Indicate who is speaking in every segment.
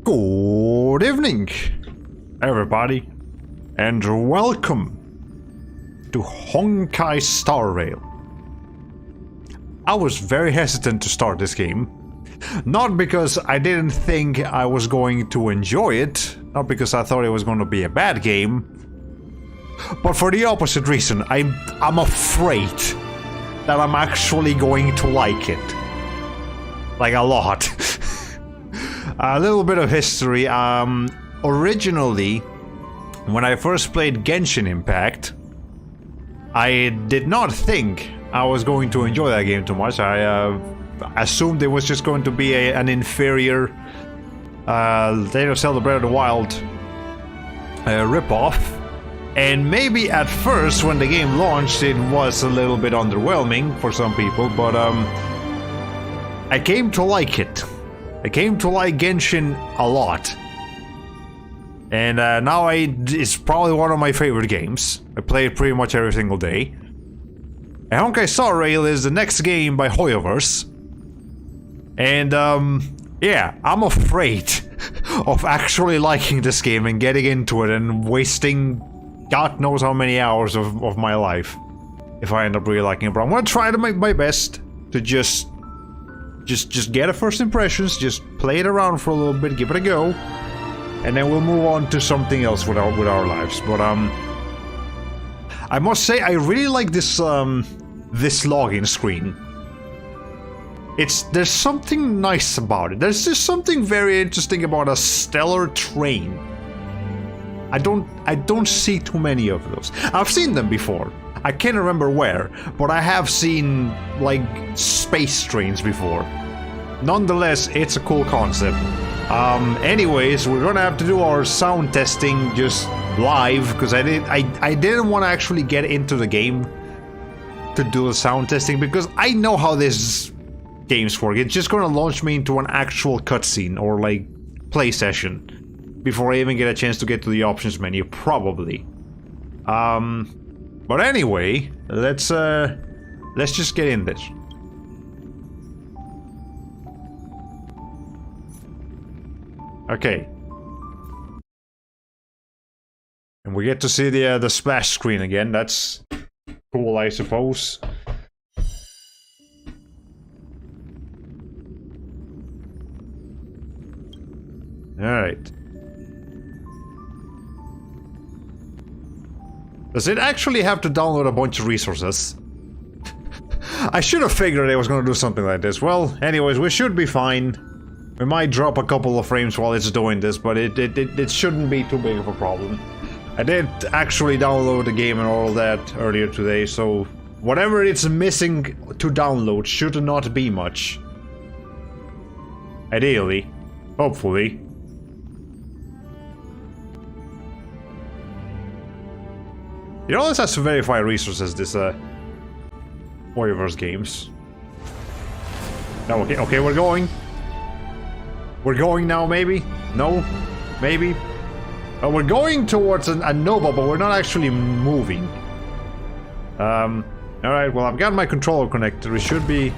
Speaker 1: Good evening, everybody, and welcome to Honkai Star Rail. I was very hesitant to start this game, not because I didn't think I was going to enjoy it, not because I thought it was going to be a bad game, but for the opposite reason. I'm afraid that I'm actually going to like it. Like a lot. A little bit of history. Originally, when I first played Genshin Impact, I did not think I was going to enjoy that game too much. I assumed it was just going to be an inferior Legend of Zelda Breath of the Wild ripoff. And maybe at first, when the game launched, it was a little bit underwhelming for some people, but I came to like it. I came to like Genshin a lot. And now it's probably one of my favorite games. I play it pretty much every single day. And Honkai Star Rail is the next game by Hoyoverse. And yeah, I'm afraid of actually liking this game and getting into it and wasting God knows how many hours of my life if I end up really liking it. But I'm gonna try to make my best to just get a first impressions, just play it around for a little bit, give it a go, and then we'll move on to something else with our lives. But I must say I really like this this login screen. There's something nice about it. There's just something very interesting about a stellar train. I don't see too many of those. I've seen them before. I can't remember where, but I have seen like space trains before. Nonetheless, it's a cool concept. Anyways, we're gonna have to do our sound testing just live because I didn't want to actually get into the game to do the sound testing because I know how this games work. It's just gonna launch me into an actual cutscene or like play session before I even get a chance to get to the options menu, probably. But anyway, let's just get in this. Okay. And we get to see the splash screen again. That's cool, I suppose. Alright. Does it actually have to download a bunch of resources? I should have figured it was going to do something like this. Well, anyways, we should be fine. We might drop a couple of frames while it's doing this, but it shouldn't be too big of a problem. I did actually download the game and all that earlier today, so whatever it's missing to download should not be much. Ideally. Hopefully. It always has to verify resources, this Hoyoverse games. No, okay, we're going. We're going now, maybe? No? Maybe? We're going towards a Nova, but we're not actually moving. Alright, well, I've got my controller connected. We should be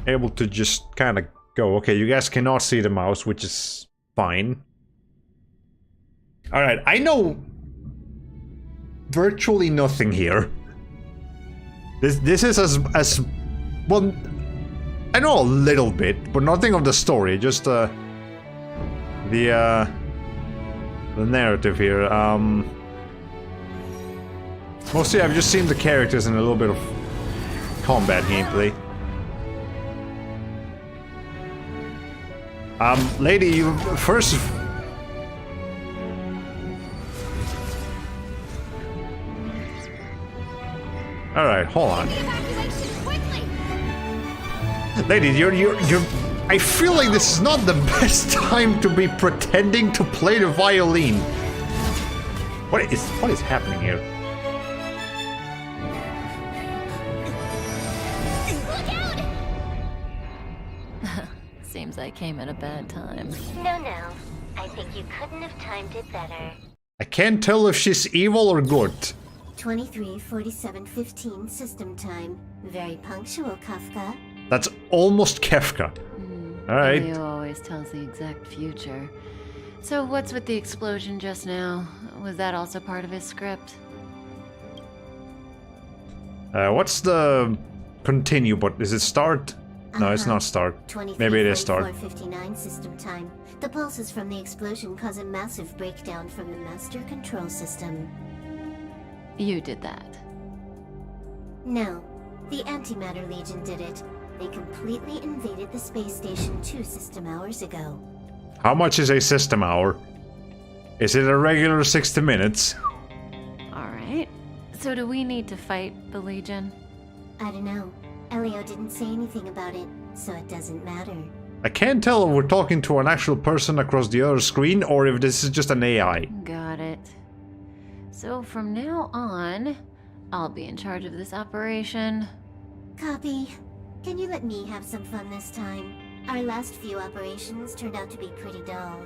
Speaker 1: able to just kind of go. Okay, you guys cannot see the mouse, which is fine. Alright, I know virtually nothing here. This is as well, I know a little bit, but nothing of the story, just the narrative here. Mostly I've just seen the characters and a little bit of combat gameplay. Lady, you first. Alright, hold on. Lady, you're I feel like this is not the best time to be pretending to play the violin. What is happening here?
Speaker 2: Look out! Seems I came at a bad time.
Speaker 3: No. I think you couldn't have timed it better.
Speaker 1: I can't tell if she's evil or good.
Speaker 3: 23:47:15 system time. Very punctual, Kafka.
Speaker 1: That's almost Kefka. Alright.
Speaker 2: always tells the exact future. So what's with the explosion just now? Was that also part of his script?
Speaker 1: What's the continue? But is it start? No, it's not start. Maybe it is start.
Speaker 3: 23:44:59 system time. The pulses from the explosion cause a massive breakdown from the master control system.
Speaker 2: You did that.
Speaker 3: No, the Antimatter Legion did it. They completely invaded the space station 2 system hours ago.
Speaker 1: How much is a system hour? Is it a regular 60 minutes?
Speaker 2: Alright. So do we need to fight the Legion?
Speaker 3: I don't know. Elio didn't say anything about it, so it doesn't matter.
Speaker 1: I can't tell if we're talking to an actual person across the other screen or if this is just an AI.
Speaker 2: Got it. So from now on, I'll be in charge of this operation.
Speaker 3: Copy. Can you let me have some fun this time? Our last few operations turned out to be pretty dull.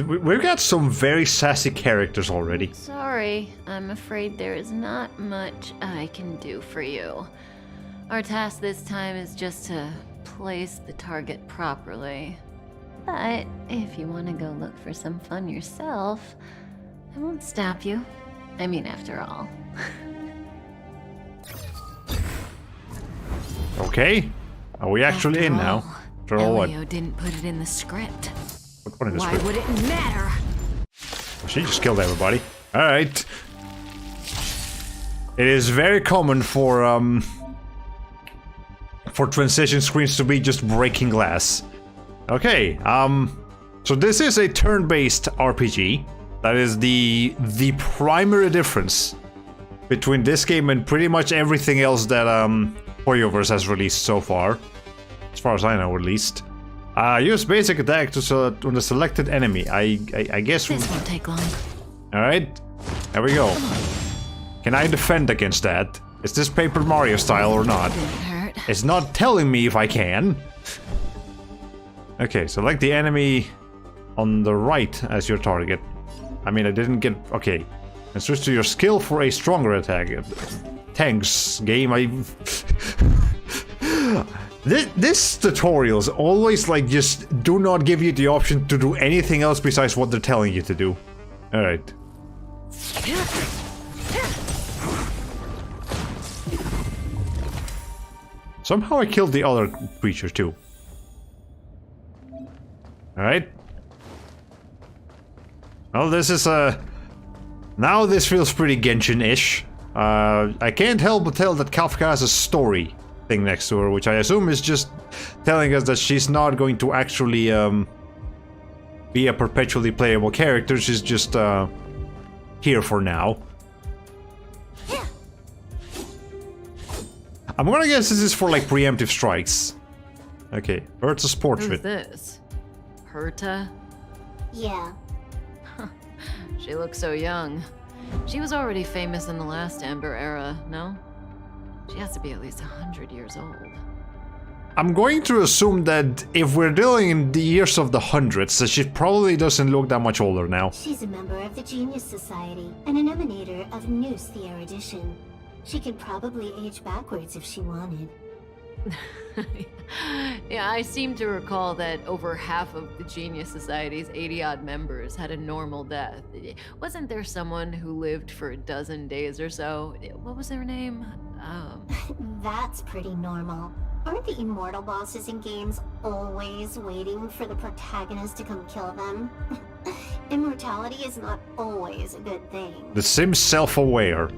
Speaker 1: We've got some very sassy characters already.
Speaker 2: Sorry, I'm afraid there is not much I can do for you. Our task this time is just to place the target properly. But if you want to go look for some fun yourself, I won't stop you. I mean, after all.
Speaker 1: Okay. Are we actually in now? After all, what?
Speaker 2: Elio didn't put it in the script.
Speaker 1: What in the
Speaker 2: Why
Speaker 1: script?
Speaker 2: would it matter?
Speaker 1: She just killed everybody. Alright. It is very common for transition screens to be just breaking glass. Okay, so this is a turn-based RPG. That is the primary difference between this game and pretty much everything else that Hoyoverse has released so far. As far as I know, at least. Use basic attack on the selected enemy. I guess...
Speaker 2: This won't take long.
Speaker 1: Alright, there we go. Can I defend against that? Is this Paper Mario style or not?
Speaker 2: Didn't hurt.
Speaker 1: It's not telling me if I can. Okay, select the enemy on the right as your target. I mean, I didn't get... Okay. And switch to your skill for a stronger attack. Thanks, game. This tutorials always, like, just do not give you the option to do anything else besides what they're telling you to do. Alright. Somehow I killed the other creature too. Alright. Well, this is now this feels pretty Genshin-ish. I can't help but tell that Kafka has a story thing next to her, which I assume is just telling us that she's not going to actually be a perpetually playable character. She's just here for now. I'm gonna guess this is for like preemptive strikes. Okay, Herta's portrait.
Speaker 2: Who's this? Herta?
Speaker 3: Yeah.
Speaker 2: She looks so young. She was already famous in the last Amber era, no? She has to be at least 100 years old.
Speaker 1: I'm going to assume that if we're dealing in the years of the hundreds, that she probably doesn't look that much older now.
Speaker 3: She's a member of the Genius Society and an emanator of Noose the Erudition. She could probably age backwards if she wanted.
Speaker 2: Yeah, I seem to recall that over half of the Genius Society's 80-odd members had a normal death. Wasn't there someone who lived for a dozen days or so? What was their name?
Speaker 3: That's pretty normal. Aren't the immortal bosses in games always waiting for the protagonist to come kill them? Immortality is not always a good thing.
Speaker 1: The Sim's self-aware.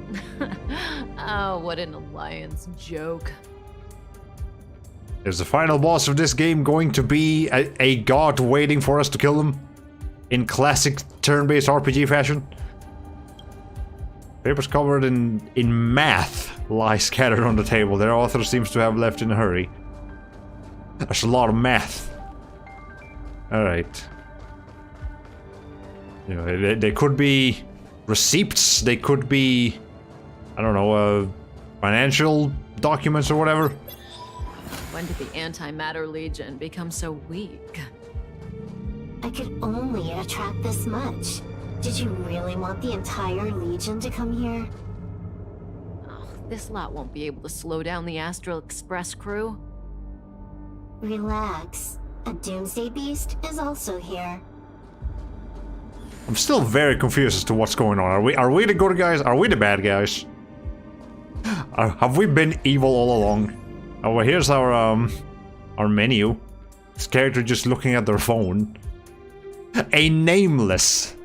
Speaker 2: Oh, what an alliance joke.
Speaker 1: Is the final boss of this game going to be a god waiting for us to kill him? In classic turn-based RPG fashion? Papers covered in math lie scattered on the table. Their author seems to have left in a hurry. There's a lot of math. Alright. You know, they could be receipts, they could be, I don't know, financial documents or whatever.
Speaker 2: When did the Antimatter Legion become so weak?
Speaker 3: I could only attract this much. Did you really want the entire Legion to come here?
Speaker 2: Oh, this lot won't be able to slow down the Astral Express crew.
Speaker 3: Relax. A doomsday beast is also here.
Speaker 1: I'm still very confused as to what's going on. Are we the good guys? Are we the bad guys? Have we been evil all along? Oh, well, here's our menu. This character just looking at their phone. A nameless.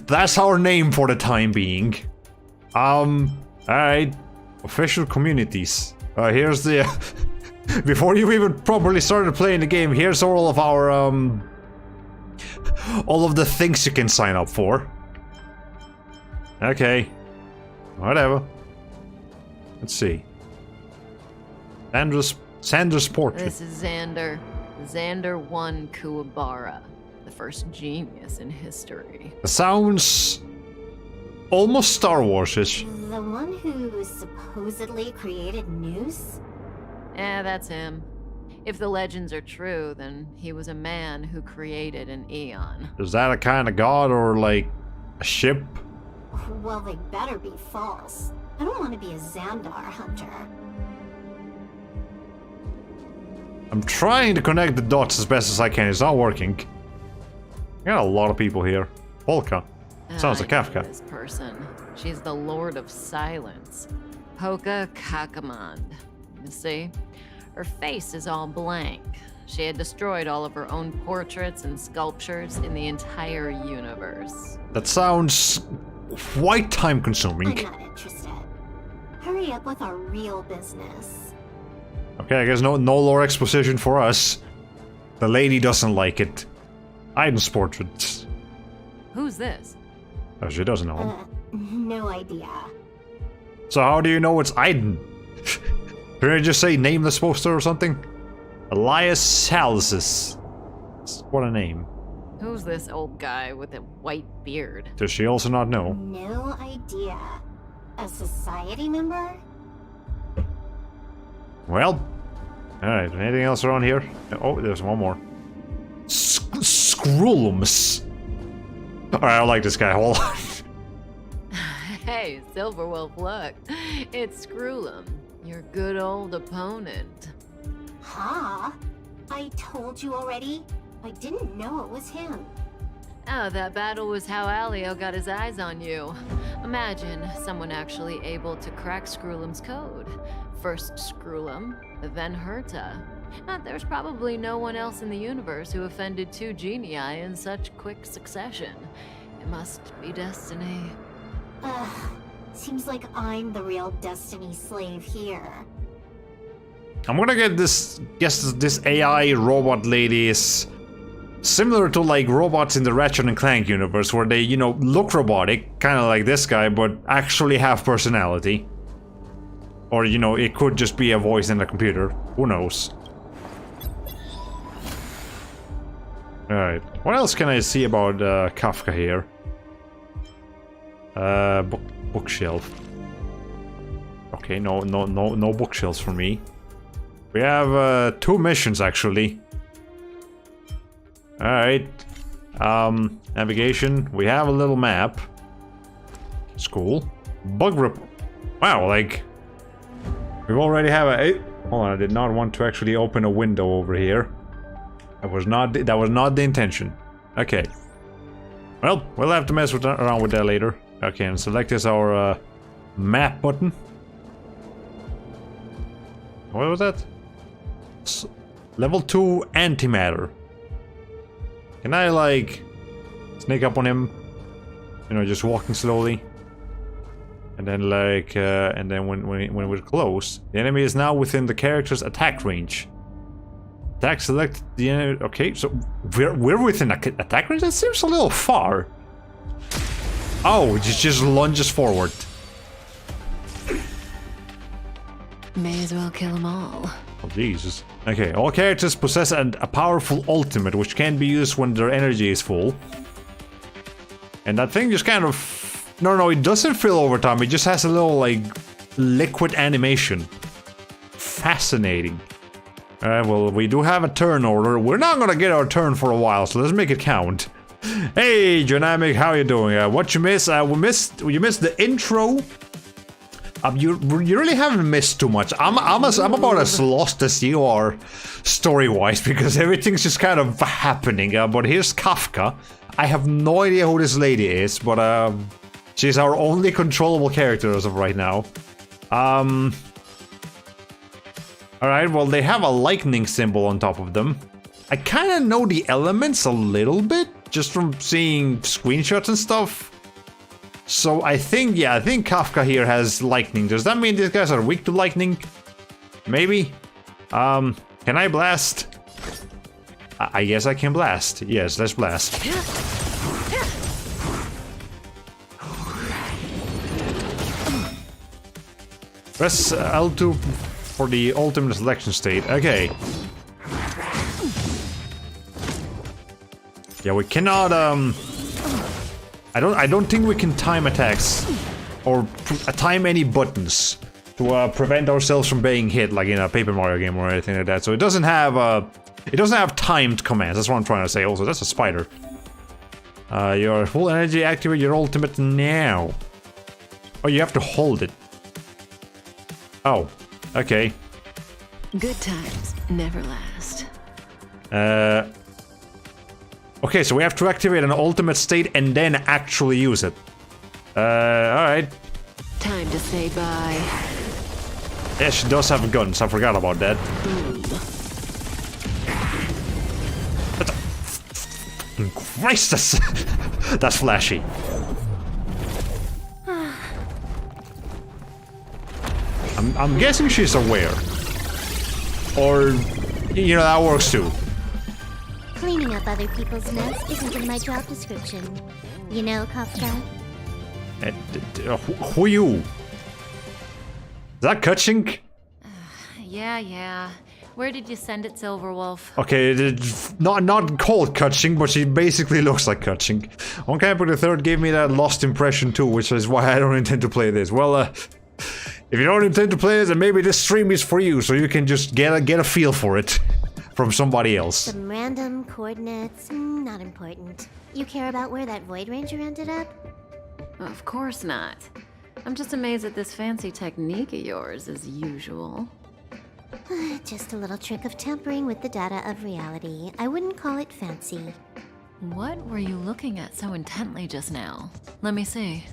Speaker 1: That's our name for the time being. Alright. Official communities. Here's the... before you even properly started playing the game, here's all of our, all of the things you can sign up for. Okay. Whatever. Let's see. Sandra's portrait.
Speaker 2: This is Xander. Xander 1 Kuwabara. The first genius in history.
Speaker 1: Sounds... almost Star Wars-ish.
Speaker 3: The one who supposedly created Noose?
Speaker 2: Yeah, that's him. If the legends are true, then he was a man who created an Eon.
Speaker 1: Is that a kind of god or like a ship?
Speaker 3: Well, they better be false. I don't want to be a Xandar hunter.
Speaker 1: I'm trying to connect the dots as best as I can. It's not working. Got a lot of people here. Polka. Sounds like
Speaker 2: I know
Speaker 1: Kafka.
Speaker 2: This person. She's the Lord of Silence. Polka Kakamand. You see? Her face is all blank. She had destroyed all of her own portraits and sculptures in the entire universe.
Speaker 1: That sounds quite time consuming.
Speaker 3: I'm not interested. Hurry up with our real business.
Speaker 1: Okay, I guess no lore exposition for us. The lady doesn't like it. Aiden's portraits.
Speaker 2: Who's this?
Speaker 1: Oh, she doesn't know him.
Speaker 3: No idea.
Speaker 1: So how do you know it's Aiden? Can I just say nameless poster or something? Elias Salsis. What a name.
Speaker 2: Who's this old guy with a white beard?
Speaker 1: Does she also not know?
Speaker 3: No idea. A society member?
Speaker 1: Well, alright, anything else around here? Oh, there's one more. Skrullums. Alright, I like this guy. Hold on.
Speaker 2: Hey, Silverwolf, look. It's Skrullum, your good old opponent.
Speaker 3: Huh? I told you already. I didn't know it was him.
Speaker 2: Oh, that battle was how Alio got his eyes on you. Imagine someone actually able to crack Skrullum's code. First Skrullum, then Herta. There's probably no one else in the universe who offended two genii in such quick succession. It must be destiny.
Speaker 3: Seems like I'm the real Destiny slave here.
Speaker 1: I'm gonna get this. Guess this AI robot lady is similar to like robots in the Ratchet and Clank universe, where they, you know, look robotic, kind of like this guy, but actually have personality. Or, you know, it could just be a voice in the computer. Who knows? Alright. What else can I see about Kafka here? Bookshelf. Okay, no bookshelves for me. We have 2 missions actually. Alright. Navigation. We have a little map. School. Bug rep. Wow, like we already have a. Hold on, I did not want to actually open a window over here. That was not the intention. Okay. Well, we'll have to mess around with that later. Okay, and select as our map button. What was that? Level 2 antimatter. Can I like sneak up on him? You know, just walking slowly. And then like, and then when we're close, the enemy is now within the character's attack range. Attack select the enemy. Okay, so we're within attack range. That seems a little far. Oh, it just lunges forward.
Speaker 2: May as well kill them all.
Speaker 1: Oh Jesus. Okay, all characters possess a powerful ultimate, which can be used when their energy is full. And that thing just kind of. No, it doesn't fill over time. It just has a little, like, liquid animation. Fascinating. Alright, well, we do have a turn order. We're not gonna get our turn for a while, so let's make it count. Hey, Dynamic, how you doing? What you missed? You missed the intro You really haven't missed too much. I'm about as lost as you are, story-wise, because everything's just kind of happening. But here's Kafka. I have no idea who this lady is, but she's our only controllable character as of right now. Alright, well, they have a lightning symbol on top of them. I kind of know the elements a little bit, just from seeing screenshots and stuff. So I think Kafka here has lightning. Does that mean these guys are weak to lightning? Maybe? Can I blast? I guess I can blast. Yes, let's blast. Press L2 for the ultimate selection state. Okay. Yeah, we cannot I don't think we can time attacks or time any buttons to prevent ourselves from being hit like in a Paper Mario game or anything like that. So it doesn't have timed commands. That's what I'm trying to say. Also, that's a spider. Your full energy, activate your ultimate now. Oh, you have to hold it. Oh, okay.
Speaker 2: Good times never last.
Speaker 1: Okay, so we have to activate an ultimate state and then actually use it. Alright.
Speaker 2: Time to say bye.
Speaker 1: Yeah, she does have guns. I forgot about that. Christ, that's flashy. I'm guessing she's aware. Or, you know, that works too.
Speaker 3: Cleaning up other people's mess isn't in my job description. You know, Kafka?
Speaker 1: Who are you? Is that Kutchink?
Speaker 2: Yeah. Where did you send it, Silverwolf?
Speaker 1: Okay, not called Kutchink, but she basically looks like Kutchink. Honkai the Third gave me that lost impression too, which is why I don't intend to play this. Well, if you don't intend to play this, then maybe this stream is for you, so you can just get a feel for it from somebody else.
Speaker 3: Some random coordinates, not important. You care about where that Void Ranger ended up?
Speaker 2: Of course not. I'm just amazed at this fancy technique of yours, as usual.
Speaker 3: Just a little trick of tampering with the data of reality. I wouldn't call it fancy.
Speaker 2: What were you looking at so intently just now? Let me see.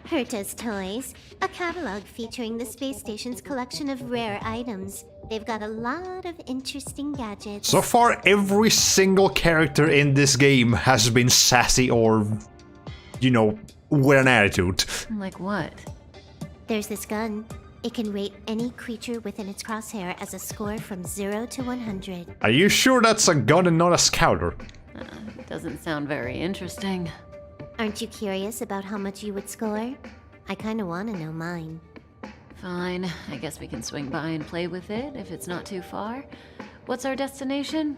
Speaker 3: Herta's Toys, a catalog featuring the space station's collection of rare items. They've got a lot of interesting gadgets.
Speaker 1: So far, every single character in this game has been sassy or, you know, with an attitude.
Speaker 2: Like what?
Speaker 3: There's this gun. It can rate any creature within its crosshair as a score from 0 to 100.
Speaker 1: Are you sure that's a gun and not a scouter?
Speaker 2: Doesn't sound very interesting.
Speaker 3: Aren't you curious about how much you would score? I kinda wanna know mine.
Speaker 2: Fine, I guess we can swing by and play with it if it's not too far. What's our destination?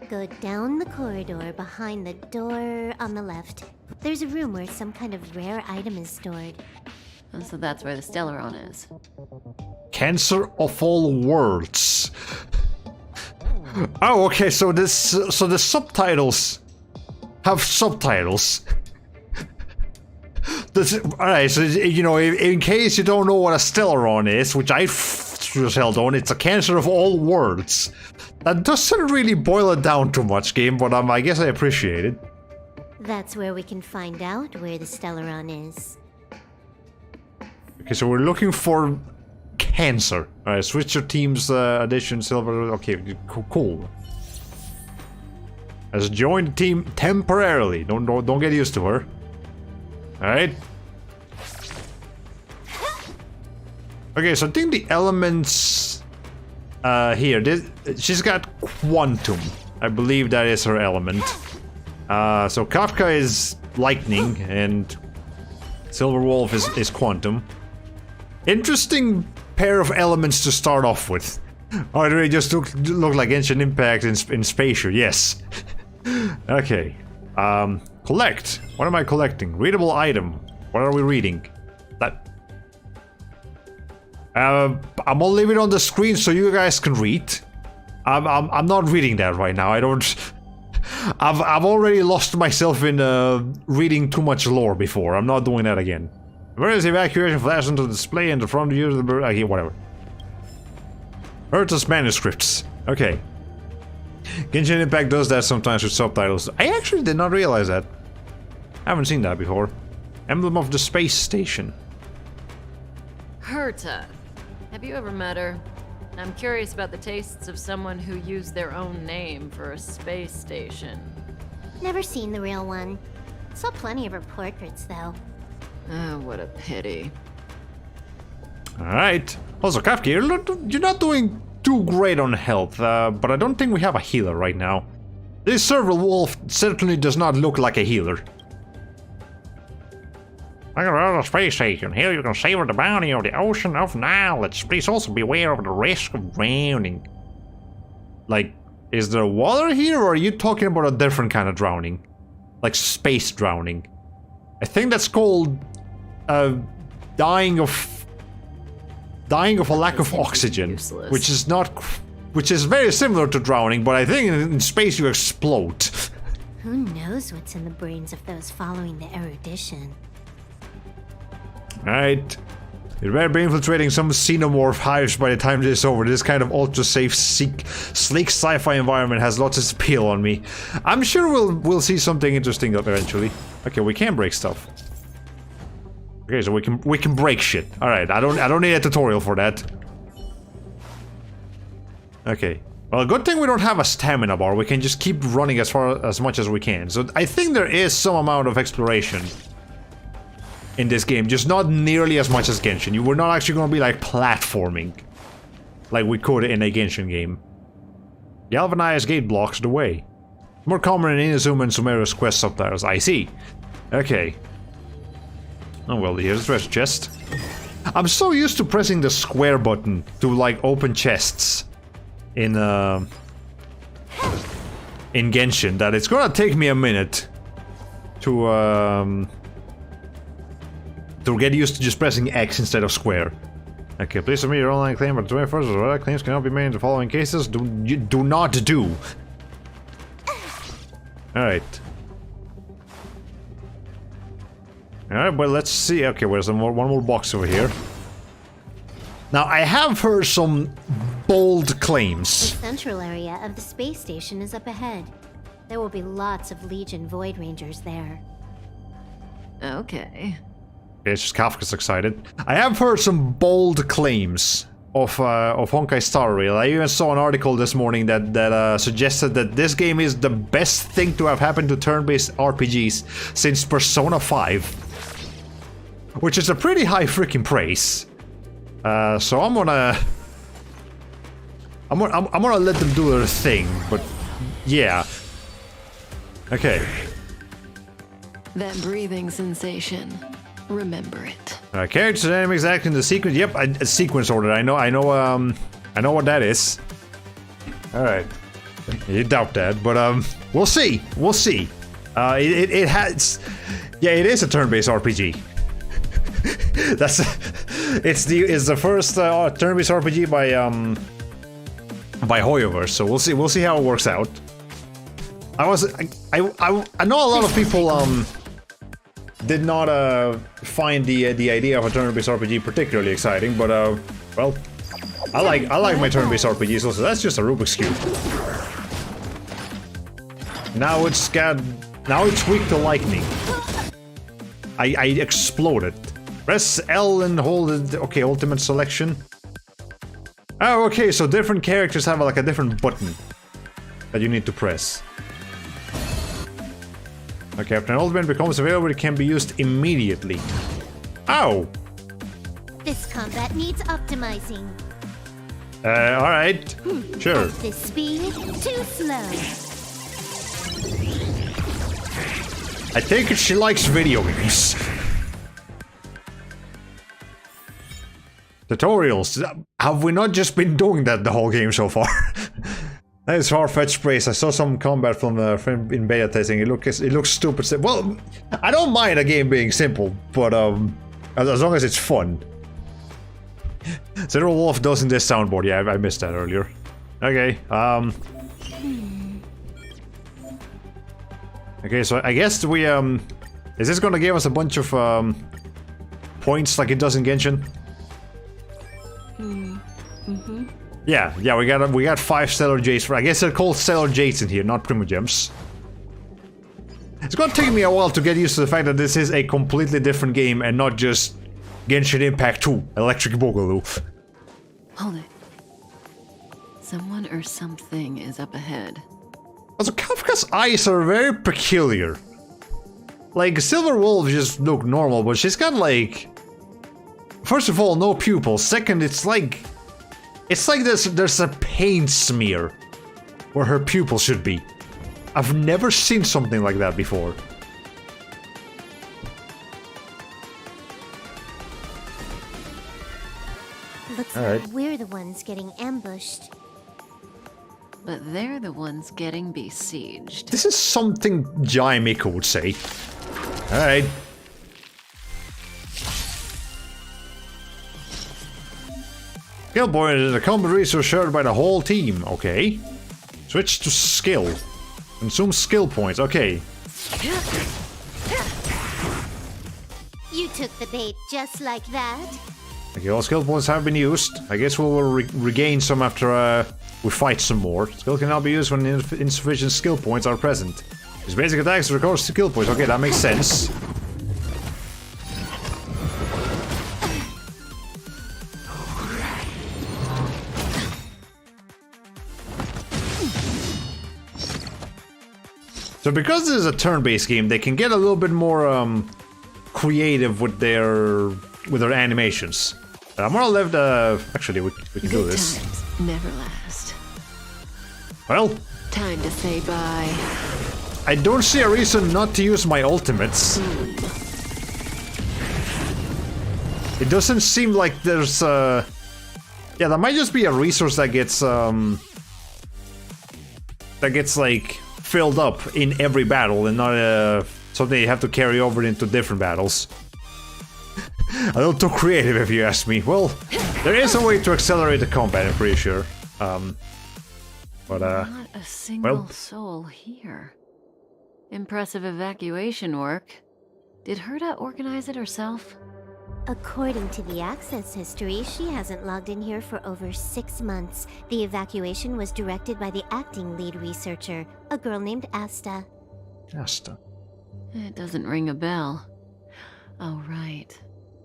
Speaker 3: Go down the corridor behind the door on the left. There's a room where some kind of rare item is stored.
Speaker 2: Oh, so that's where the Stellaron is.
Speaker 1: Cancer of all worlds. Oh, okay, so the subtitles have subtitles. Alright, so, you know, in case you don't know what a Stellaron is, which I sure don't, it's a cancer of all worlds. That doesn't really boil it down too much, game, but I guess I appreciate it.
Speaker 3: That's where we can find out where the Stellaron is.
Speaker 1: Okay, so we're looking for cancer. Alright, switch your team's addition, silver. Okay, cool. Has joined the team temporarily. Don't get used to her. Alright. Okay, so I think the elements here, she's got quantum. I believe that is her element. So Kafka is lightning and Silverwolf is quantum. Interesting pair of elements to start off with. Oh, they just look like Ancient Impact in Spatial, yes. Okay. Collect. What am I collecting? Readable item. What are we reading? That. I'm gonna leave it on the screen so you guys can read. I'm not reading that right now. I don't. I've already lost myself in reading too much lore before. I'm not doing that again. Emergency evacuation flash into the display in the front view of the bird. Okay, whatever. Urtus manuscripts. Okay. Genshin Impact does that sometimes with subtitles. I actually did not realize that. I haven't seen that before. Emblem of the space station.
Speaker 2: Herta. Have you ever met her? I'm curious about the tastes of someone who used their own name for a space station.
Speaker 3: Never seen the real one. Saw plenty of her portraits, though.
Speaker 2: Oh, what a pity.
Speaker 1: Alright. Also, Kafka, you're not doing too great on health, but I don't think we have a healer right now. This server wolf certainly does not look like a healer. Welcome to the space station. Here you can savor the bounty of the ocean of knowledge. Please also beware of the risk of drowning. Like, is there water here, or are you talking about a different kind of drowning? Like space drowning. I think that's called dying of a lack of oxygen, which is very similar to drowning, but I think in space you explode.
Speaker 3: Who knows what's in the brains of those following the erudition?
Speaker 1: Alright. You better be infiltrating some xenomorph hives by the time this is over. This kind of ultra-safe, sleek sci-fi environment has lots of appeal on me. I'm sure we'll see something interesting eventually. Okay, we can break stuff. Okay, so we can break shit. Alright, I don't need a tutorial for that. Okay. Well, good thing we don't have a stamina bar. We can just keep running as much as we can. So I think there is some amount of exploration in this game, just not nearly as much as Genshin. We're not actually going to be like platforming like we could in a Genshin game. Galvanized gate blocks the way. More common in Inazuma and Sumeru's quest subtitles. I see. Okay. Oh well, here's the treasure chest. I'm so used to pressing the square button to like open chests in Genshin that it's gonna take me a minute to get used to just pressing X instead of square. Okay, please submit your online claim by the 21st. Other claims cannot be made in the following cases. Do not do. Alright. Alright, well, let's see. Okay, there's one more box over here. Now, I have heard some bold claims.
Speaker 3: The central area of the space station is up ahead. There will be lots of Legion Void Rangers there.
Speaker 2: Okay.
Speaker 1: It's just Kafka's excited. I have heard some bold claims of Honkai Star Rail. I even saw an article this morning that suggested that this game is the best thing to have happened to turn-based RPGs since Persona 5, which is a pretty high freaking praise. So I'm gonna let them do their thing, but yeah. Okay.
Speaker 2: That breathing sensation. Remember it.
Speaker 1: Characters and enemies acting in the sequence. Yep, a sequence order. I know what that is. All right. You doubt that, but we'll see. We'll see. It has. Yeah, it is a turn-based RPG. It's the first turn-based RPG by Hoyoverse. So we'll see how it works out. I know a lot of people did not find the idea of a turn-based RPG particularly exciting, but well, I like my turn-based RPGs also. That's just a Rubik's Cube. Now it's weak to lightning. I exploded. Press L and hold it. Okay, ultimate selection. Oh, okay, so different characters have like a different button that you need to press. Okay, after an ultimate becomes available, it can be used immediately. Ow!
Speaker 3: This combat needs optimizing.
Speaker 1: Alright. Sure.
Speaker 3: At this speed, too slow.
Speaker 1: I think she likes video games. Tutorials. Have we not just been doing that the whole game so far? That is far-fetched praise. I saw some combat from in beta testing. It looks stupid. Well, I don't mind a game being simple, but as long as it's fun. Zero Wolf does in this soundboard. Yeah, I missed that earlier. Okay. Okay, so I guess we is this gonna give us a bunch of points like it does in Genshin. Yeah, we got 5 stellar jades. I guess they're called stellar jades in here, not primogems. It's gonna take me a while to get used to the fact that this is a completely different game and not just Genshin Impact 2, Electric Boogaloo.
Speaker 2: Hold it. Someone or something is up ahead.
Speaker 1: Also, Kafka's eyes are very peculiar. Like, Silver Wolf just look normal, but she's got like... First of all, no pupils. Second, it's like there's a paint smear where her pupil should be. I've never seen something like that before.
Speaker 3: Looks
Speaker 1: Alright.
Speaker 3: like we're the ones getting ambushed.
Speaker 2: But they're the ones getting besieged.
Speaker 1: This is something Jaimiko would say. Alright. Skill point is a combat resource shared by the whole team. Okay. Switch to skill. Consume skill points. Okay.
Speaker 3: You took the bait just like that.
Speaker 1: Okay, all skill points have been used. I guess we will regain some after we fight some more. Skill can now be used when insufficient skill points are present. His basic attacks record skill points. Okay, that makes sense. So because this is a turn-based game, they can get a little bit more creative with their animations. I'm gonna leave the... Actually, we can do this.
Speaker 2: Good times never last.
Speaker 1: Well,
Speaker 2: Time to say bye.
Speaker 1: I don't see a reason not to use my ultimates. It doesn't seem like there's yeah, that might just be a resource that gets like filled up in every battle and not something you have to carry over into different battles. A little too creative if you ask me. Well, there is a way to accelerate the combat, I'm pretty sure. But
Speaker 2: Not a single
Speaker 1: well.
Speaker 2: soul here. Impressive evacuation work. Did Herta organize it herself?
Speaker 3: According to the access history, she hasn't logged in here for over 6 months. The evacuation was directed by the acting lead researcher, a girl named Asta.
Speaker 1: Asta.
Speaker 2: It doesn't ring a bell. Oh, right.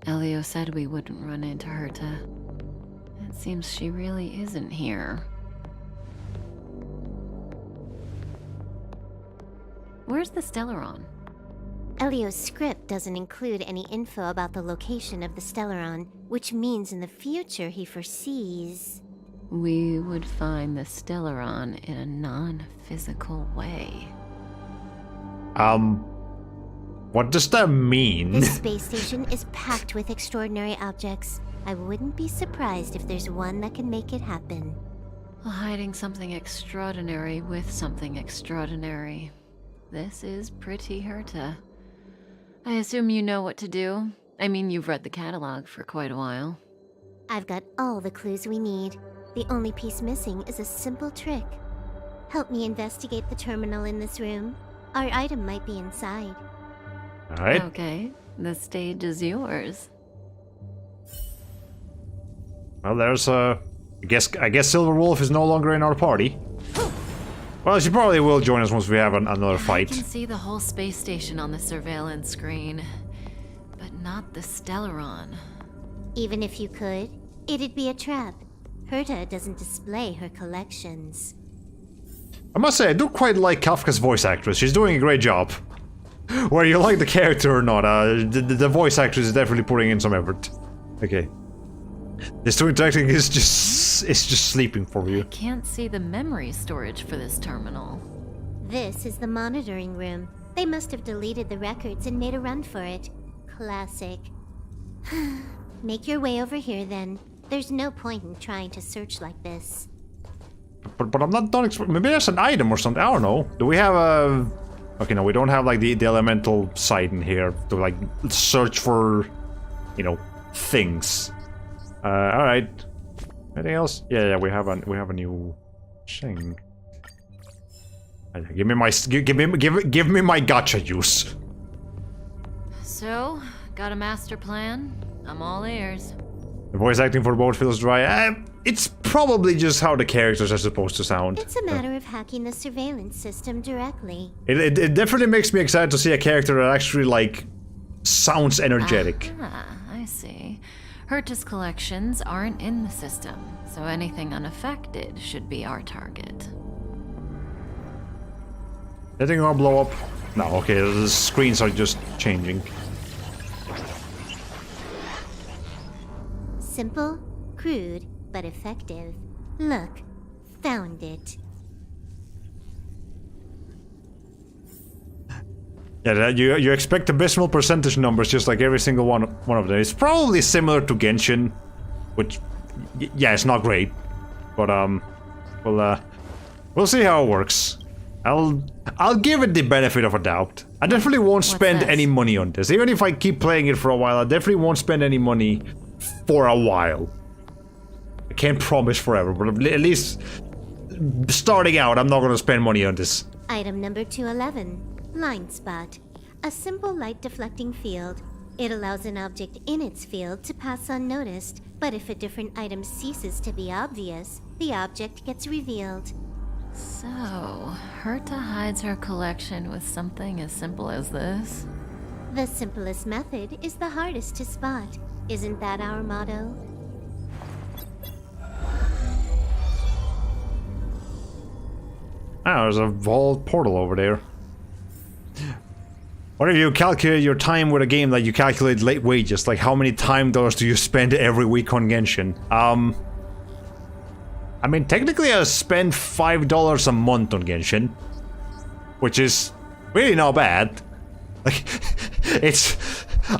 Speaker 2: Elio said we wouldn't run into Herta. It seems she really isn't here. Where's the Stellaron?
Speaker 3: Elio's script doesn't include any info about the location of the Stellaron, which means in the future he foresees...
Speaker 2: We would find the Stellaron in a non-physical way.
Speaker 1: What does that mean?
Speaker 3: This space station is packed with extraordinary objects. I wouldn't be surprised if there's one that can make it happen.
Speaker 2: Hiding something extraordinary with something extraordinary. This is pretty Herta. I assume you know what to do. I mean, you've read the catalog for quite a while.
Speaker 3: I've got all the clues we need. The only piece missing is a simple trick. Help me investigate the terminal in this room. Our item might be inside.
Speaker 1: Alright.
Speaker 2: Okay, the stage is yours.
Speaker 1: Well, there's I guess Silver Wolf is no longer in our party. Well, she probably will join us once we have another fight.
Speaker 2: I can see the whole space station on the surveillance screen, but not the Stellaron.
Speaker 3: Even if you could, it'd be a trap. Herta doesn't display her collections.
Speaker 1: I must say, I do quite like Kafka's voice actress. She's doing a great job. Whether you like the character or not, the voice actress is definitely putting in some effort. Okay. This two interacting is just sleeping for you.
Speaker 2: I can't see the memory storage for this terminal.
Speaker 3: This is the monitoring room. They must have deleted the records and made a run for it. Classic. Make your way over here then. There's no point in trying to search like this.
Speaker 1: But I'm not done. Maybe there's an item or something. I don't know. Do we have a... Okay, no, we don't have like the elemental site in here to like search for, you know, things. All right. Anything else? Yeah, we have a new thing. Give me my gacha juice.
Speaker 2: So, Got a master plan? I'm all ears.
Speaker 1: The voice acting for both feels dry. It's probably just how the characters are supposed to sound.
Speaker 3: It's a matter of hacking the surveillance system directly.
Speaker 1: It definitely makes me excited to see a character that actually, like, sounds energetic.
Speaker 2: Ah, I see. Herta's collections aren't in the system, so anything unaffected should be our target.
Speaker 1: Anything gonna blow up? No, okay, the screens are just changing.
Speaker 3: Simple, crude, but effective. Look, found it.
Speaker 1: Yeah, you expect abysmal percentage numbers, just like every single one of them. It's probably similar to Genshin, which, yeah, it's not great, but we'll see how it works. I'll give it the benefit of a doubt. I definitely won't spend any money on this. Even if I keep playing it for a while, I definitely won't spend any money for a while. I can't promise forever, but at least starting out, I'm not gonna spend money on this.
Speaker 3: Item number 211. Line spot. A simple light deflecting field. It allows an object in its field to pass unnoticed, but if a different item ceases to be obvious, the object gets revealed.
Speaker 2: So, Herta hides her collection with something as simple as this?
Speaker 3: The simplest method is the hardest to spot. Isn't that our motto?
Speaker 1: Ah, there's a vault portal over there. What if you calculate your time with a game like you calculate late wages? Like, how many time dollars do you spend every week on Genshin? I mean, technically I spend $5 a month on Genshin, which is really not bad. Like, it's...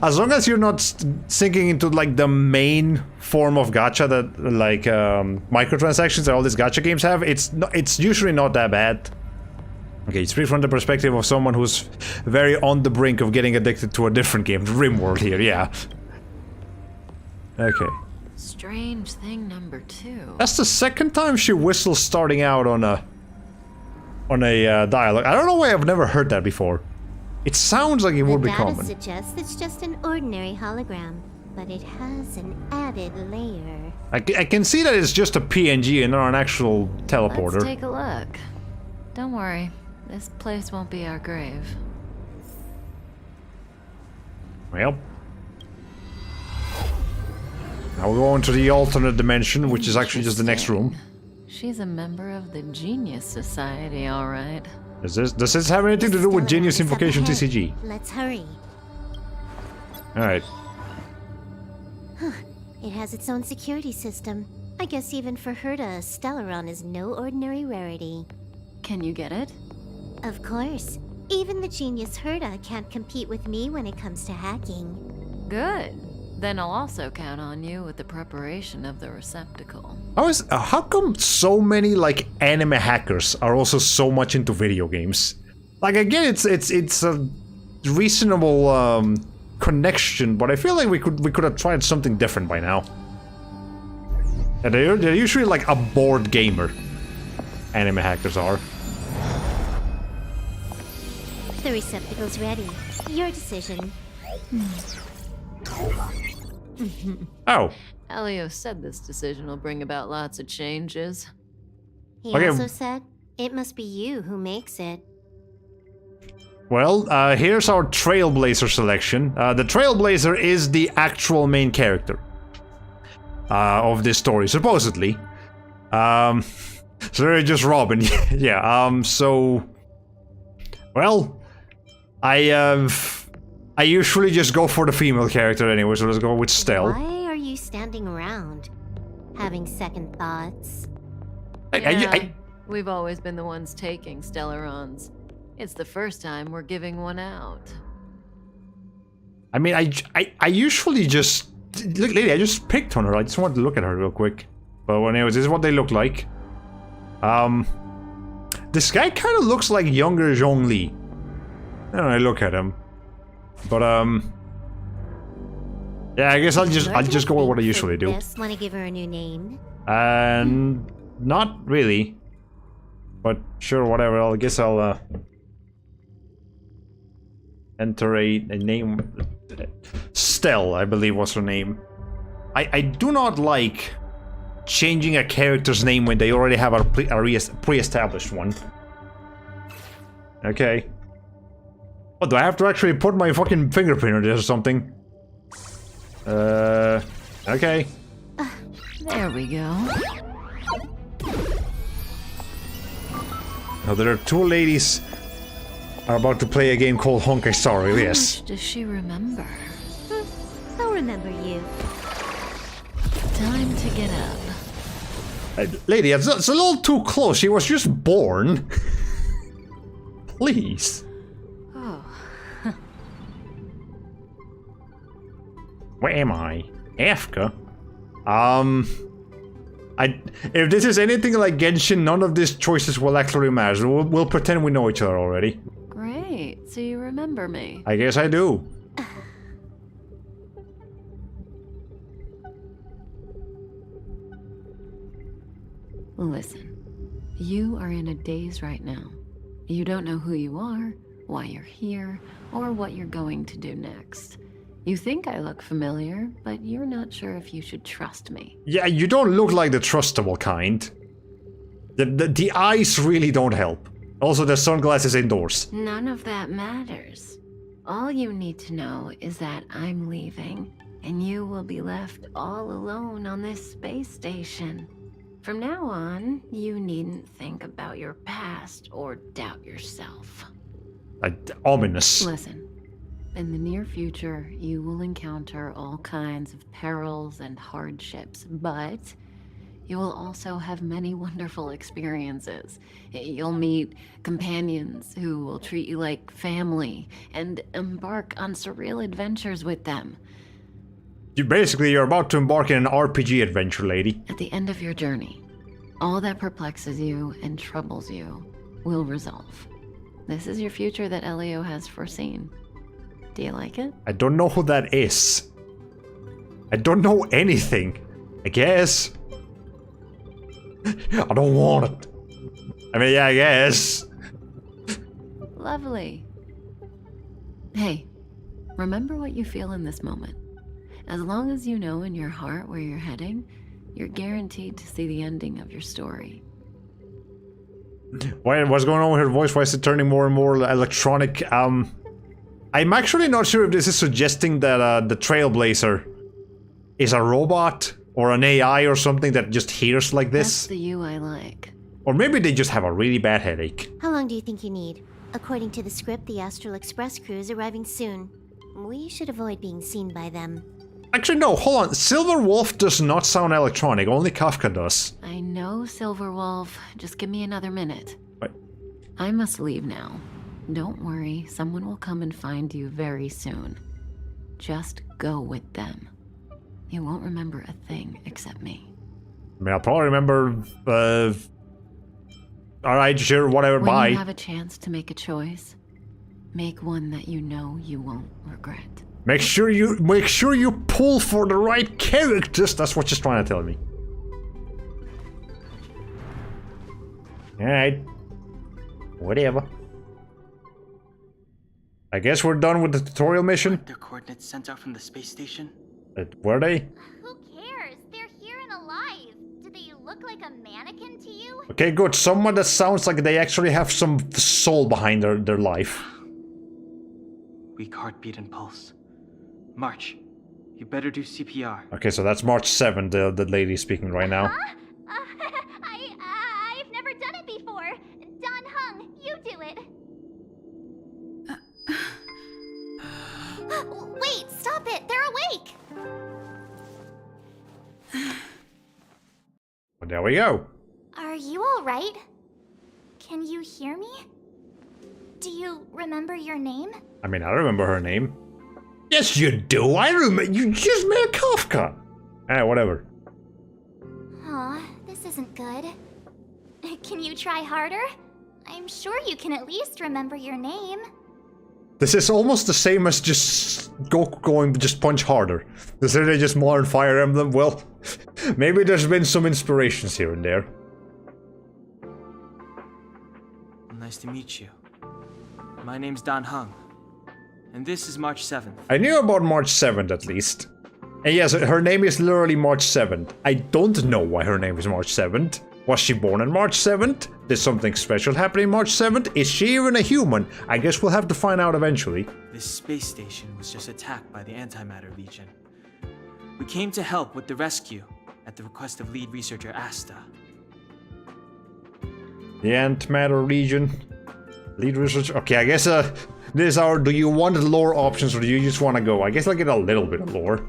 Speaker 1: as long as you're not sinking into, like, the main form of gacha that, like, microtransactions that all these gacha games have, it's usually not that bad. Okay, it's free from the perspective of someone who's very on the brink of getting addicted to a different game, RimWorld here, yeah. Okay.
Speaker 2: Strange thing number 2.
Speaker 1: That's the second time she whistles starting out on a dialogue. I don't know why I've never heard that before. It sounds like it would be common.
Speaker 3: The data suggests it's just an ordinary hologram, but it has an added layer.
Speaker 1: I can see that it's just a PNG and not an actual teleporter.
Speaker 2: Let's take a look. Don't worry, this place won't be our grave.
Speaker 1: Well. Now we're going to the alternate dimension, which is actually just the next room.
Speaker 2: She's a member of the Genius Society, alright.
Speaker 1: Does this have anything to do with Genius Invocation TCG?
Speaker 3: Let's hurry.
Speaker 1: Alright.
Speaker 3: It has its own security system. I guess even for Herta, Stellaron is no ordinary rarity.
Speaker 2: Can you get it?
Speaker 3: Of course. Even the genius Herta can't compete with me when it comes to hacking.
Speaker 2: Good. Then I'll also count on you with the preparation of the receptacle.
Speaker 1: How come so many, like, anime hackers are also so much into video games? Like, again, it's a reasonable connection, but I feel like we could have tried something different by now. And they're usually like a bored gamer. Anime hackers are.
Speaker 3: The receptacle's ready. Your decision.
Speaker 1: Oh.
Speaker 2: Elio said this decision will bring about lots of changes.
Speaker 3: He
Speaker 1: Okay.
Speaker 3: also said, it must be you who makes it.
Speaker 1: Well, here's our Trailblazer selection. The Trailblazer is the actual main character of this story, supposedly. So they're just Robin. Yeah, so... Well, I usually just go for the female character anyway, so let's go with Stell.
Speaker 3: Why are you standing around? Having second thoughts?
Speaker 2: We've always been the ones taking Stellarons. It's the first time we're giving one out.
Speaker 1: I mean, I usually just... Look, lady, I just picked on her. I just wanted to look at her real quick. But anyways, this is what they look like. This guy kind of looks like younger Zhongli. I don't know, I look at him. But, yeah, I guess I'll just go with what I usually do.
Speaker 3: Want to give her a new name?
Speaker 1: And not really. But sure, whatever, I guess I'll, Enter a name. Stell, I believe was her name. I do not like changing a character's name when they already have a pre-established one. Okay. Oh, do I have to actually put my fucking fingerprint on this or something? Okay.
Speaker 2: There we go.
Speaker 1: Now there are two ladies are about to play a game called Honkai Star, yes.
Speaker 2: How much does she remember?
Speaker 4: I'll remember you.
Speaker 2: Time to get up.
Speaker 1: Lady, it's a little too close. She was just born. Please.
Speaker 2: Oh.
Speaker 1: Where am I? Afka? If this is anything like Genshin, none of these choices will actually matter. We'll pretend we know each other already.
Speaker 2: Great, so you remember me.
Speaker 1: I guess I do.
Speaker 2: Listen, you are in a daze right now. You don't know who you are, why you're here, or what you're going to do next. You think I look familiar, but you're not sure if you should trust me.
Speaker 1: Yeah, you don't look like the trustable kind. The eyes really don't help. Also, the sunglasses indoors.
Speaker 2: None of that matters. All you need to know is that I'm leaving, and you will be left all alone on this space station. From now on, you needn't think about your past or doubt yourself.
Speaker 1: Ominous.
Speaker 2: Listen, in the near future, you will encounter all kinds of perils and hardships, but you will also have many wonderful experiences. You'll meet companions who will treat you like family and embark on surreal adventures with them.
Speaker 1: You're about to embark in an RPG adventure, lady.
Speaker 2: At the end of your journey, all that perplexes you and troubles you will resolve. This is your future that Elio has foreseen. Do you like it?
Speaker 1: I don't know who that is. I don't know anything. I guess. I don't want it. I mean, yeah, I guess.
Speaker 2: Lovely. Hey, remember what you feel in this moment. As long as you know in your heart where you're heading, you're guaranteed to see the ending of your story.
Speaker 1: What's going on with her voice? Why is it turning more and more electronic? I'm actually not sure if this is suggesting that the Trailblazer is a robot or an AI or something that just hears like this.
Speaker 2: That's the you I like.
Speaker 1: Or maybe they just have a really bad headache.
Speaker 4: How long do you think you need? According to the script, the Astral Express crew is arriving soon. We should avoid being seen by them.
Speaker 1: Actually, no, hold on. Silver Wolf does not sound electronic. Only Kafka does.
Speaker 2: I know, Silverwolf. Just give me another minute.
Speaker 1: What?
Speaker 2: I must leave now. Don't worry, someone will come and find you very soon. Just go with them. You won't remember a thing except me.
Speaker 1: I mean, I'll probably remember, alright, sure, whatever,
Speaker 2: When
Speaker 1: bye.
Speaker 2: you have a chance to make a choice, make one that you know you won't regret.
Speaker 1: Make sure you pull for the right characters. That's what she's trying to tell me. Alright. Whatever. I guess we're done with the tutorial mission.
Speaker 5: Their coordinates sent out from the space station?
Speaker 1: Were they?
Speaker 6: Who cares? They're here and alive. Do they look like a mannequin to you?
Speaker 1: Okay, good. Someone that sounds like they actually have some soul behind their life.
Speaker 5: Weak heartbeat and pulse. March, you better do CPR.
Speaker 1: Okay, so that's March 7th, the lady speaking right now.
Speaker 6: Huh? I've never done it before. Don Hung, you do it. Wait, stop it. They're awake.
Speaker 1: Well, there we go.
Speaker 6: Are you all right? Can you hear me? Do you remember your name?
Speaker 1: I mean, I remember her name. Yes, you do. I remember. You just met Kafka. Whatever.
Speaker 6: Aw, this isn't good. Can you try harder? I'm sure you can at least remember your name.
Speaker 1: This is almost the same as just just punch harder. This is just modern Fire Emblem. Well, maybe there's been some inspirations here and there.
Speaker 5: Nice to meet you. My name's Don Hung. And this is March 7th.
Speaker 1: I knew about March 7th at least. And yes, her name is literally March 7th. I don't know why her name is March 7th. Was she born on March 7th? Did something special happen on March 7th? Is she even a human? I guess we'll have to find out eventually.
Speaker 5: This space station was just attacked by the Antimatter Legion. We came to help with the rescue at the request of lead researcher Asta.
Speaker 1: The Antimatter Legion. Lead researcher. Okay, I guess this is our. Do you want lore options or do you just want to go? I guess I'll get a little bit of lore.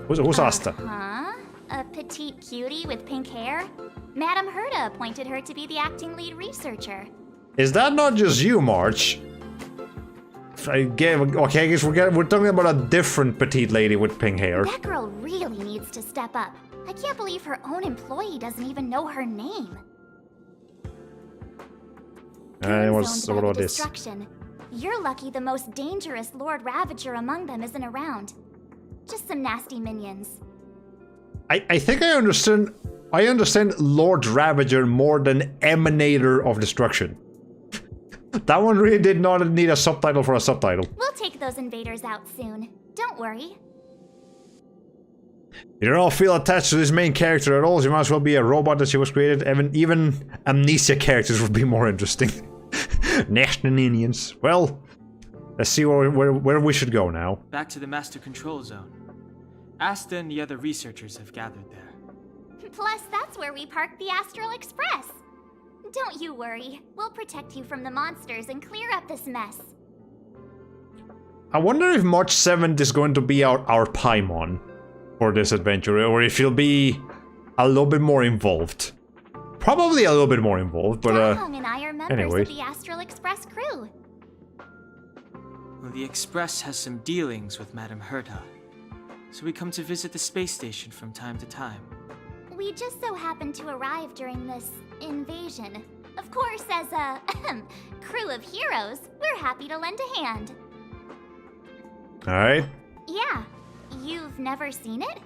Speaker 1: Who's Asta?
Speaker 6: Huh? A petite cutie with pink hair? Madame Herta appointed her to be the acting lead researcher.
Speaker 1: Is that not just you, March? Okay, I guess we're talking about a different petite lady with pink hair.
Speaker 6: That girl really needs to step up. I can't believe her own employee doesn't even know her name.
Speaker 1: What about this?
Speaker 6: Destruction. You're lucky the most dangerous Lord Ravager among them isn't around. Just some nasty minions.
Speaker 1: I think I understand. I understand Lord Ravager more than Emanator of Destruction. That one really did not need a subtitle for a subtitle.
Speaker 6: We'll take those invaders out soon. Don't worry.
Speaker 1: You don't feel attached to this main character at all, so you might as well be a robot that she was created. Even Amnesia characters would be more interesting. Nasty Indians. Well, let's see where we should go now.
Speaker 5: Back to the Master Control Zone. Asta and the other researchers have gathered there.
Speaker 6: Plus, that's where we parked the Astral Express. Don't you worry. We'll protect you from the monsters and clear up this mess.
Speaker 1: I wonder if March 7th is going to be our Paimon for this adventure, or if he'll be a little bit more involved. Probably a little bit more involved, but
Speaker 6: Dahong and I are members
Speaker 1: anyway.
Speaker 6: of the Astral Express crew.
Speaker 5: Well, the Express has some dealings with Madame Herta, so we come to visit the space station from time to time.
Speaker 6: We just so happened to arrive during this invasion. Of course, as a crew of heroes, we're happy to lend a hand.
Speaker 1: Alright.
Speaker 6: Yeah, you've never seen it?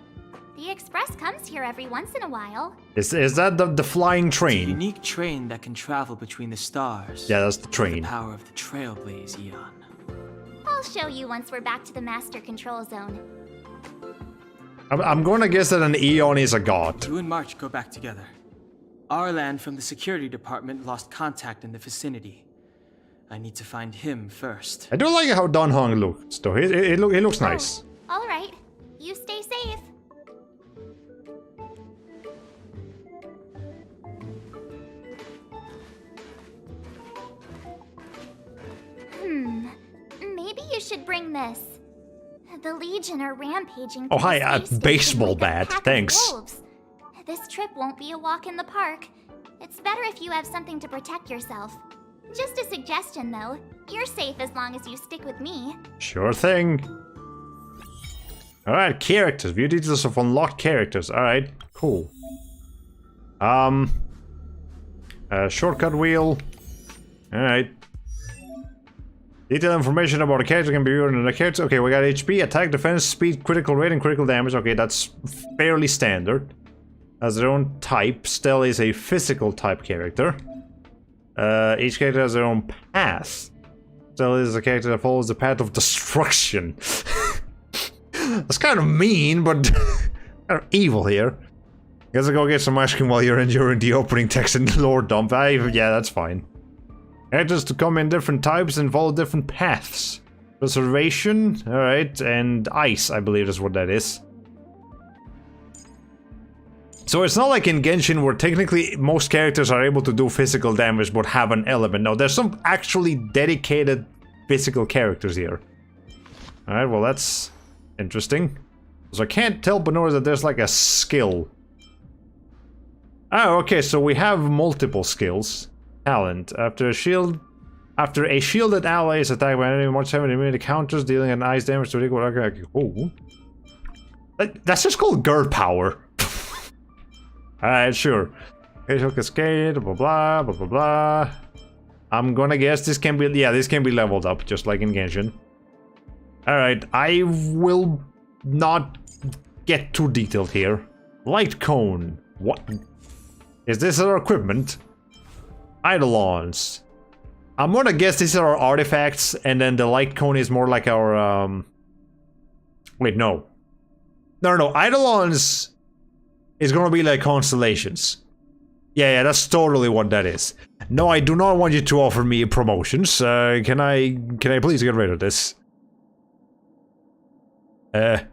Speaker 6: The Express comes here every once in a while.
Speaker 1: Is that the flying
Speaker 5: It's a
Speaker 1: train?
Speaker 5: unique train that can travel between the stars.
Speaker 1: Yeah, that's the
Speaker 5: The
Speaker 1: train.
Speaker 5: power of the Trailblaze Eon.
Speaker 6: I'll show you once we're back to the Master Control Zone.
Speaker 1: I'm going to guess that an Eon is a god.
Speaker 5: You and March go back together. Arlan from the security department lost contact in the vicinity. I need to find him first.
Speaker 1: I do like how Dahong looks, though. It looks nice.
Speaker 6: All right, you stay safe. Maybe you should bring this. The Legion are rampaging.
Speaker 1: Oh,
Speaker 6: through
Speaker 1: hi,
Speaker 6: the
Speaker 1: a
Speaker 6: space station
Speaker 1: baseball
Speaker 6: like a
Speaker 1: bat,
Speaker 6: pack of
Speaker 1: thanks.
Speaker 6: wolves. This trip won't be a walk in the park. It's better if you have something to protect yourself. Just a suggestion, though. You're safe as long as you stick with me.
Speaker 1: Sure thing. Alright, characters. View details of unlocked characters. Alright, cool. Shortcut wheel. Alright. Detailed information about a character can be viewed in the character. Okay, we got HP, attack, defense, speed, critical rate, and critical damage. Okay, that's fairly standard. Has their own type. Stell is a physical type character. Each character has their own path. Stell is a character that follows the path of destruction. That's kind of mean, but kind of evil here. Guess I'll go get some ice cream while you're enduring the opening text in the lore dump. Yeah, that's fine. Characters to come in different types and follow different paths. Preservation, alright, and ice, I believe is what that is. So it's not like in Genshin where technically most characters are able to do physical damage but have an element. No, there's some actually dedicated physical characters here. Alright, well that's interesting. So I can't tell but notice that there's like a skill. Oh, okay, so we have multiple skills. Talent. After a shielded ally is attacked by an enemy, March 7 immediately counters, dealing an ice damage to equal. Okay. Oh. That's just called girl power. Alright, sure. Occasional cascade, blah blah blah blah blah. I'm gonna guess this can be, yeah, this can be leveled up, just like in Genshin. Alright, I will not get too detailed here. Light cone. What? Is this our equipment? Eidolons. I'm gonna guess these are our artifacts, and then the light cone is more like our, Wait, no. No, Eidolons is gonna be like constellations. Yeah, that's totally what that is. No, I do not want you to offer me promotions. Can I please get rid of this? Okay,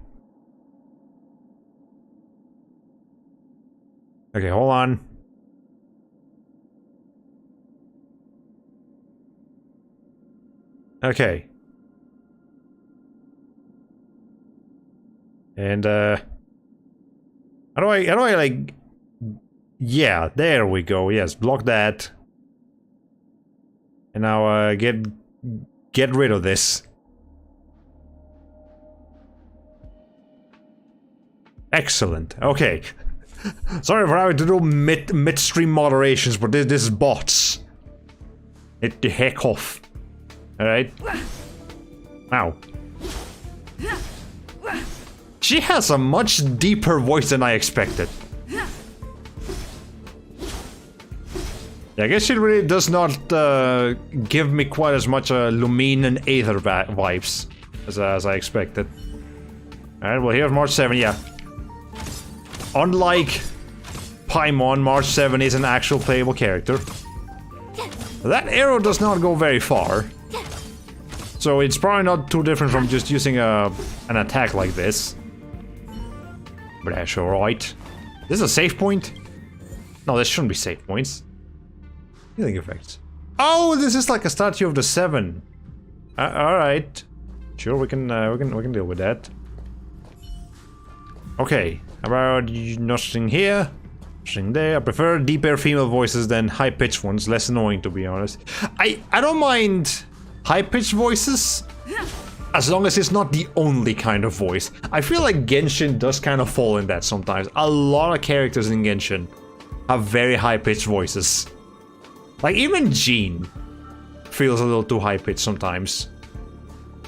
Speaker 1: hold on. Okay. And, how do I, like... Yeah, there we go, yes, block that. And now, get rid of this. Excellent, okay. Sorry for having to do midstream moderations, but this is bots. It the heck off. Alright. Wow. She has a much deeper voice than I expected. Yeah, I guess she really does not give me quite as much Lumine and Aether vibes as I expected. Alright, well here's March 7, yeah. Unlike Paimon, March 7 is an actual playable character. That arrow does not go very far. So it's probably not too different from just using an attack like this. But that's alright. This is a save point? No, this shouldn't be save points. Healing effects. Oh, this is like a statue of the 7. Alright. Sure, we can deal with that. Okay, how about nothing here? Nothing there. I prefer deeper female voices than high-pitched ones. Less annoying, to be honest. I don't mind high-pitched voices, as long as it's not the only kind of voice. I feel like Genshin does kind of fall in that sometimes. A lot of characters in Genshin have very high-pitched voices. Like, even Jean feels a little too high-pitched sometimes.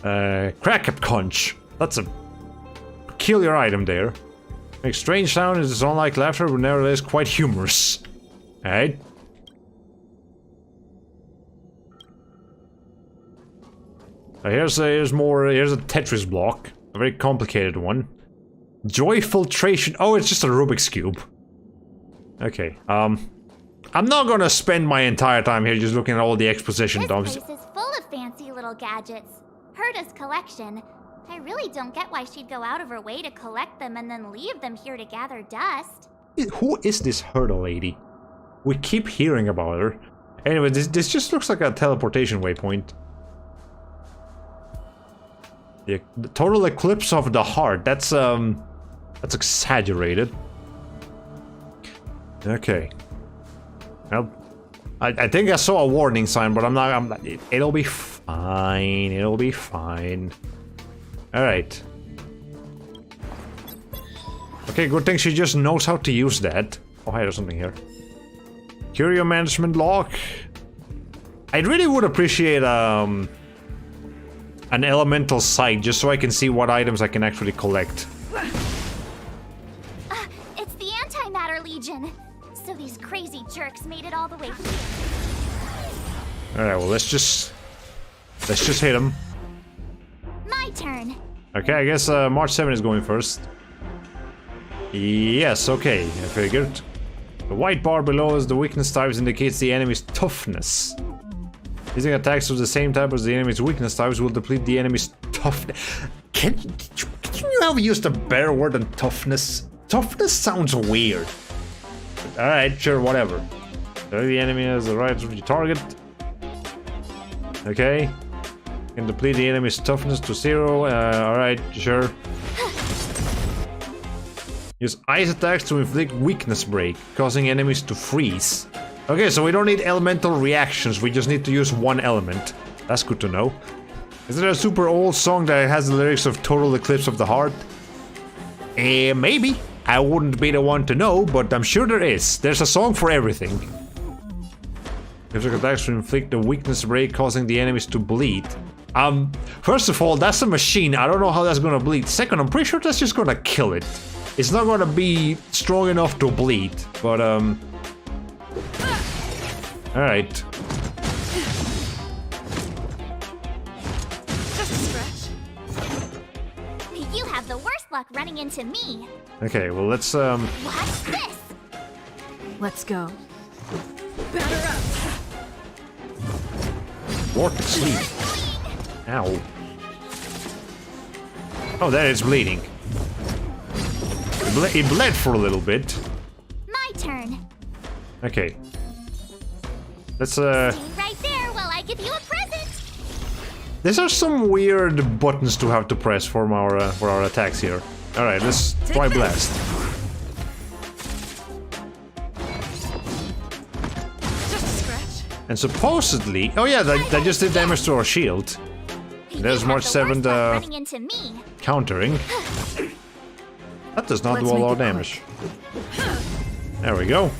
Speaker 1: Crack-up conch. That's a peculiar item there. Makes strange sounds, it's unlike laughter, but nevertheless quite humorous. Alright. Here's a Tetris block. A very complicated one. Joy filtration. Oh, it's just a Rubik's Cube. Okay, I'm not gonna spend my entire time here just looking at all the exposition dumps.
Speaker 6: This place is full of fancy little gadgets. Herta's collection. I really don't get why she'd go out of her way to collect them and then leave them here to gather dust.
Speaker 1: Who is this Herta lady? We keep hearing about her. Anyway, this just looks like a teleportation waypoint. The total eclipse of the heart. That's exaggerated. Okay. Well, I think I saw a warning sign, but I'm not. It'll be fine. It'll be fine. All right. Okay, good thing she just knows how to use that. Oh, hey, there's something here. Curio management lock. I really would appreciate an elemental sight just so I can see what items I can actually collect.
Speaker 6: It's the Antimatter Legion. So these crazy jerks made it all the way here.
Speaker 1: All right, well let's just hit him.
Speaker 6: My turn.
Speaker 1: Okay, I guess March 7 is going first. Yes, okay, I figured. The white bar below as the weakness types indicates the enemy's toughness. Using attacks of the same type as the enemy's weakness types will deplete the enemy's toughness. Can you have used a better word than toughness? Toughness sounds weird. Alright, sure, whatever. So the enemy has the right of the target. Okay. Can deplete the enemy's toughness to 0. Alright, sure. Use ice attacks to inflict weakness break, causing enemies to freeze. Okay, so we don't need elemental reactions, we just need to use one element. That's good to know. Is there a super old song that has the lyrics of Total Eclipse of the Heart? Maybe. I wouldn't be the one to know, but I'm sure there is. There's a song for everything. Gives attacks to inflict a weakness break, causing the enemies to bleed. First of all, that's a machine. I don't know how that's gonna bleed. Second, I'm pretty sure that's just gonna kill it. It's not gonna be strong enough to bleed, but alright.
Speaker 6: the worst luck running into me.
Speaker 1: Okay, well let's
Speaker 6: Watch this!
Speaker 7: Let's go. Batter up!
Speaker 1: Vortex sleep. Ow. Oh, there it's bleeding. It bled for a little bit.
Speaker 6: My turn.
Speaker 1: Okay. Let's
Speaker 6: Stay right there while I give you a present.
Speaker 1: These are some weird buttons to have to press for our attacks here. All right, let's try blast.
Speaker 7: Just a scratch.
Speaker 1: And supposedly, oh yeah, that just did damage to our shield. There's
Speaker 6: You
Speaker 1: March
Speaker 6: have the worst
Speaker 1: 7th
Speaker 6: luck running into me.
Speaker 1: countering. That does not
Speaker 7: Let's
Speaker 1: do a
Speaker 7: make
Speaker 1: lot of
Speaker 7: it
Speaker 1: damage. There we go.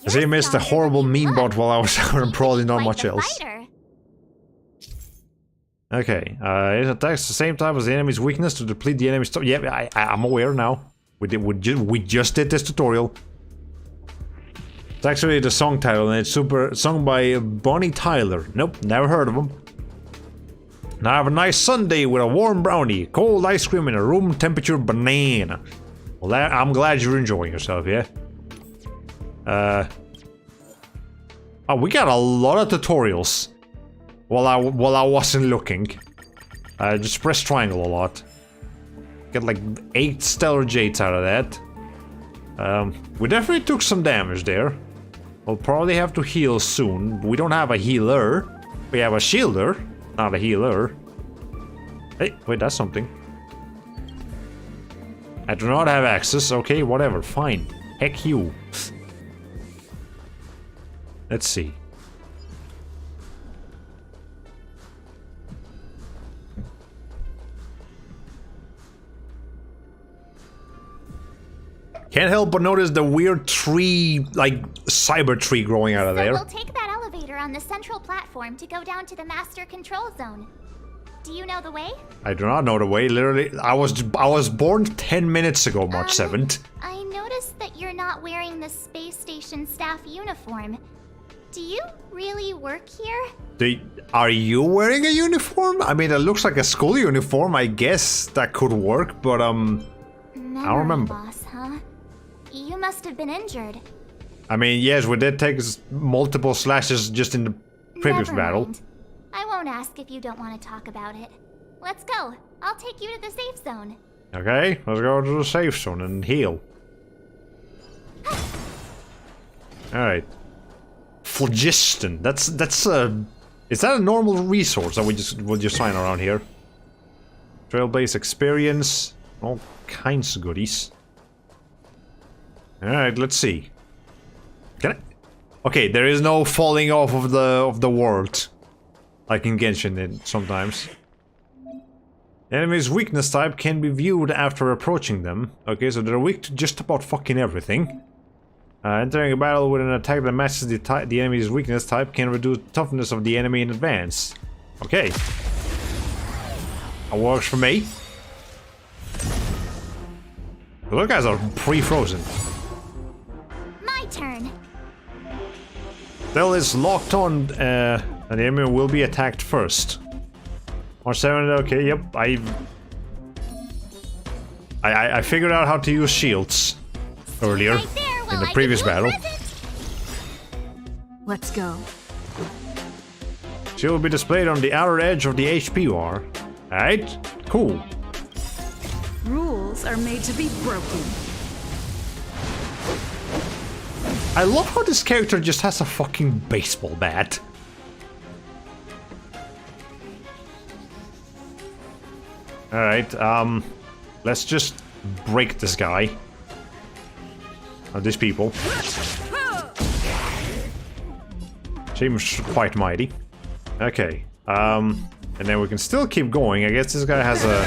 Speaker 1: I see, I missed a horrible meme bot while I was out and probably not much else. Okay, it attacks the same type as the enemy's weakness to deplete the enemy's... Yeah, I'm aware now. We just did this tutorial. It's actually the song title, and it's sung by Bonnie Tyler. Nope, never heard of him. Now have a nice Sunday with a warm brownie, cold ice cream, and a room temperature banana. Well, I'm glad you're enjoying yourself, yeah? Oh, we got a lot of tutorials while I wasn't looking. Just press triangle a lot. Get like 8 stellar jades out of that. We definitely took some damage there. We'll probably have to heal soon. We don't have a healer. We have a shielder, not a healer. Hey, wait, that's something. I do not have access. Okay, whatever, fine. Heck you. Let's see. Can't help but notice the weird tree, like cyber tree growing out of
Speaker 6: So
Speaker 1: there.
Speaker 6: we'll take that elevator on the central platform to go down to the master control zone. Do you know the way?
Speaker 1: I do not know the way. Literally, I was born 10 minutes ago, March 7th.
Speaker 6: I noticed that you're not wearing the space station staff uniform. Do you really work here?
Speaker 1: Are you wearing a uniform? I mean, it looks like a school uniform. I guess that could work, but I don't remember.
Speaker 6: Loss, huh? You must have been injured.
Speaker 1: I mean, yes, we did take multiple slashes just in the previous
Speaker 6: Never
Speaker 1: battle.
Speaker 6: mind. I won't ask if you don't want to talk about it. Let's go. I'll take you to the safe zone.
Speaker 1: Okay, let's go to the safe zone and heal. Alright. Phlogiston. That's is that a normal resource that we'll just find around here? Trailblaze experience. All kinds of goodies. Alright, let's see. Can I? Okay, there is no falling off of the world. Like in Genshin sometimes. Enemy's weakness type can be viewed after approaching them. Okay, so they're weak to just about fucking everything. Entering a battle with an attack that matches the enemy's weakness type can reduce the toughness of the enemy in advance. Okay. That works for me. Those guys are pre-frozen.
Speaker 6: My turn.
Speaker 1: Still is locked on, and the enemy will be attacked first. March 7th, okay, yep, I figured out how to use shields earlier
Speaker 6: Right there,
Speaker 1: in
Speaker 6: while
Speaker 1: the
Speaker 6: I
Speaker 1: previous
Speaker 6: give you a
Speaker 1: battle.
Speaker 6: present.
Speaker 7: Let's go.
Speaker 1: She will be displayed on the outer edge of the HP bar. Alright, cool.
Speaker 7: Rules are made to be broken.
Speaker 1: I love how this character just has a fucking baseball bat. Alright, let's just break this guy. Or these people. Seems quite mighty. Okay, and then we can still keep going. I guess this guy has a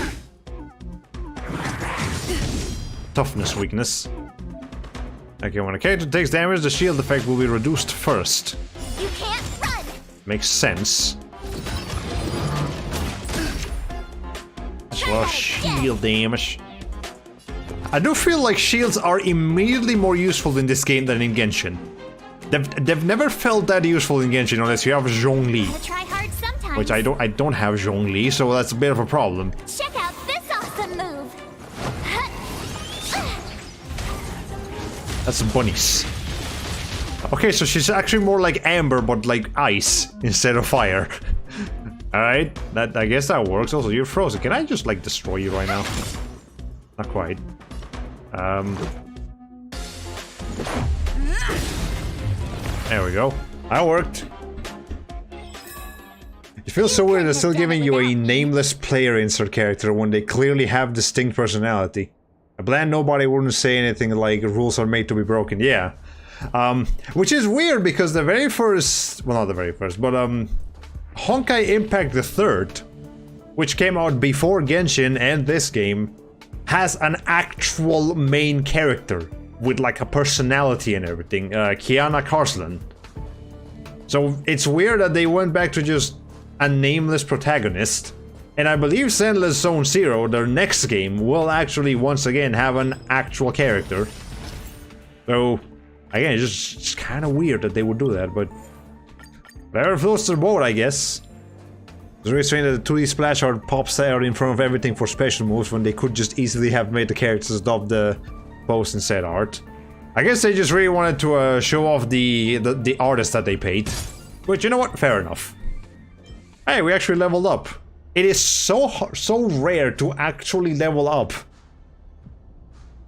Speaker 1: toughness weakness. Okay, when a character takes damage, the shield effect will be reduced first.
Speaker 6: You can't run.
Speaker 1: Makes sense. Well, shield damage. I do feel like shields are immediately more useful in this game than in Genshin. They've never felt that useful in Genshin unless you have Zhongli.
Speaker 6: Gotta try hard sometimes. sometimes.
Speaker 1: Which I don't have Zhongli, so that's a bit of a problem.
Speaker 6: Check out this awesome move.
Speaker 1: That's bunnies. Okay, so she's actually more like Amber, but like ice instead of fire. Alright, I guess that works. Also, you're frozen. Can I just like destroy you right now? Not quite. There we go. That worked. It feels so weird they're still giving you a nameless player insert character when they clearly have distinct personality. A bland nobody wouldn't say anything like rules are made to be broken. Yeah. Which is weird because the very first... Well, not the very first, but Honkai Impact the Third, which came out before Genshin and this game, has an actual main character with like a personality and everything, Kiana Karslan. So it's weird that they went back to just a nameless protagonist. And I believe Zenless Zone Zero, their next game, will actually once again have an actual character. So, again, it's just kind of weird that they would do that, but whatever floats their boat, I guess. It's really strange that the 2D splash art pops out in front of everything for special moves when they could just easily have made the characters adopt the pose and set art. I guess they just really wanted to show off the artist that they paid. But you know what? Fair enough. Hey, we actually leveled up. It is so rare to actually level up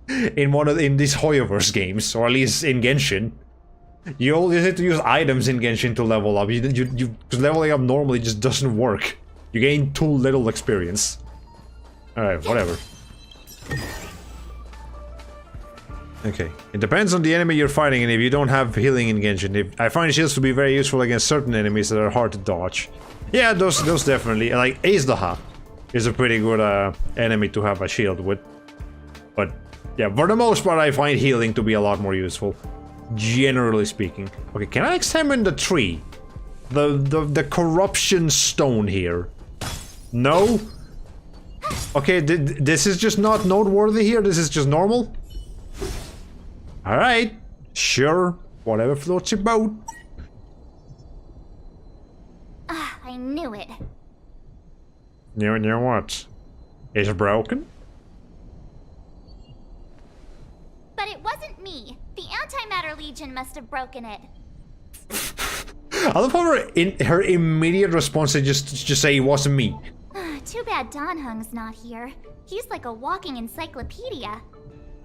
Speaker 1: in these Hoyoverse games, or at least in Genshin. You always have to use items in Genshin to level up. Leveling up normally just doesn't work. You gain too little experience. Alright, whatever. Okay, it depends on the enemy you're fighting and if you don't have healing in Genshin. I find shields to be very useful against certain enemies that are hard to dodge. Yeah, those definitely. Like Azdaha is a pretty good enemy to have a shield with. But yeah, for the most part I find healing to be a lot more useful. Generally speaking. Okay, can I examine the tree? The corruption stone here. No? Okay, this is just not noteworthy here, this is just normal? Alright, sure, whatever floats your boat.
Speaker 6: I knew it.
Speaker 1: You know what? Is it broken?
Speaker 6: But it wasn't me. The Antimatter Legion must have broken it.
Speaker 1: I love how her immediate response is just say it wasn't me.
Speaker 6: Too bad Danhung's not here. He's like a walking encyclopedia.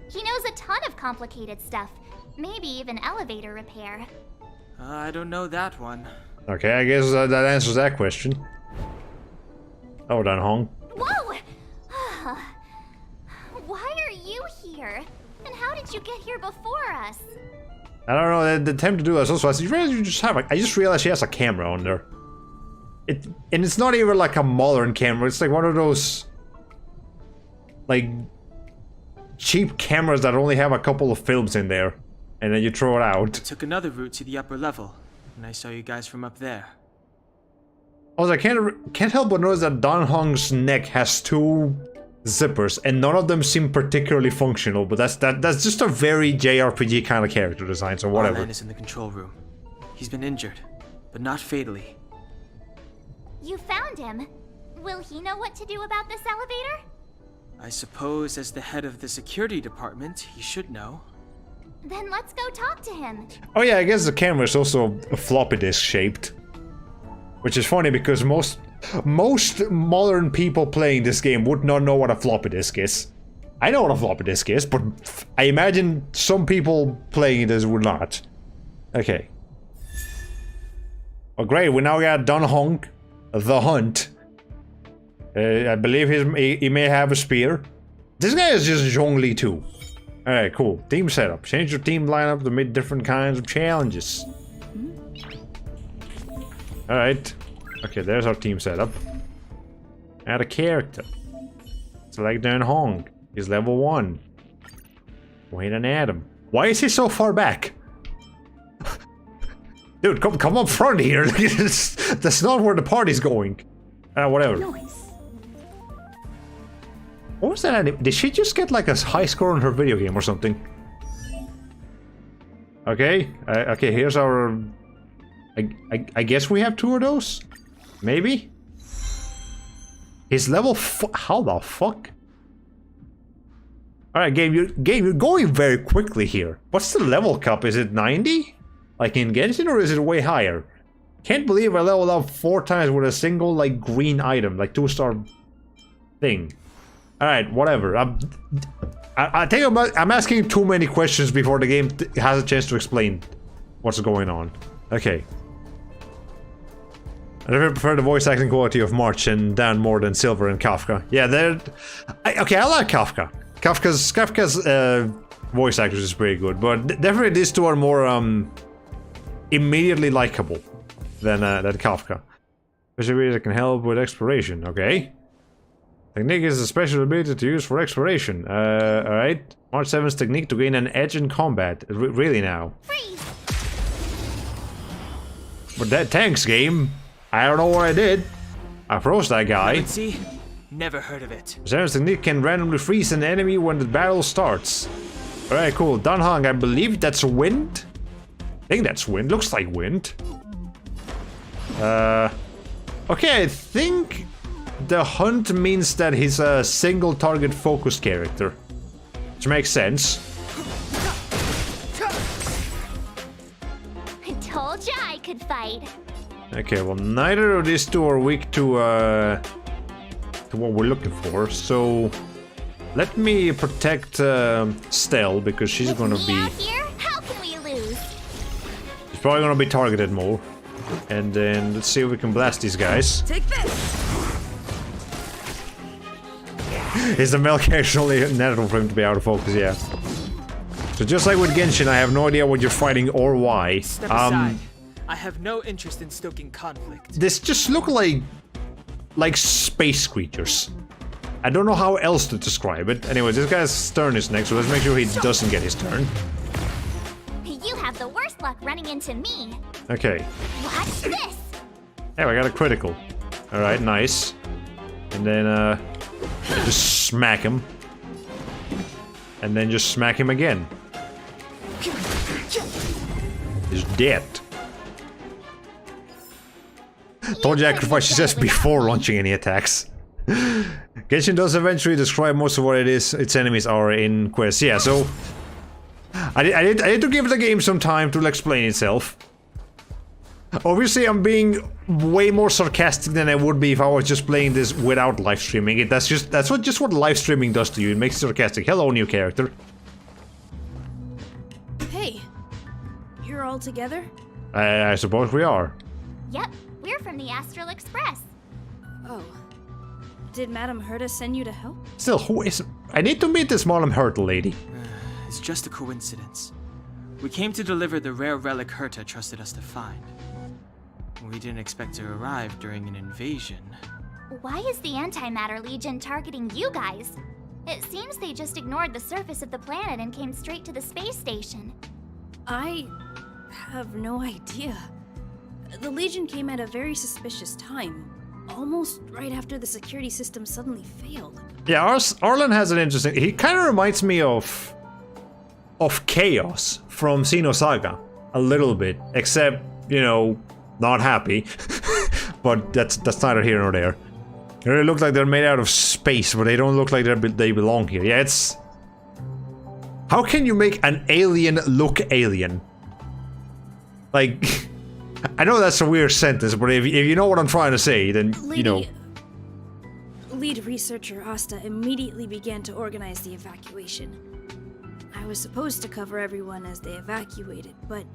Speaker 6: He knows a ton of complicated stuff. Maybe even elevator repair.
Speaker 5: I don't know that one.
Speaker 1: Okay, I guess that answers that question. Oh, Danhung.
Speaker 6: Whoa! Why are you here? And how did you get here before us?
Speaker 1: I don't know, the attempt to do this also, I just realized she has a camera on there. And it's not even like a modern camera, it's like one of those like cheap cameras that only have a couple of films in there, and then you throw it out.
Speaker 5: I took another route to the upper level, and I saw you guys from up there.
Speaker 1: Also, I can't help but notice that Danhung's neck has two zippers, and none of them seem particularly functional, but that's just a very JRPG kind of character design, so whatever.
Speaker 5: Arlan is in the control room. He's been injured, but not fatally.
Speaker 6: You found him. Will he know what to do about this elevator?
Speaker 5: I suppose as the head of the security department, he should know.
Speaker 6: Then let's go talk to him.
Speaker 1: Oh yeah, I guess the camera is also floppy disk shaped. Which is funny because most modern people playing this game would not know what a floppy disk is. I know what a floppy disk is, but I imagine some people playing this would not. Okay. Oh great, we now got Danhung, the Hunt. I believe he may have a spear. This guy is just Zhongli too. Alright, cool. Team setup. Change your team lineup to meet different kinds of challenges. Alright. Okay, there's our team setup. Add a character. Select Danhung. He's level 1. Wait and add him. Why is he so far back? Dude, come up front here. That's not where the party's going. Whatever.
Speaker 7: Noise.
Speaker 1: What was that? Did she just get like a high score on her video game or something? Okay, okay, here's our... I guess we have 2 of those? Maybe? His level how the fuck? Alright, game, you're going very quickly here. What's the level cap? Is it 90? Like in Genshin, or is it way higher? Can't believe I leveled up 4 times with a single, like, green item, like 2-star thing. Alright, whatever. I think I'm asking too many questions before the game has a chance to explain what's going on. Okay. I never prefer the voice acting quality of March and Dan more than Silver and Kafka. Yeah, they're... okay, I like Kafka. Kafka's voice actors is pretty good, but definitely these two are more immediately likable than Kafka. Especially that can help with exploration. Okay. Technique is a special ability to use for exploration. Alright. March 7's technique to gain an edge in combat. Really now.
Speaker 6: Freeze!
Speaker 1: But that thanks, game. I don't know what I did. I froze that guy.
Speaker 5: See? Never heard of it.
Speaker 1: 7's technique can randomly freeze an enemy when the battle starts. Alright, cool. Danhang, I believe that's wind? I think that's wind. Looks like wind. Okay, I think the hunt means that he's a single target focused character. Which makes sense.
Speaker 6: I told ya I could fight.
Speaker 1: Okay, well, neither of these two are weak to what we're looking for, so let me protect Stell, because she's
Speaker 6: With
Speaker 1: gonna
Speaker 6: me
Speaker 1: be...
Speaker 6: out here, how can we lose?
Speaker 1: She's probably gonna be targeted more. And then let's see if we can blast these guys.
Speaker 7: Take this!
Speaker 1: Is the male character only natural for him to be out of focus? Yeah. So just like with Genshin, I have no idea what you're fighting or why.
Speaker 5: Step aside. I have no interest in stoking conflict.
Speaker 1: This just look like space creatures. I don't know how else to describe it. Anyway, this guy's turn is next, so let's make sure he doesn't get his turn.
Speaker 6: You have the worst luck running into me.
Speaker 1: Okay.
Speaker 6: Watch this.
Speaker 1: Hey, I got a critical. Alright, nice. And then, just smack him. And then just smack him again. He's dead. Told you sacrifice just before launching any attacks. Genshin does eventually describe most of what its enemies are in quests. Yeah, so... I need to give the game some time to explain itself. Obviously, I'm being way more sarcastic than I would be if I was just playing this without live streaming it. That's what live streaming does to you. It makes you sarcastic. Hello, new character.
Speaker 7: Hey, you're all together?
Speaker 1: I suppose we are.
Speaker 6: Yep, we're from the Astral Express.
Speaker 7: Oh. Did Madame Herta send you to help?
Speaker 1: Still, who is... I need to meet this Madame Herta lady.
Speaker 5: It's just a coincidence. We came to deliver the rare relic Herta trusted us to find. We didn't expect to arrive during an invasion.
Speaker 6: Why is the Antimatter Legion targeting you guys? It seems they just ignored the surface of the planet and came straight to the space station.
Speaker 7: I have no idea. The Legion came at a very suspicious time. Almost right after the security system suddenly failed.
Speaker 1: Yeah, Arlen has an interesting... He kind of reminds me of Chaos from Xenosaga. A little bit. Except, you know, not happy. But that's neither here nor there. They really look like they're made out of space, but they don't look like they belong here. Yeah, it's... How can you make an alien look alien? Like... I know that's a weird sentence, but if you know what I'm trying to say, then, you know...
Speaker 7: Lead researcher Asta immediately began to organize the evacuation. I was supposed to cover everyone as they evacuated, but...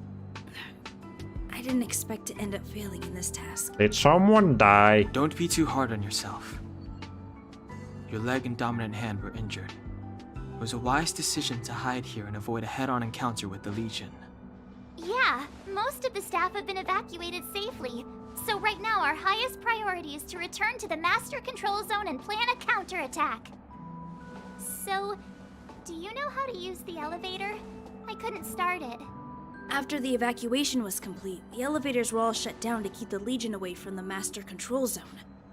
Speaker 7: I didn't expect to end up failing in this task.
Speaker 1: Did someone die?
Speaker 5: Don't be too hard on yourself. Your leg and dominant hand were injured. It was a wise decision to hide here and avoid a head-on encounter with the Legion.
Speaker 6: Yeah, most of the staff have been evacuated safely. So right now our highest priority is to return to the Master Control Zone and plan a counterattack. So, do you know how to use the elevator? I couldn't start it.
Speaker 7: After the evacuation was complete, the elevators were all shut down to keep the Legion away from the Master Control Zone.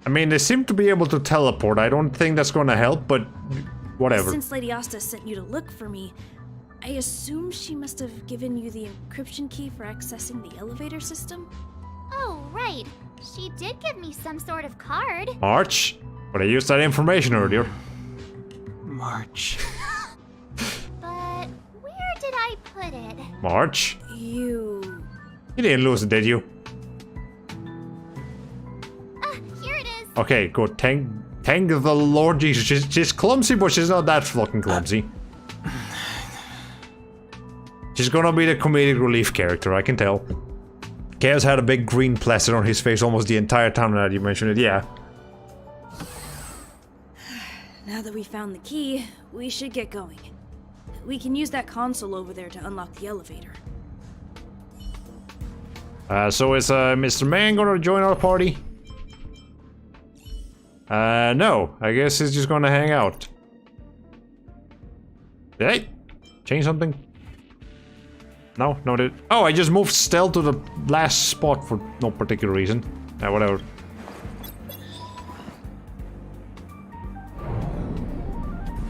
Speaker 1: I mean, they seem to be able to teleport. I don't think that's gonna help, but whatever.
Speaker 7: Since Lady Asta sent you to look for me, I assume she must have given you the encryption key for accessing the elevator system?
Speaker 6: Oh, right. She did give me some sort of card.
Speaker 1: March? But I used that information earlier.
Speaker 5: March.
Speaker 6: But where did I put it?
Speaker 1: March?
Speaker 7: You...
Speaker 1: You didn't lose it, did you?
Speaker 6: Here it is.
Speaker 1: Okay, good. Thank the Lord Jesus. She's clumsy, but she's not that fucking clumsy. She's gonna be the comedic relief character, I can tell. Chaos had a big green plaster on his face almost the entire time that you mentioned it, yeah.
Speaker 7: Now that we found the key, we should get going. We can use that console over there to unlock the elevator.
Speaker 1: So is Mr. Man gonna join our party? No. I guess he's just gonna hang out. Did I change something? No, no, did. Oh, I just moved stealth to the last spot for no particular reason. Whatever.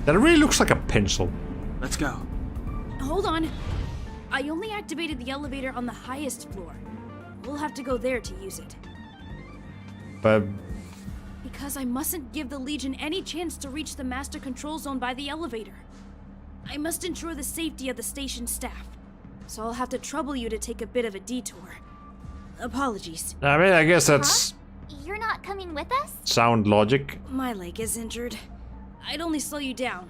Speaker 1: That really looks like a pencil.
Speaker 5: Let's go.
Speaker 7: Hold on. I only activated the elevator on the highest floor. We'll have to go there to use it.
Speaker 1: But
Speaker 7: Because I mustn't give the Legion any chance to reach the master control zone by the elevator. I must ensure the safety of the station staff. So I'll have to trouble you to take a bit of a detour. Apologies.
Speaker 1: I mean, I guess that's
Speaker 6: You're not coming with us?
Speaker 1: sound logic.
Speaker 7: My leg is injured. I'd only slow you down.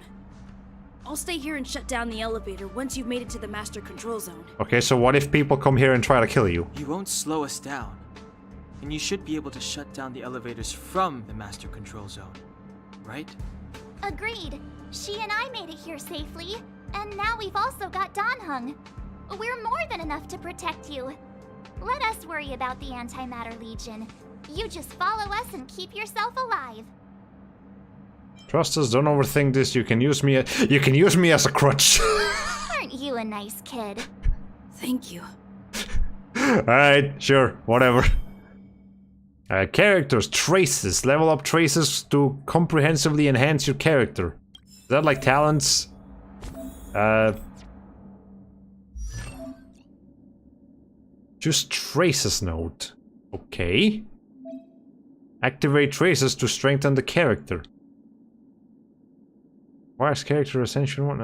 Speaker 7: I'll stay here and shut down the elevator once you've made it to the master control zone.
Speaker 1: Okay, so what if people come here and try to kill you?
Speaker 5: You won't slow us down. And you should be able to shut down the elevators from the master control zone. Right?
Speaker 6: Agreed. She and I made it here safely. And now we've also got Danhung. We're more than enough to protect you. Let us worry about the Antimatter Legion. You just follow us and keep yourself alive.
Speaker 1: Trust us, don't overthink this. You can use me as a crutch.
Speaker 6: Aren't you a nice kid?
Speaker 7: Thank you.
Speaker 1: Alright, sure, whatever. Characters, traces. Level up traces to comprehensively enhance your character. Is that like talents? Just traces node. Okay. Activate traces to strengthen the character. Why is character ascension one?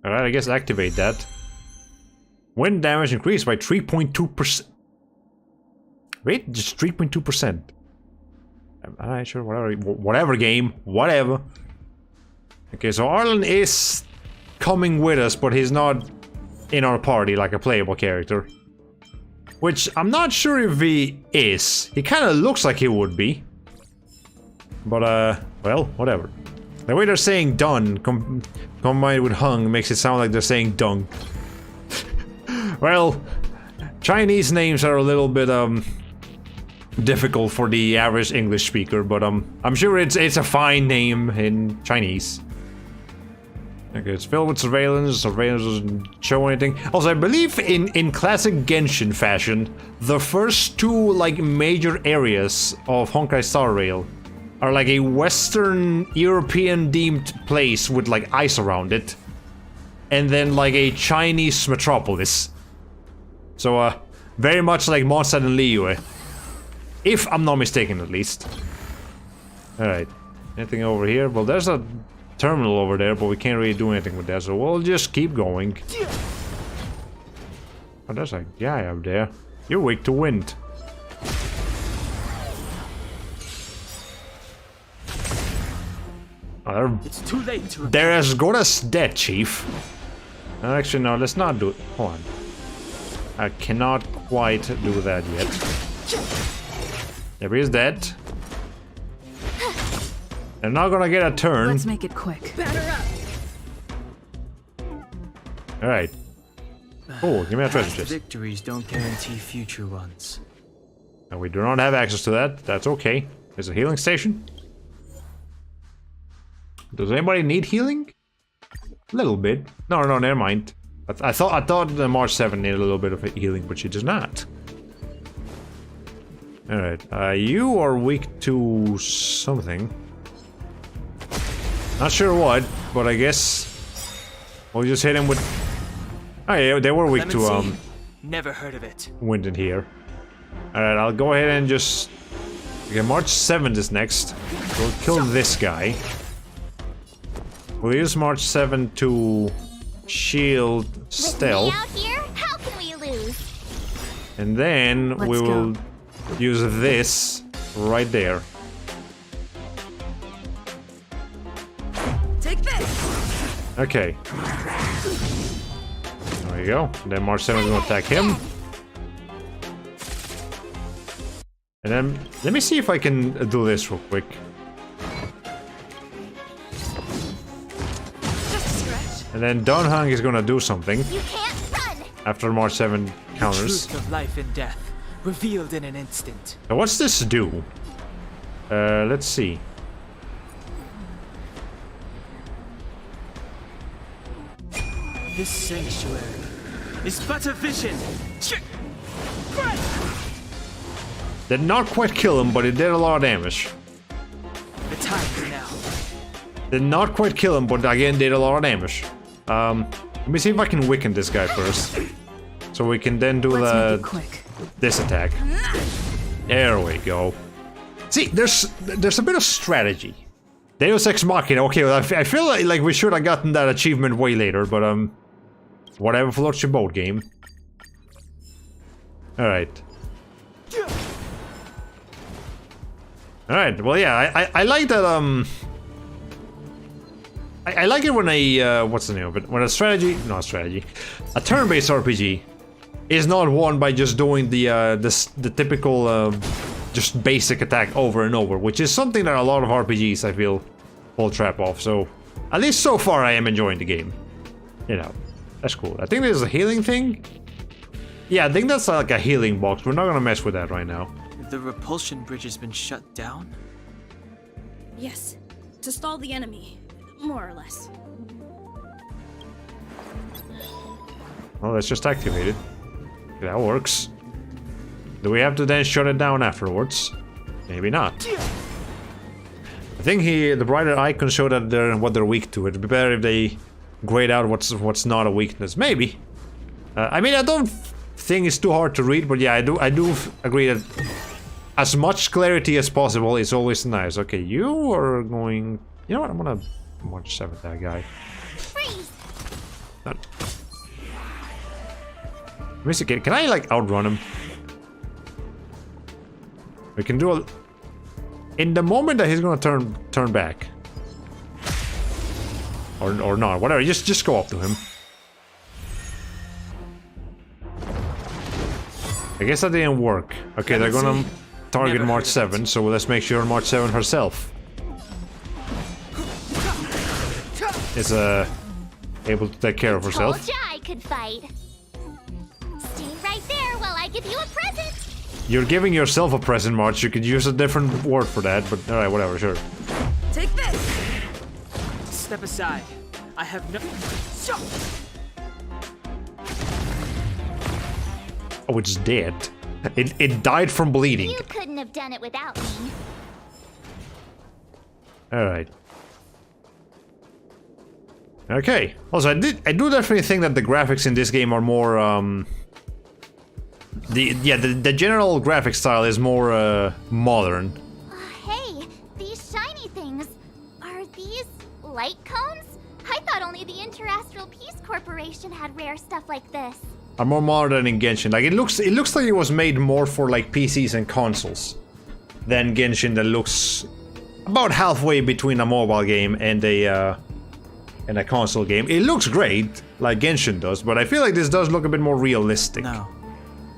Speaker 1: Alright, I guess activate that. Wind damage increased by 3.2%. Wait, just 3.2%. Alright, sure, whatever game, whatever. Okay, so Arlen is coming with us, but he's not in our party like a playable character. Which I'm not sure if he is. He kind of looks like he would be. But, well, whatever. The way they're saying done combined with hung makes it sound like they're saying dung. Well, Chinese names are a little bit, difficult for the average English speaker, but, I'm sure it's a fine name in Chinese. Okay, it's filled with surveillance. Surveillance doesn't show anything. Also, I believe in classic Genshin fashion, the first two, like, major areas of Honkai Star Rail are like a Western European-themed place with, like, ice around it. And then, like, a Chinese metropolis. So, very much like Mondstadt and Liyue. If I'm not mistaken, at least. Alright. Anything over here? Well, there's a terminal over there, but we can't really do anything with that, so we'll just keep going. Oh, there's a guy up there. You're weak to wind. Oh,
Speaker 5: It's too late to
Speaker 1: they're as good as dead, Chief. Actually, no, let's not do it. Hold on. I cannot quite do that yet. There he is dead. They're not gonna get a turn.
Speaker 8: Let's make it quick.
Speaker 1: Alright. Oh, give me a treasure
Speaker 5: Past
Speaker 1: chest.
Speaker 5: victories don't guarantee future ones.
Speaker 1: And we do not have access to that. That's okay. There's a healing station. Does anybody need healing? A little bit. No, never mind. I thought the March 7 needed a little bit of healing, but she does not. Alright. You are weak to something. Not sure what, but I guess we'll just hit him with. Oh yeah, they were weak to
Speaker 5: Never heard of it.
Speaker 1: Wind in here. Alright, I'll go ahead and just... Okay, March 7th is next. We'll kill this guy. We'll use March 7 to shield stealth.
Speaker 6: With me out here, how can we lose?
Speaker 1: And then we will use this right there.
Speaker 7: Take this!
Speaker 1: Okay. There you go. Then March 7 is going to attack him. And then, let me see if I can do this real quick.
Speaker 7: Just a scratch.
Speaker 1: And then Don Hung is going to do something
Speaker 6: You can't run!
Speaker 1: after March 7
Speaker 5: The
Speaker 1: counters.
Speaker 5: truth of life and death, revealed in an instant.
Speaker 1: Now, what's this do? Let's see.
Speaker 5: This sanctuary is but a vision.
Speaker 1: Did not quite kill him, but it did a lot of damage.
Speaker 5: The time is now.
Speaker 1: Did not quite kill him, but again did a lot of damage. Let me see if I can weaken this guy first. So we can then do this attack. There we go. See, there's a bit of strategy. Deus Ex Machina. Okay, well, I feel like we should have gotten that achievement way later, but whatever floats your boat, game. All right. All right. Well, yeah, I like that. I like it when a what's the name of it? When a a turn-based RPG is not won by just doing the typical just basic attack over and over, which is something that a lot of RPGs I feel fall trap off. So at least so far I am enjoying the game. You know, that's cool. I think there's a healing thing. Yeah, I think that's like a healing box. We're not gonna mess with that right now.
Speaker 5: The repulsion bridge has been shut down?
Speaker 7: Yes, to stall the enemy, more or less.
Speaker 1: Well, let's just activate it. That works. Do we have to then shut it down afterwards? Maybe not. I think the brighter icons show that what they're weak to. It'd be better if they grayed out what's not a weakness. Maybe. I mean, I don't think it's too hard to read, but yeah, I do agree that as much clarity as possible is always nice. Okay, you are going. You know what? I'm gonna March 7 that guy.
Speaker 6: Freeze!
Speaker 1: Let me see. Can I like outrun him? We can do a. In the moment that he's gonna turn back, or not, whatever. Just go up to him. I guess that didn't work. Okay, they're gonna target March 7, so let's make sure March 7 herself is able to take care of herself.
Speaker 6: Told ya I could fight. Stay right there while I give you a present.
Speaker 1: You're giving yourself a present, March. You could use a different word for that, but alright, whatever, sure.
Speaker 7: Take this!
Speaker 5: Step aside. I have no.
Speaker 1: Oh, it's dead. It died from bleeding.
Speaker 6: You couldn't have done it without me.
Speaker 1: Alright. Okay. Also, I do definitely think that the graphics in this game are more, the general graphic style is more, modern.
Speaker 6: Hey, these shiny things. Are these light cones? I thought only the Interastral Peace Corporation had rare stuff like this.
Speaker 1: Are more modern than Genshin. Like, it looks like it was made more for, like, PCs and consoles than Genshin that looks about halfway between a mobile game and a console game. It looks great, like Genshin does, but I feel like this does look a bit more realistic.
Speaker 5: No.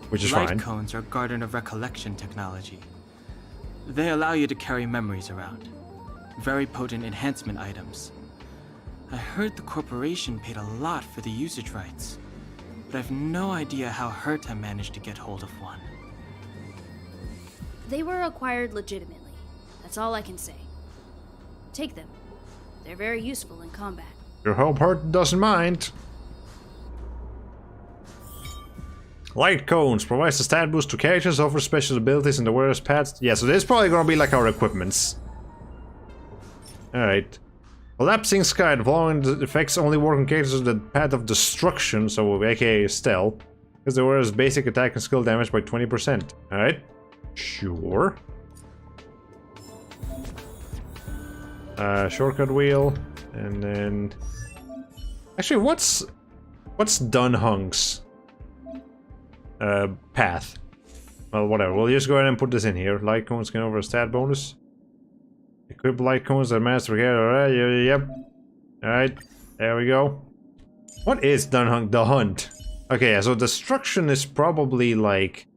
Speaker 1: Which is
Speaker 5: Light
Speaker 1: fine.
Speaker 5: cones are Garden of Recollection technology. They allow you to carry memories around. Very potent enhancement items. I heard the corporation paid a lot for the usage rights, but I've no idea how Herta managed to get hold of one.
Speaker 7: They were acquired legitimately. That's all I can say. Take them. They're very useful in combat.
Speaker 1: Your hope Hurt doesn't mind. Light cones provides a stat boost to characters, offers special abilities and the wearer's paths. Yeah, so this is probably gonna be like our equipments. Alright. Collapsing sky. The following effects only work on characters with the path of destruction, so aka stealth. Because the wearer's basic attack and skill damage by 20%. Alright. Sure. Shortcut wheel. And then... Actually, what's Dunhung's path? Well, whatever. We'll just go ahead and put this in here. Light cones can over a stat bonus. Equip light cones that master care. Alright, yep. Alright, there we go. What is Dunhung? The Hunt. Okay, yeah, so destruction is probably like...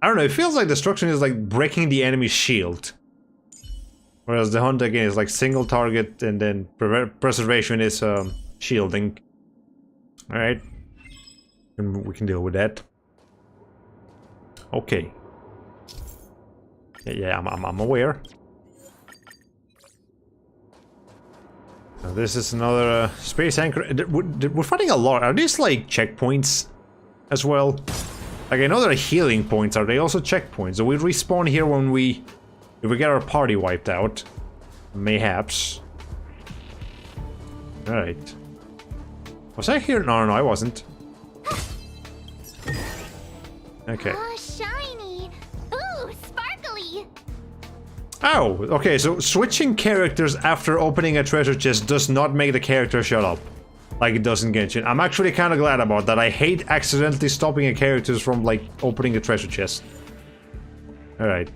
Speaker 1: I don't know, it feels like destruction is like breaking the enemy's shield. Whereas the Hunt again is like single target and then preservation is shielding. Alright. We can deal with that. Okay. Yeah, I'm aware. Now this is another space anchor. We're finding a lot. Are these like checkpoints as well? Like I know they're healing points. Are they also checkpoints? Do we respawn here when if we get our party wiped out? Mayhaps. Alright. Was I here? No, I wasn't. Okay.
Speaker 6: Oh, shiny! Ooh, sparkly!
Speaker 1: Oh, okay, so switching characters after opening a treasure chest does not make the character shut up. Like it does in Genshin. I'm actually kind of glad about that. I hate accidentally stopping a character from, like, opening a treasure chest. Alright.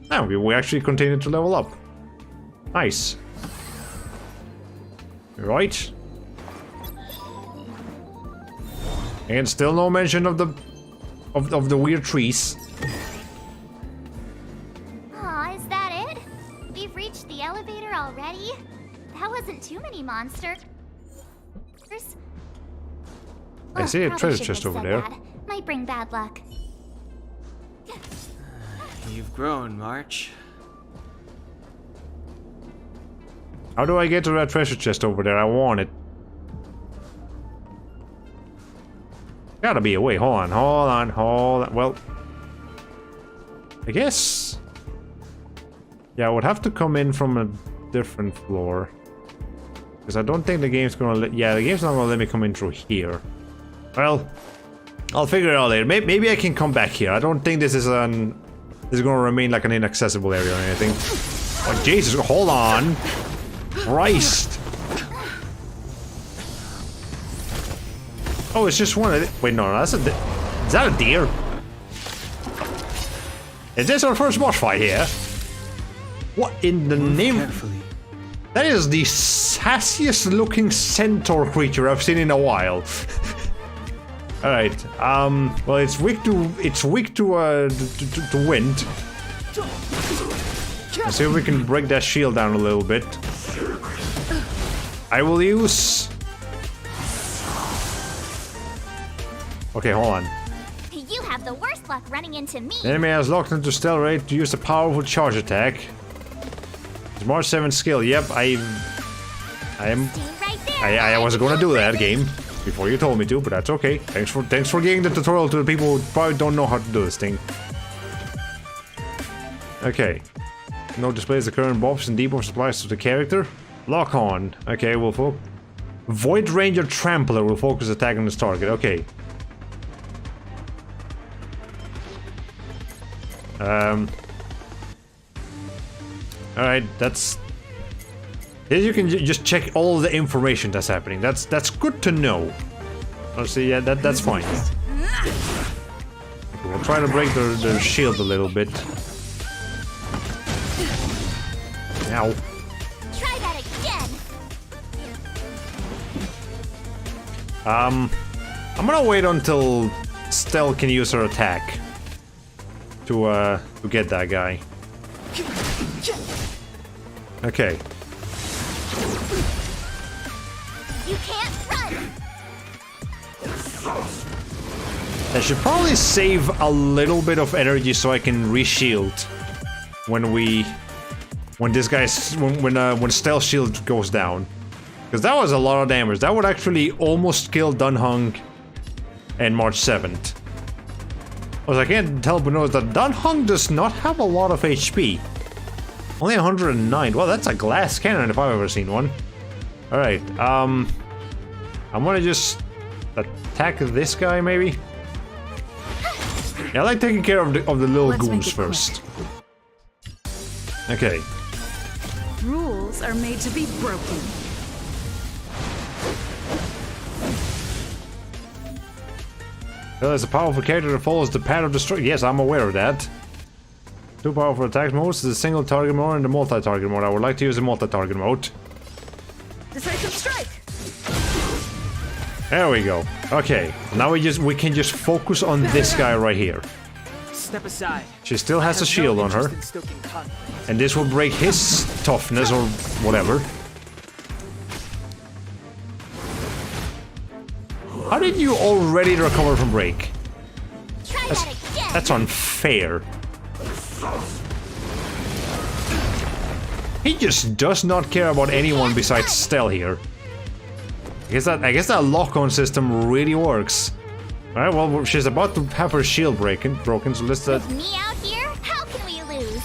Speaker 1: Now, we actually continue to level up. Nice. Right. And still no mention of the weird trees.
Speaker 6: Aw, is that it? We've reached the elevator already? That wasn't too many monsters.
Speaker 1: I see a
Speaker 6: Probably
Speaker 1: treasure
Speaker 6: shouldn't
Speaker 1: chest
Speaker 6: have
Speaker 1: over
Speaker 6: said
Speaker 1: there.
Speaker 6: that. Might bring bad luck.
Speaker 5: You've grown, March.
Speaker 1: How do I get to that treasure chest over there? I want it. Gotta be a way. Hold on. Well, I guess... Yeah, I would have to come in from a different floor. Because I don't think the game's gonna let... Yeah, the game's not gonna let me come in through here. Well, I'll figure it out later. Maybe I can come back here. I don't think this is gonna remain like an inaccessible area or anything. Oh, Jesus, hold on. Christ. Oh, it's just one of the... Wait, no, that's a... Is that a deer? Is this our first boss fight here? What in the name...
Speaker 5: Carefully.
Speaker 1: That is the sassiest looking centaur creature I've seen in a while. Alright, well it's weak to wind. Let's see if we can break that shield down a little bit. I will use... Okay, hold on.
Speaker 6: You have the worst luck running into me.
Speaker 1: The enemy has locked into stealth rate to use a powerful charge attack. It's March 7 skill. Yep, I am.
Speaker 6: Stay right there,
Speaker 1: I was gonna do that game before you told me to, but that's okay. Thanks for giving the tutorial to the people who probably don't know how to do this thing. Okay. No displays the current buffs and debuffs applies to the character. Lock on. Okay, we'll focus. Void Ranger Trampler will focus attack on this target. Okay. Alright, that's... Here you can just check all the information that's happening. That's good to know. Honestly, yeah, that's fine. Okay, we'll try to break their shield a little bit. Ow.
Speaker 6: Try that again.
Speaker 1: I'm gonna wait until Stell can use her attack to get that guy. Okay.
Speaker 6: You can't run.
Speaker 1: I should probably save a little bit of energy so I can reshield when Stealth Shield goes down. Because that was a lot of damage. That would actually almost kill Dunhung and March 7th. Because I can't help but notice that Dunhung does not have a lot of HP. Only 109. Well, that's a glass cannon if I've ever seen one. Alright, I'm gonna just... attack this guy, maybe? Yeah, I like taking care of the little goons first. Okay.
Speaker 8: Rules are made to be broken.
Speaker 1: Well, there's a powerful character that follows the path of destruction. Yes, I'm aware of that. Two powerful attack modes, the single target mode and the multi-target mode. I would like to use the multi-target mode.
Speaker 8: Decisive strike!
Speaker 1: There we go. Okay, now we can just focus on this guy right here.
Speaker 5: Step aside.
Speaker 1: She still has a shield on her. And this will break his toughness or whatever. How did you already recover from break? That's unfair. He just does not care about anyone besides Stell here. I guess that lock-on system really works. Alright, well, she's about to have her shield broken, so let's
Speaker 6: With me out here, how can we lose?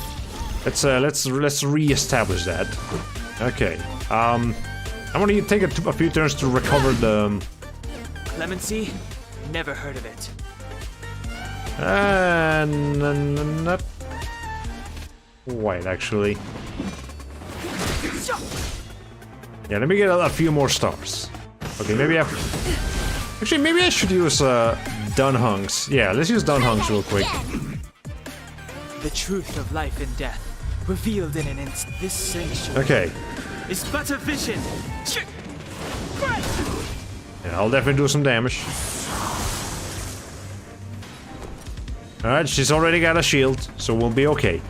Speaker 1: let's re-establish that. Okay. I want to take a few turns to recover the
Speaker 5: Clemency? Never heard of it.
Speaker 1: not quite, actually. Yeah, let me get a few more stars. Okay, maybe actually, maybe I should use Dunhungs. Yeah, let's use Dunhungs real quick.
Speaker 5: The truth of life and death, revealed in an instant. This slingshot
Speaker 1: Okay.
Speaker 5: is but a vision.
Speaker 1: Yeah, I'll definitely do some damage. Alright, she's already got a shield, so we'll be okay.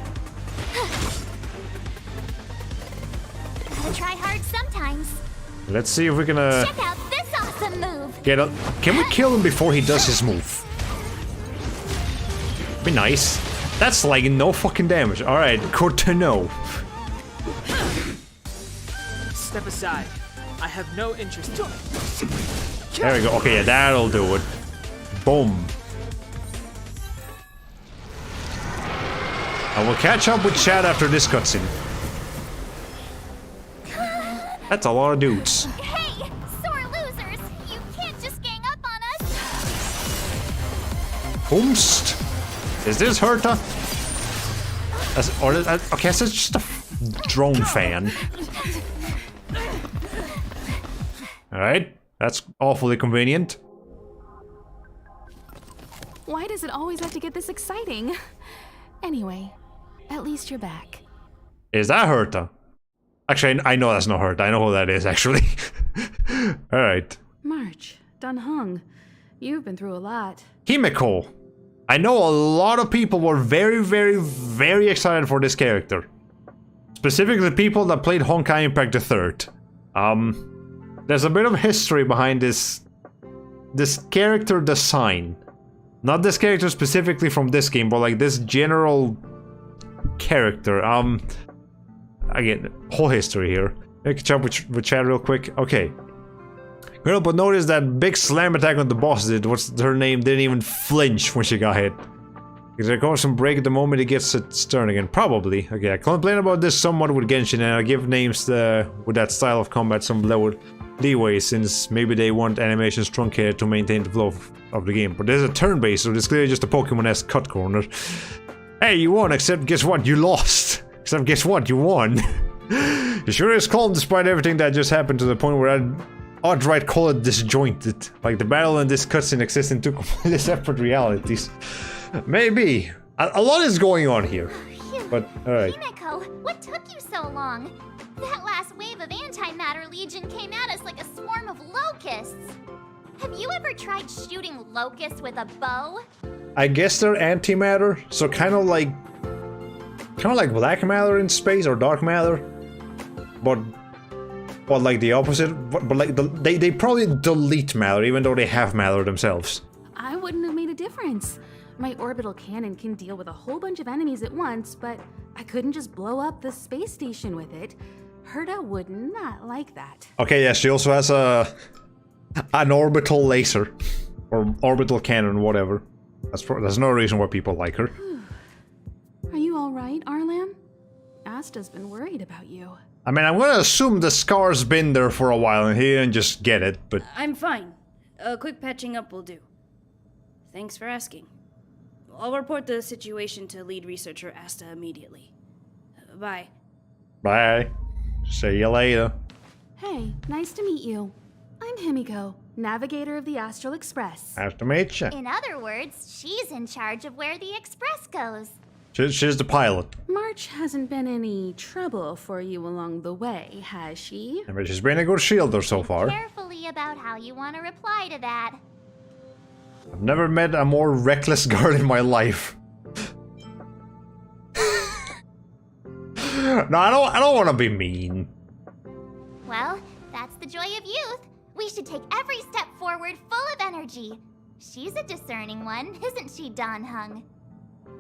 Speaker 6: Gotta try hard sometimes.
Speaker 1: Let's see if we can
Speaker 6: Check out this awesome move.
Speaker 1: get a. Can we kill him before he does his move? Be nice. That's like no fucking damage. Alright, good to know.
Speaker 5: Step aside. I have no interest.
Speaker 1: There we go. Okay, yeah, that'll do it. Boom. I will catch up with Chad after this cutscene. That's a lot of dudes.
Speaker 6: Hey, sore losers! You can't just gang up on us!
Speaker 1: Boomst. Is this Herta? Okay, so it's just a drone fan. Alright, that's awfully convenient.
Speaker 9: Why does it always have to get this exciting? Anyway, at least you're back.
Speaker 1: Is that Herta? Actually, I know that's not Herta. I know who that is, actually. Alright.
Speaker 9: March, Dunhung, you've been through a lot.
Speaker 1: Himeko. I know a lot of people were very, very, very excited for this character. Specifically the people that played Honkai Impact the 3rd. There's a bit of history behind this character design. Not this character specifically from this game, but like this general character. Again, whole history here. Let me catch up with Chad real quick. Okay. Girl, but notice that big slam attack on the boss did. What's her name? Didn't even flinch when she got hit. Because there comes some break at the moment he gets its turn again. Probably. Okay, I complain about this somewhat with Genshin, and I give names with that style of combat some leeway, since maybe they want animations truncated to maintain the flow of the game. But there's a turn-based, so it's clearly just a Pokemon-esque cut corner. Hey, you won, except guess what? You lost. Except guess what? You won. You sure is calm despite everything that just happened, to the point where I'd outright call it disjointed. Like the battle and this cutscene exist in two completely separate realities. Maybe. A lot is going on here.
Speaker 6: Phew.
Speaker 1: But, alright.
Speaker 6: Himeko, what took you so long? That last wave of antimatter legion came at us like a swarm of locusts. Have you ever tried shooting locusts with a bow?
Speaker 1: I guess they're antimatter, so kind of like black matter in space, or dark matter, but like the opposite. But like they probably delete matter, even though they have matter themselves.
Speaker 9: I wouldn't have made a difference. My orbital cannon can deal with a whole bunch of enemies at once, but I couldn't just blow up the space station with it. Herta would not like that.
Speaker 1: Okay, yeah, she also has an orbital laser, or orbital cannon, whatever. That's no reason why people like her.
Speaker 9: Are you alright, Arlan? Asta's been worried about you.
Speaker 1: I mean, I'm gonna assume the scar's been there for a while and he didn't just get it, but...
Speaker 7: I'm fine. A quick patching up will do. Thanks for asking. I'll report the situation to lead researcher Asta immediately. Bye.
Speaker 1: Bye. See you later.
Speaker 9: Hey, nice to meet you. I'm Himiko, navigator of the Astral Express.
Speaker 1: Nice to meet you.
Speaker 6: In other words, she's in charge of where the express goes.
Speaker 1: She's the pilot.
Speaker 9: March hasn't been any trouble for you along the way, has she?
Speaker 1: I mean, she's been a good shielder so far.
Speaker 6: Carefully about how you want to reply to that.
Speaker 1: I've never met a more reckless girl in my life. No, I don't want to be mean.
Speaker 6: Well, that's the joy of youth. We should take every step forward full of energy. She's a discerning one, isn't she, Don Hung?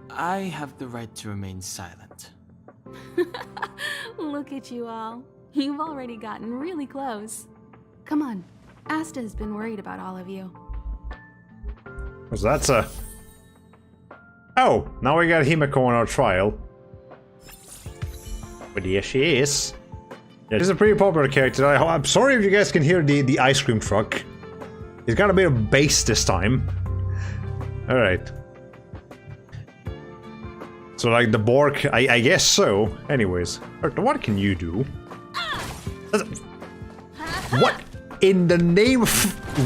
Speaker 5: I have the right to remain silent.
Speaker 9: Look at you all. You've already gotten really close. Come on, Asta has been worried about all of you.
Speaker 1: So that's a... Oh, now we got Himiko on our trial. But here she is. Yeah, she's a pretty popular character. I'm sorry if you guys can hear the ice cream truck. He's got a bit of bass this time. Alright. So like the Bork, I guess so. Anyways, what can you do? What in the name of...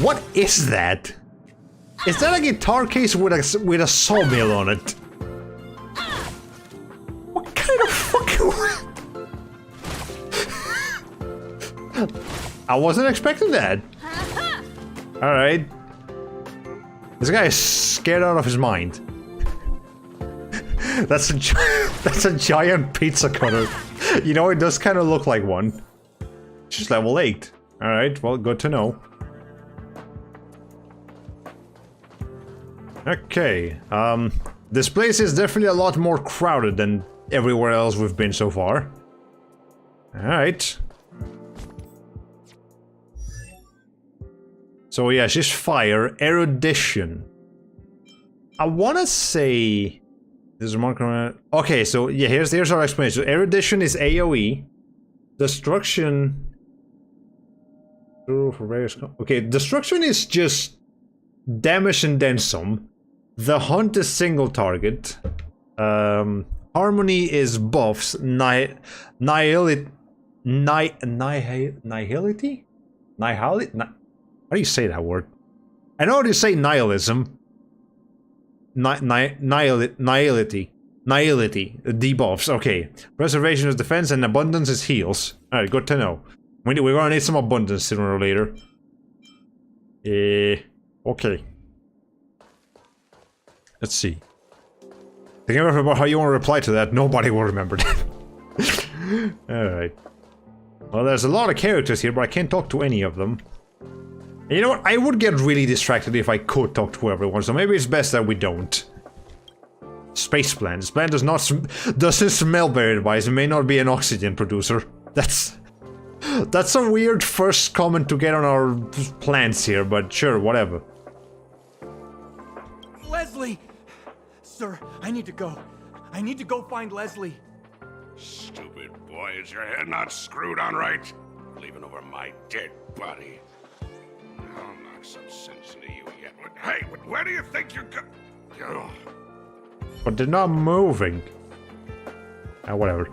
Speaker 1: What is that? Is that a guitar case with a sawmill on it? What kind of fucking... I wasn't expecting that. Alright. This guy is scared out of his mind. That's a giant pizza cutter. You know, it does kind of look like one. She's level 8. Alright, well, good to know. Okay, this place is definitely a lot more crowded than everywhere else we've been so far. Alright. So yeah, she's fire. Erudition. I wanna say... There's a marker. Okay, so yeah, here's our explanation. So erudition is AoE. Destruction... Okay, destruction is just damage and then some. The hunt is single target. Harmony is buffs. Nihility? How do you say that word? I know how to say nihilism. Nihility. Debuffs. Okay. Preservation is defense and abundance is heals. Alright, good to know. We're gonna need some abundance sooner or later. Okay. Let's see. Thinking about how you want to reply to that, nobody will remember that. Alright. Well, there's a lot of characters here, but I can't talk to any of them. And you know what? I would get really distracted if I could talk to everyone, so maybe it's best that we don't. Space plant. This plant doesn't smell very nice. It may not be an oxygen producer. That's a weird first comment to get on our plants here, but sure, whatever.
Speaker 10: Leslie! Sir, I need to go. I need to go find Leslie.
Speaker 11: Stupid boy, is your head not screwed on right? Leaving over my dead body. I'll knock some sense into you yet. Hey, where do you think you're going?
Speaker 1: But they're not moving. Whatever.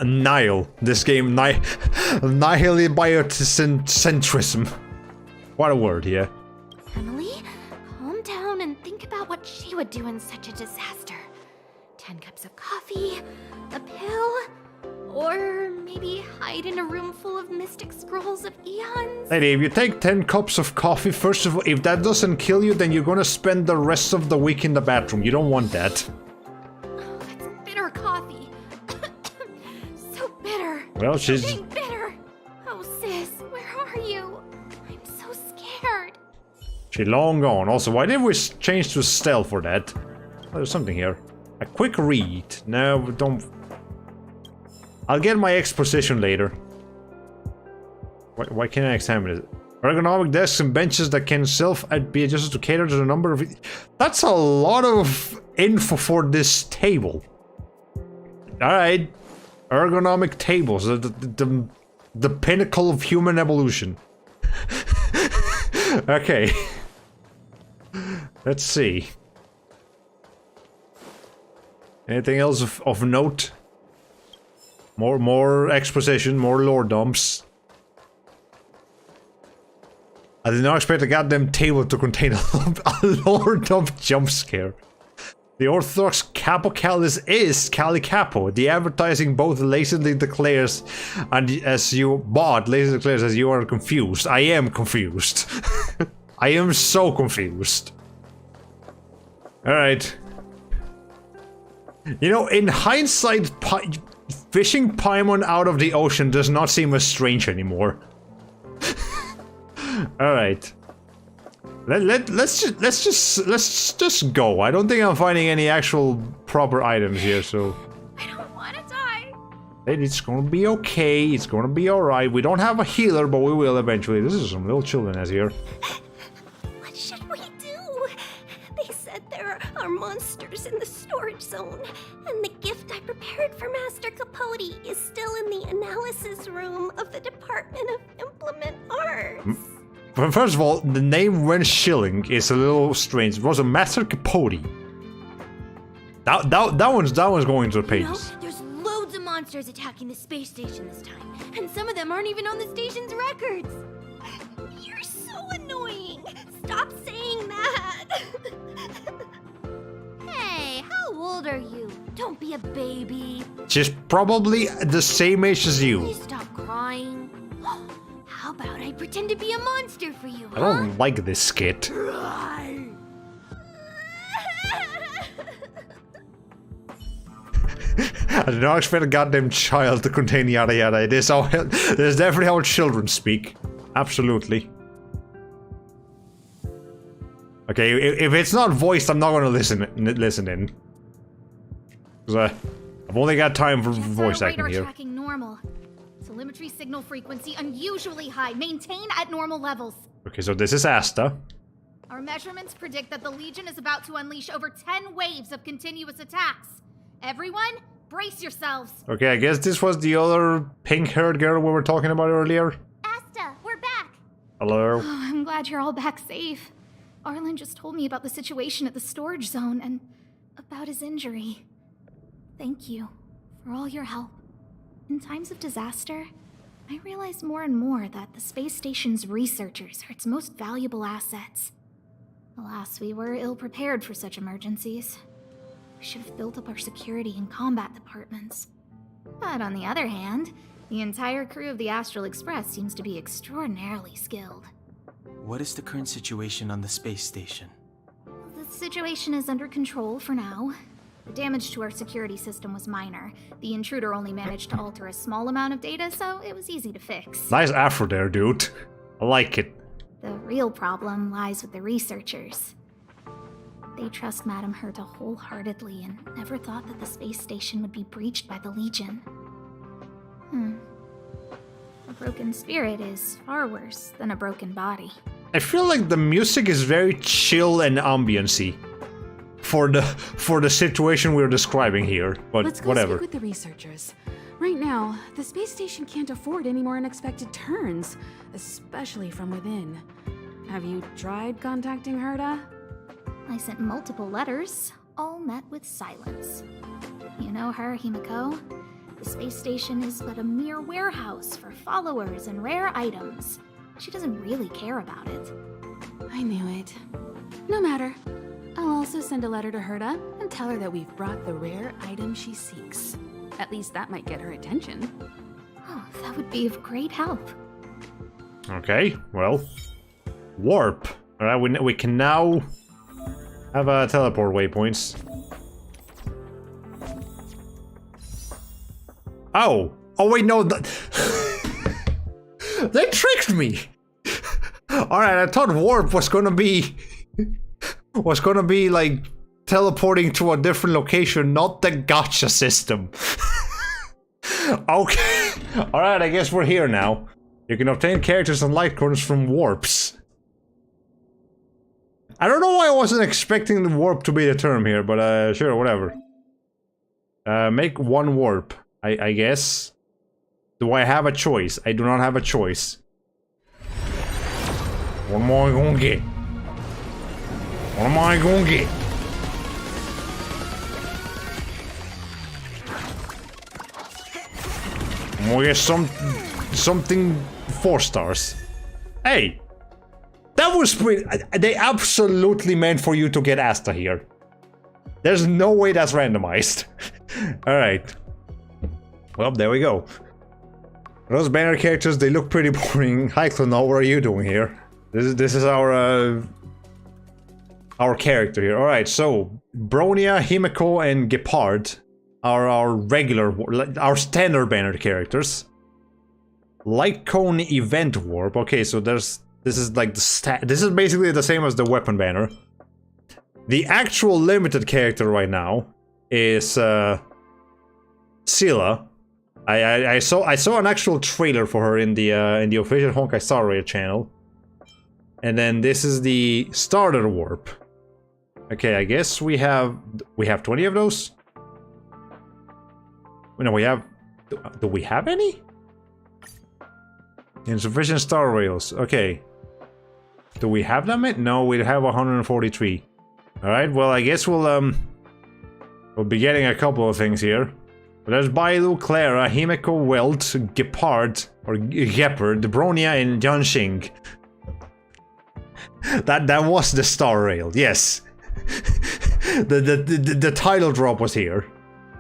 Speaker 1: Nihil. This game, nihilibioticentrism. What a word, yeah.
Speaker 4: Emily, calm down and think about what she would do in such a disaster. 10 cups of coffee, a pill, or maybe hide in a room full of mystic scrolls of eons.
Speaker 1: Lady, if you take 10 cups of coffee, first of all, if that doesn't kill you, then you're gonna spend the rest of the week in the bathroom. You don't want that.
Speaker 4: Oh, that's bitter coffee. So bitter.
Speaker 1: Well, she's...
Speaker 4: So bitter. Oh, sis, where are you? I'm so scared.
Speaker 1: She's long gone. Also, why did we change to stealth for that? Oh, there's something here. A quick read. No, don't... I'll get my exposition later. Why can't I examine it? Ergonomic desks and benches that can be adjusted to cater to the number of... That's a lot of info for this table. Alright. Ergonomic tables. The pinnacle of human evolution. Okay. Let's see. Anything else of note? More exposition, more lore dumps. I did not expect a goddamn table to contain a lore dump jump scare. The Orthodox Capocalis is Cali Capo. The advertising both blatantly declares and as you are confused. I am confused. I am so confused. Alright. You know, in hindsight, fishing Paimon out of the ocean does not seem as strange anymore. Alright. Let's just go. I don't think I'm finding any actual proper items here, so...
Speaker 4: I don't want to die.
Speaker 1: It's gonna be okay. It's gonna be alright. We don't have a healer, but we will eventually. This is some little children as here.
Speaker 4: What should we do? They said there are monsters in the storage zone, and the gift I prepared for Master Capote is still in the analysis room of the Department of Implement Arts.
Speaker 1: First of all, the name Ren Schilling is a little strange. It was a Master Capote. That one's going to the pages.
Speaker 4: There's loads of monsters attacking the space station this time, and some of them aren't even on the station's records. You're so annoying. Stop saying that.
Speaker 6: Hey, how old are you?
Speaker 4: Don't be a baby.
Speaker 1: She's probably the same age as you.
Speaker 4: Please stop crying. How about I pretend to be a monster for you,
Speaker 1: I don't like this skit. I did not expect a goddamn child to contain yada yada. It is how, there's definitely how children speak. Absolutely. Okay, if it's not voiced, I'm not gonna listen in. Because I've only got time for voice acting here.
Speaker 6: Tracking normal. Telemetry signal frequency unusually high. Maintain at normal levels.
Speaker 1: Okay, so this is Asta.
Speaker 6: Our measurements predict that the Legion is about to unleash over 10 waves of continuous attacks. Everyone, brace yourselves.
Speaker 1: Okay, I guess this was the other pink-haired girl we were talking about earlier.
Speaker 6: Asta, we're back.
Speaker 1: Hello.
Speaker 6: Oh, I'm glad you're all back safe. Arlen just told me about the situation at the storage zone and about his injury. Thank you for all your help. In times of disaster, I realize more and more that the space station's researchers are its most valuable assets. Alas, we were ill-prepared for such emergencies. We should have built up our security and combat departments. But on the other hand, the entire crew of the Astral Express seems to be extraordinarily skilled.
Speaker 5: What is the current situation on the space station?
Speaker 6: The situation is under control for now. The damage to our security system was minor. The intruder only managed to alter a small amount of data, so it was easy to fix.
Speaker 1: Nice afro there, dude. I like it.
Speaker 6: The real problem lies with the researchers. They trust Madame Herta wholeheartedly and never thought that the space station would be breached by the Legion. A broken spirit is far worse than a broken body.
Speaker 1: I feel like the music is very chill and ambiency for the situation we're describing here, but
Speaker 9: Let's go
Speaker 1: whatever.
Speaker 9: speak with the researchers. Right now, the space station can't afford any more unexpected turns, especially from within. Have you tried contacting Herta?
Speaker 6: I sent multiple letters, all met with silence. You know her, Himiko? The space station is but a mere warehouse for followers and rare items. She doesn't really care about it.
Speaker 9: I knew it. No matter. I'll also send a letter to Herta and tell her that we've brought the rare item she seeks. At least that might get her attention.
Speaker 6: Oh, that would be of great help.
Speaker 1: Okay, well. Warp. Alright, we can now have teleport waypoints. Oh! Oh wait, no, they tricked me! Alright, I thought warp was gonna be like teleporting to a different location, not the gotcha system. Okay. Alright, I guess we're here now. You can obtain characters and light coins from warps. I don't know why I wasn't expecting the warp to be the term here, but sure, whatever. Make one warp, I guess. Do I have a choice? I do not have a choice. What am I gonna get? What am I gonna get? I'm gonna get something 4 stars. Hey! That was pretty... They absolutely meant for you to get Asta here. There's no way that's randomized. Alright. Well, there we go. Those banner characters, they look pretty boring. Hi, Clono, what are you doing here? This is our character here. Alright, so Bronia, Himeko, and Gepard are our standard banner characters. Light Cone Event Warp. Okay, so this is like this is basically the same as the weapon banner. The actual limited character right now is Scylla. I saw an actual trailer for her in the official Honkai Star Rail channel. And then this is the starter warp. Okay, I guess we have 20 of those. No, we have. Do we have any? Insufficient star rails. Okay. Do we have them? No, we have 143. All right. Well, I guess we'll be getting a couple of things here. There's Bailu, Clara, Himeko, Welt, Gepard, or Gepard, Bronia, and Jianxing. That was the star rail, yes. the title drop was here.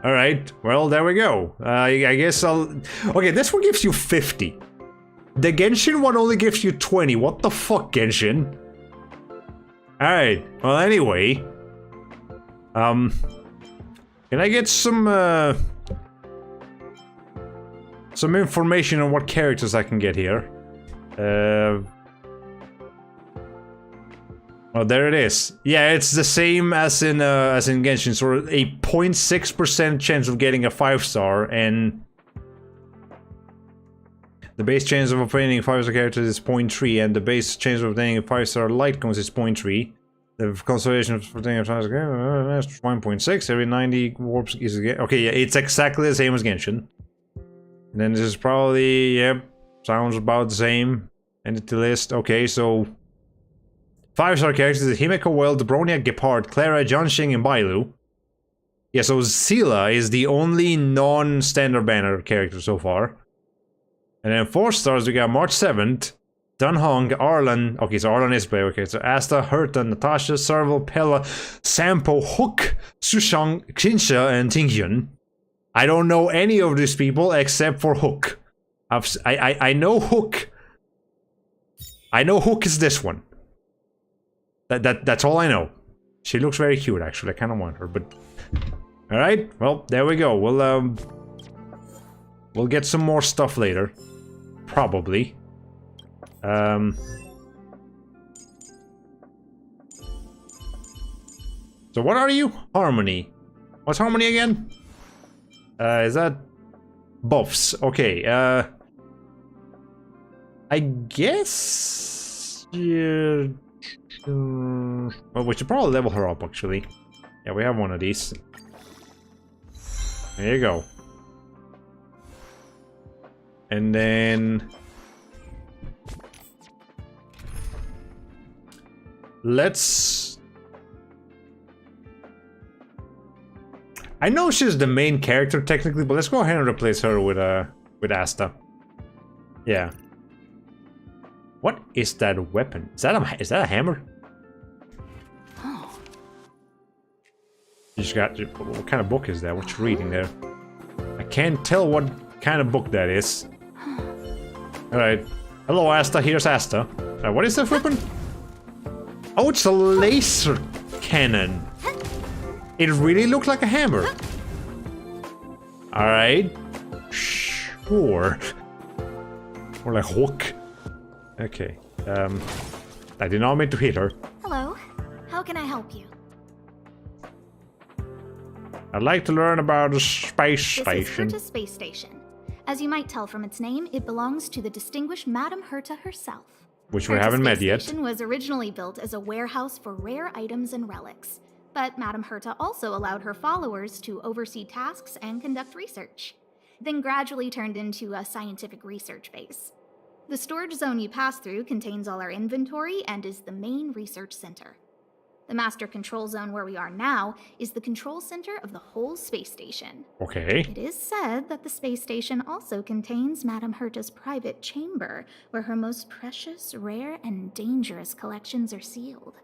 Speaker 1: Alright, well, there we go. I guess I'll... Okay, this one gives you 50. The Genshin one only gives you 20. What the fuck, Genshin? Alright, well, anyway. Can I get some information on what characters I can get here? Oh, there it is. Yeah, it's the same as in Genshin, so a 0.6% chance of getting a 5-star, and the base chance of obtaining 5-star characters is 0.3, and the base chance of obtaining a 5-star light cones is 0.3. The consolidation of obtaining a 5-star is 1.6. Every 90 warps is okay. Yeah, it's exactly the same as Genshin. And then this is probably, yep, sounds about the same. Entity list. Okay, so 5-star characters is Himeko, Welt, Bronia, Gepard, Clara, Jianxing, and Bailu. Yeah, so Scylla is the only non-standard banner character so far. And then 4 stars, we got March 7th, Dunhong, Arlan. Okay, so Arlan is player. Okay, so Asta, Herta, Natasha, Serval, Pella, Sampo, Hook, Sushang, Qinsha, and Tinghyun. I don't know any of these people except for Hook. I know Hook. I know Hook is this one. That's all I know. She looks very cute, actually. I kind of want her, but... Alright, well, there we go. We'll get some more stuff later. Probably. So what are you? Harmony. What's Harmony again? Is that... Buffs. Okay, I guess... Yeah... Well, we should probably level her up, actually. Yeah, we have one of these. There you go. And then... Let's... I know she's the main character, technically, but let's go ahead and replace her with Asta. Yeah. What is that weapon? Is that a hammer?
Speaker 9: Oh.
Speaker 1: You just got... What kind of book is that? What you reading there? I can't tell what kind of book that is. Alright. Hello, Asta. Here's Asta. What is that weapon? Oh, it's a laser cannon. It really looks like a hammer. Alright. Sure. Or like hook. Okay. I did not mean to hit her.
Speaker 6: Hello. How can I help you?
Speaker 1: I'd like to learn about the space station.
Speaker 6: This is Herta Space Station. As you might tell from its name, it belongs to the distinguished Madame Herta herself.
Speaker 1: Which we haven't met yet.
Speaker 6: The station was originally built as a warehouse for rare items and relics. But Madame Herta also allowed her followers to oversee tasks and conduct research. Then gradually turned into a scientific research base.
Speaker 12: The storage zone you pass through contains all our inventory and is the main research center. The master control zone where we are now is the control center of the whole space station.
Speaker 1: Okay.
Speaker 12: It is said that the space station also contains Madame Herta's private chamber, where her most precious, rare, and dangerous collections are sealed.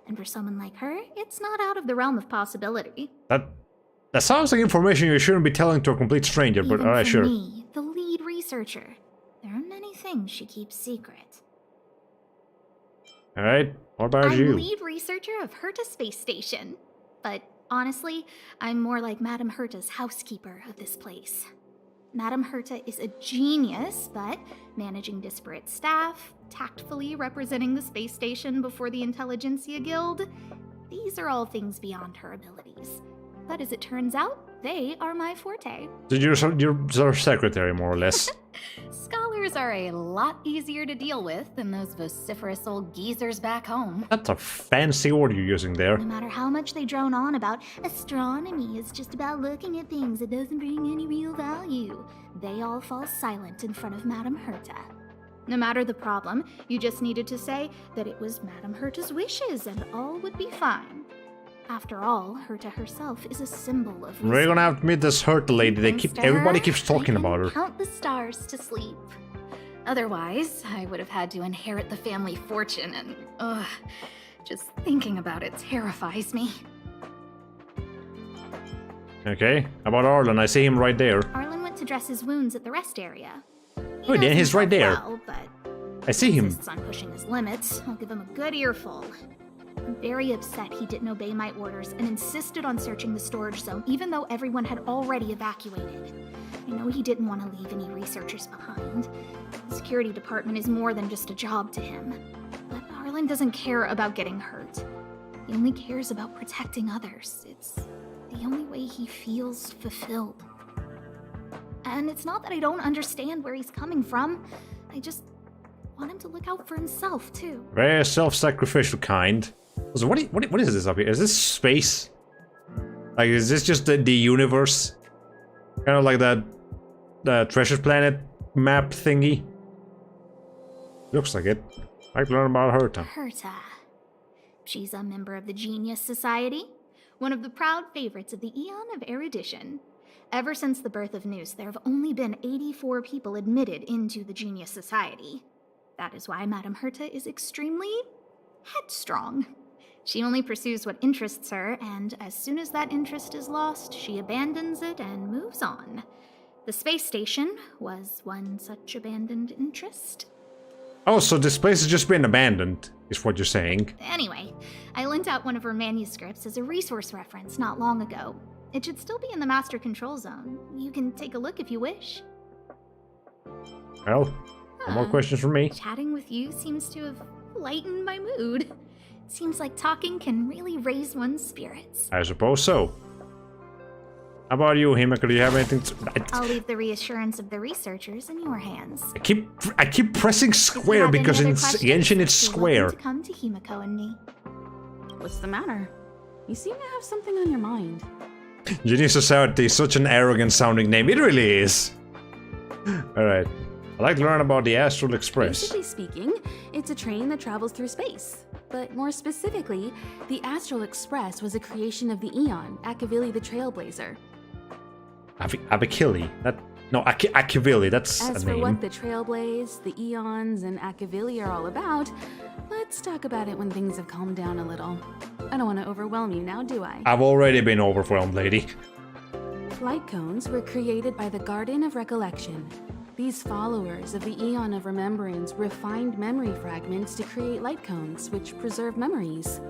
Speaker 12: And for someone like her, it's not out of the realm of possibility.
Speaker 1: That sounds like information you shouldn't be telling to a complete stranger, but alright, sure.
Speaker 12: Even for me, the lead researcher, there are many things she keeps secret.
Speaker 1: Alright, what about you?
Speaker 12: I'm lead researcher of Herta Space Station. But honestly, I'm more like Madame Herta's housekeeper of this place. Madame Herta is a genius, but managing disparate staff, tactfully representing the space station before the Intelligentsia Guild, these are all things beyond her abilities. But as it turns out, they are my forte.
Speaker 1: So you're sort of secretary, more or less.
Speaker 2: Scholars are a lot easier to deal with than those vociferous old geezers back home.
Speaker 1: That's a fancy word you're using there.
Speaker 12: No matter how much they drone on about astronomy is just about looking at things that doesn't bring any real value, they all fall silent in front of Madame Herta. No matter the problem, you just needed to say that it was Madame Herta's wishes and all would be fine. After all, Herta herself is a symbol of
Speaker 1: We're gonna have to meet this Herta lady. Everybody keeps talking about her.
Speaker 12: Count the stars to sleep.
Speaker 2: Otherwise, I would have had to inherit the family fortune and, just thinking about it terrifies me.
Speaker 1: Okay, how about Arlen? I see him right there.
Speaker 12: Arlen went to dress his wounds at the rest area.
Speaker 1: Oh, then he's right there.
Speaker 12: Well, but
Speaker 1: I see him.
Speaker 12: insists on pushing his limits. I'll give him a good earful. I'm very upset he didn't obey my orders and insisted on searching the storage zone even though everyone had already evacuated. I know he didn't want to leave any researchers behind. The security department is more than just a job to him. But Arlen doesn't care about getting hurt. He only cares about protecting others. It's the only way he feels fulfilled. And it's not that I don't understand where he's coming from. I just want him to look out for himself, too.
Speaker 1: Very self-sacrificial kind. So what is this up here? Is this space? Like, is this just the universe? Kind of like that Treasure Planet map thingy? Looks like it. I can learn about Herta.
Speaker 12: Herta. She's a member of the Genius Society, one of the proud favorites of the Eon of Erudition. Ever since the birth of Noose, there have only been 84 people admitted into the Genius Society. That is why Madame Herta is extremely headstrong. She only pursues what interests her, and as soon as that interest is lost, she abandons it and moves on. The space station was one such abandoned interest.
Speaker 1: Oh, so this place has just been abandoned, is what you're saying.
Speaker 12: Anyway, I lent out one of her manuscripts as a resource reference not long ago. It should still be in the Master Control Zone. You can take a look if you wish.
Speaker 1: Well, no more questions from me.
Speaker 12: Chatting with you seems to have lightened my mood. Seems like talking can really raise one's spirits.
Speaker 1: I suppose so. How about you, Himiko? Do you have anything to...
Speaker 12: I'll leave the reassurance of the researchers in your hands.
Speaker 1: I keep pressing square because in Genshin it's square.
Speaker 12: To come to Himiko and me.
Speaker 9: What's the matter? You seem to have something on your mind.
Speaker 1: Genius Society is such an arrogant sounding name. It really is. Alright. I'd like to learn about the Astral Express.
Speaker 9: Basically speaking, it's a train that travels through space. But more specifically, the Astral Express was a creation of the Eon, Akavili the Trailblazer.
Speaker 1: Abakili? Akavili, that's
Speaker 9: As
Speaker 1: a
Speaker 9: for
Speaker 1: name.
Speaker 9: what the Trailblaze, the Eons, and Akavili are all about, let's talk about it when things have calmed down a little. I don't want to overwhelm you now, do I?
Speaker 1: I've already been overwhelmed, lady.
Speaker 9: Light cones were created by the Garden of Recollection. These followers of the Eon of Remembrance refined memory fragments to create light cones, which preserve memories.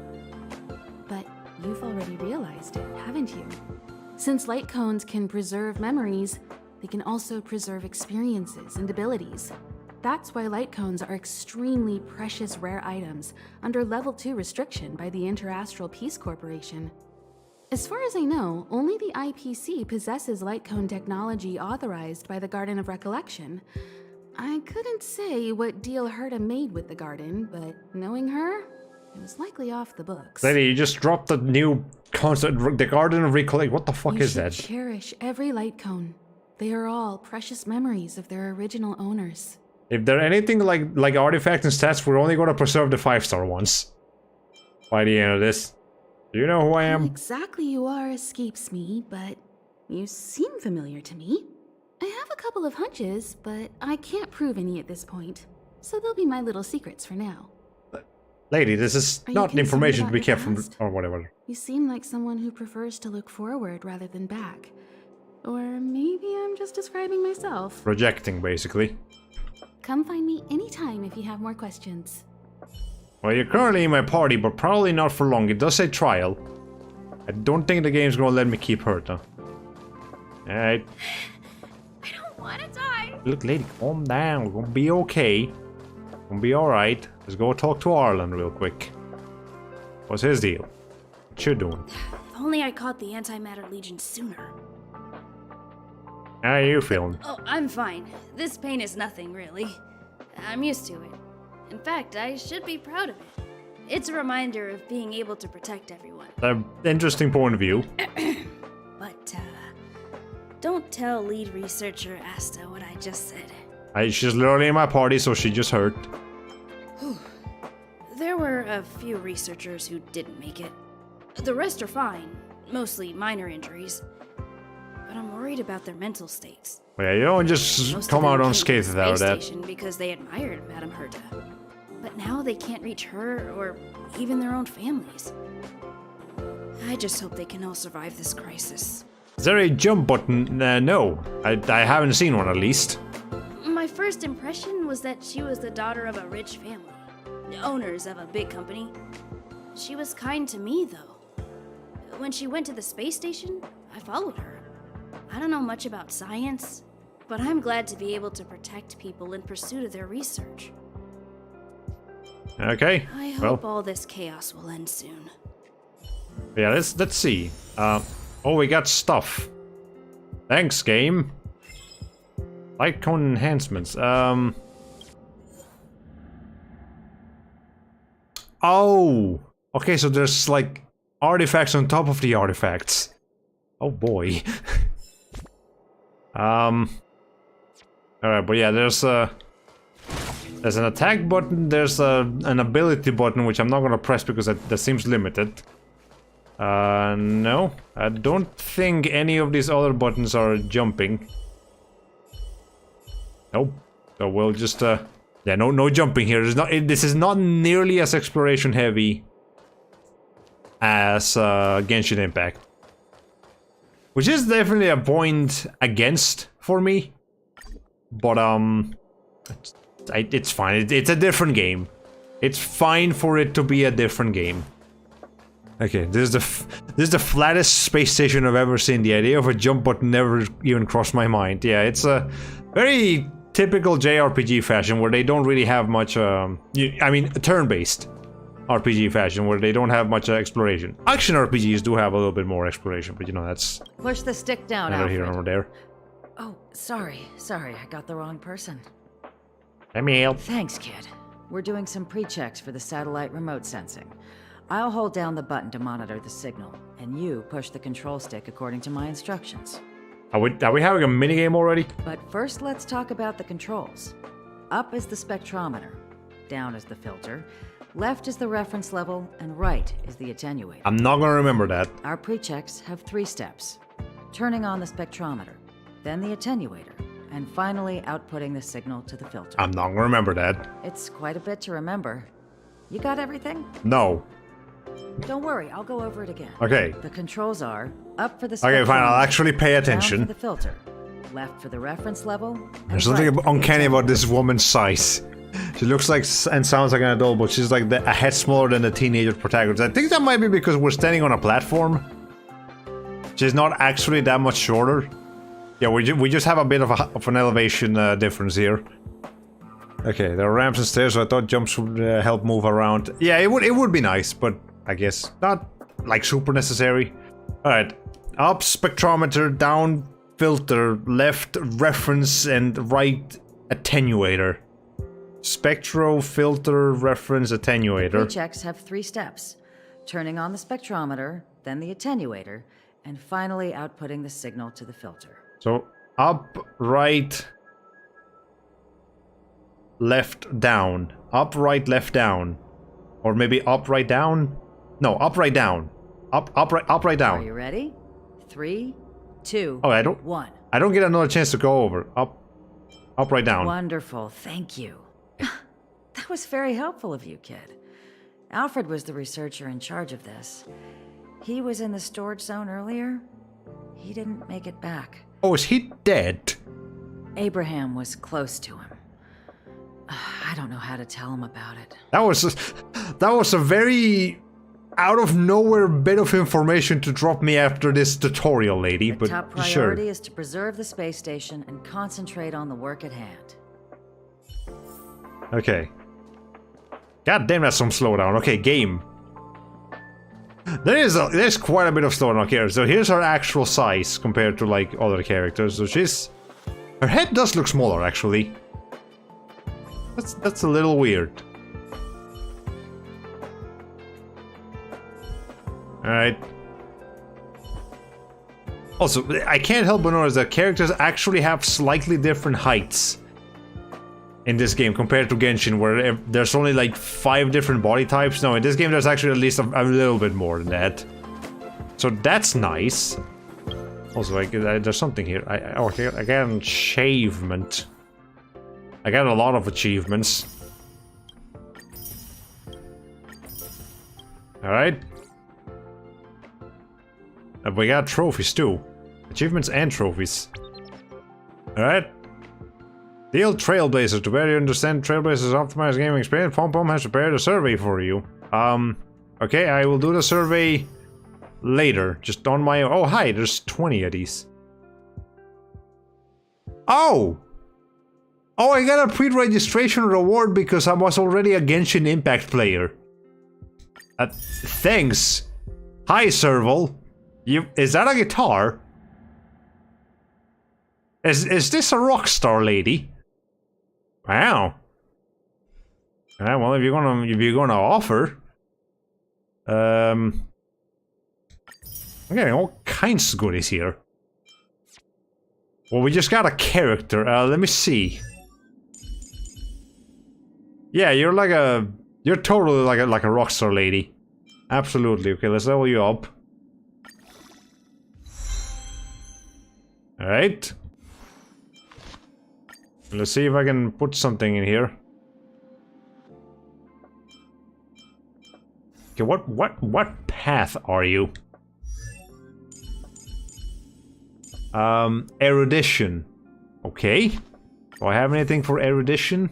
Speaker 9: But you've already realized it, haven't you? Since light cones can preserve memories, they can also preserve experiences and abilities. That's why light cones are extremely precious rare items under Level 2 restriction by the Interastral Peace Corporation. As far as I know, only the IPC possesses light cone technology authorized by the Garden of Recollection. I couldn't say what deal Herta made with the Garden, but knowing her, it was likely off the books.
Speaker 1: Lady, you just dropped the new concept, the Garden of Recollection. What the fuck is that?
Speaker 9: Cherish every light cone. They are all precious memories of their original owners.
Speaker 1: If they're anything like artifacts and stats, we're only gonna preserve the 5-star ones. By the end of this. Do you know who I am?
Speaker 9: Who exactly you are escapes me, but you seem familiar to me. I have a couple of hunches, but I can't prove any at this point. So they'll be my little secrets for now.
Speaker 1: Lady, this is
Speaker 9: Are you
Speaker 1: not
Speaker 9: concerned
Speaker 1: information to
Speaker 9: about
Speaker 1: be
Speaker 9: your
Speaker 1: kept from...
Speaker 9: past?
Speaker 1: or whatever.
Speaker 9: You seem like someone who prefers to look forward rather than back. Or maybe I'm just describing myself.
Speaker 1: Projecting, basically.
Speaker 9: Come find me anytime if you have more questions.
Speaker 1: Well, you're currently in my party, but probably not for long. It does say trial. I don't think the game's gonna let me keep her, though. Alright.
Speaker 4: I don't want to die.
Speaker 1: Look, lady, calm down. We're gonna be okay. We're gonna be alright. Let's go talk to Arlen real quick. What's his deal? What you doing?
Speaker 7: If only I caught the Antimatter Legion sooner.
Speaker 1: How are you feeling?
Speaker 7: Oh, I'm fine. This pain is nothing, really. I'm used to it. In fact, I should be proud of it. It's a reminder of being able to protect everyone.
Speaker 1: Interesting point of view.
Speaker 7: But, don't tell lead researcher Asta what I just said.
Speaker 1: She's literally in my party, so she just hurt.
Speaker 7: There were a few researchers who didn't make it. The rest are fine, mostly minor injuries. But I'm worried about their mental states.
Speaker 1: Well, yeah, you don't just
Speaker 7: Most
Speaker 1: come
Speaker 7: of them
Speaker 1: out
Speaker 7: came
Speaker 1: unscathed
Speaker 7: to the
Speaker 1: out of
Speaker 7: space
Speaker 1: that.
Speaker 7: station because they admired Madame Herta. But now they can't reach her or even their own families. I just hope they can all survive this crisis.
Speaker 1: Is there a jump button? No. I haven't seen one, at least.
Speaker 7: My first impression was that she was the daughter of a rich family, owners of a big company. She was kind to me, though. When she went to the space station, I followed her. I don't know much about science, but I'm glad to be able to protect people in pursuit of their research.
Speaker 1: Okay.
Speaker 7: I hope all this chaos will end soon.
Speaker 1: Yeah, let's see. Oh, we got stuff. Thanks, game. Light cone enhancements. Oh. Okay, so there's like artifacts on top of the artifacts. Oh boy. Alright, but yeah, there's an attack button, there's an ability button, which I'm not gonna press because that seems limited. No, I don't think any of these other buttons are jumping. Nope. So we'll just yeah, no jumping here. This is not nearly as exploration heavy as Genshin Impact. Which is definitely a point against for me. But it's fine. It's a different game. It's fine for it to be a different game. Okay, this is the flattest space station I've ever seen. The idea of a jump button never even crossed my mind. Yeah, it's a very typical JRPG fashion where they don't really have much. I mean, turn-based RPG fashion where they don't have much exploration. Action RPGs do have a little bit more exploration, but you know that's
Speaker 8: Push the stick down,
Speaker 1: neither
Speaker 8: Alfred.
Speaker 1: here nor there.
Speaker 8: Oh, sorry, I got the wrong person.
Speaker 1: Emil.
Speaker 8: Thanks, kid. We're doing some pre-checks for the satellite remote sensing. I'll hold down the button to monitor the signal, and you push the control stick according to my instructions.
Speaker 1: Are we having a minigame already?
Speaker 8: But first, let's talk about the controls. Up is the spectrometer, down is the filter, left is the reference level, and right is the attenuator.
Speaker 1: I'm not gonna remember that.
Speaker 8: Our pre-checks have 3 steps. Turning on the spectrometer, then the attenuator, and finally outputting the signal to the filter.
Speaker 1: I'm not gonna remember that.
Speaker 8: It's quite a bit to remember. You got everything?
Speaker 1: No.
Speaker 8: Don't worry, I'll go over it again.
Speaker 1: Okay.
Speaker 8: The controls are up for the
Speaker 1: Okay, fine. I'll
Speaker 8: spectrometer,
Speaker 1: actually pay
Speaker 8: down
Speaker 1: attention.
Speaker 8: for the filter, left for the reference level, and
Speaker 1: There's something
Speaker 8: right for the
Speaker 1: uncanny about
Speaker 8: attenuator.
Speaker 1: this woman's size. She looks like and sounds like an adult, but she's like a head smaller than the teenager protagonist. I think that might be because we're standing on a platform. She's not actually that much shorter. Yeah, we just have a bit of an elevation difference here. Okay, there are ramps and stairs, so I thought jumps would help move around. Yeah, it would be nice, but I guess not like super necessary. All right, up spectrometer, down filter, left reference, and right attenuator. Spectro, filter, reference, attenuator.
Speaker 8: Pre-checks have 3 steps. Turning on the spectrometer, then the attenuator, and finally outputting the signal to the filter.
Speaker 1: So, up, right... left, down. Up, right, left, down. Or maybe up, right, down? No, up, right, down. Up, right, down.
Speaker 8: Are you ready? 3, 2,
Speaker 1: Oh,
Speaker 8: 1.
Speaker 1: I don't get another chance to go over. Up, right, down.
Speaker 8: Wonderful, thank you. That was very helpful of you, kid. Alfred was the researcher in charge of this. He was in the storage zone earlier. He didn't make it back.
Speaker 1: Oh, is he dead?
Speaker 8: Abraham was close to him. I don't know how to tell him about it.
Speaker 1: That was a very out of nowhere bit of information to drop me after this tutorial, lady.
Speaker 8: The
Speaker 1: but
Speaker 8: top
Speaker 1: sure.
Speaker 8: priority is to preserve the space station and concentrate on the work at hand.
Speaker 1: Okay. God damn, that's some slowdown. Okay, game. There's quite a bit of slowdown here. So here's her actual size compared to like other characters. So her head does look smaller actually. That's a little weird. Alright. Also, I can't help but notice that characters actually have slightly different heights in this game compared to Genshin, where there's only like 5 different body types. No, in this game there's actually at least a little bit more than that. So that's nice. Also, there's something here. I got an achievement. I got a lot of achievements. Alright. And we got trophies too. Achievements and trophies. Alright. Deal Trailblazer. To better understand Trailblazer's optimized gaming experience, PomPom has prepared a survey for you. Okay, I will do the survey later. Just on my own. Oh, hi, there's 20 of these. Oh! Oh, I got a pre-registration reward because I was already a Genshin Impact player. Thanks. Hi, Serval. Is that a guitar? Is this a rockstar lady? Wow. Well, if you're gonna offer, I'm getting all kinds of goodies here. Well, we just got a character. Let me see. Yeah, you're totally like a rockstar lady. Absolutely. Okay, let's level you up. Alright. Let's see if I can put something in here. Okay, what path are you? Erudition. Okay. Do I have anything for erudition?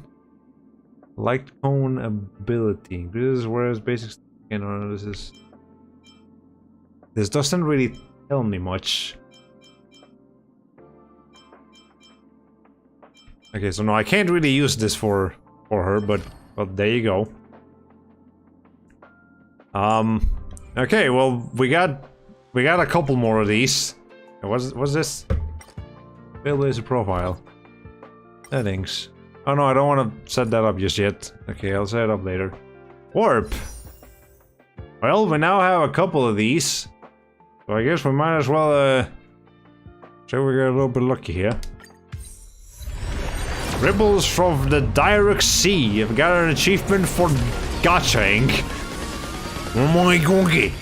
Speaker 1: Light cone ability. This is where it's basic. You know, this doesn't really tell me much. Okay, so no, I can't really use this for her, but there you go. Okay, well we got a couple more of these. What's this? Trailblazer profile. Settings. Oh no, I don't want to set that up just yet. Okay, I'll set it up later. Warp. Well, we now have a couple of these. So I guess we might as well, so we get a little bit lucky here. Ripples from the Direct Sea. You've got an achievement for gachaing. What am I gonna get?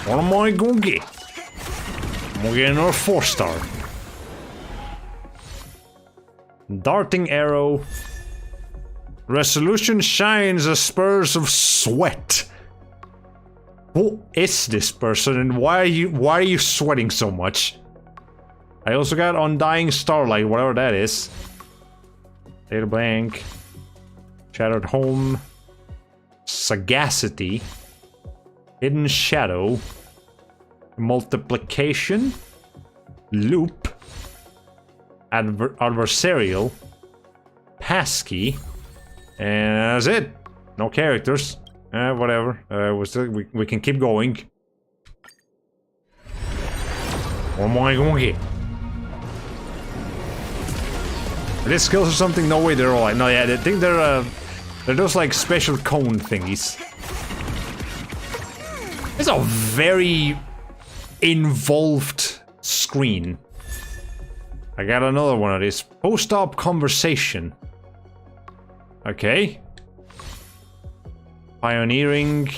Speaker 1: What am I gonna get? I'm gonna get another 4-star. Darting arrow. Resolution shines as spurs of sweat. Who is this person and why are you sweating so much? I also got Undying Starlight, whatever that is. Data Blank. Shattered Home. Sagacity. Hidden Shadow. Multiplication. Loop. Adversarial. Passkey. And that's it. No characters. Whatever. We can keep going. What am I gonna get? Are these skills or something? No way, they're all like. No, yeah, I think they're those like special cone thingies. It's a very involved screen. I got another one of these. Post-op conversation. Okay. Pioneering.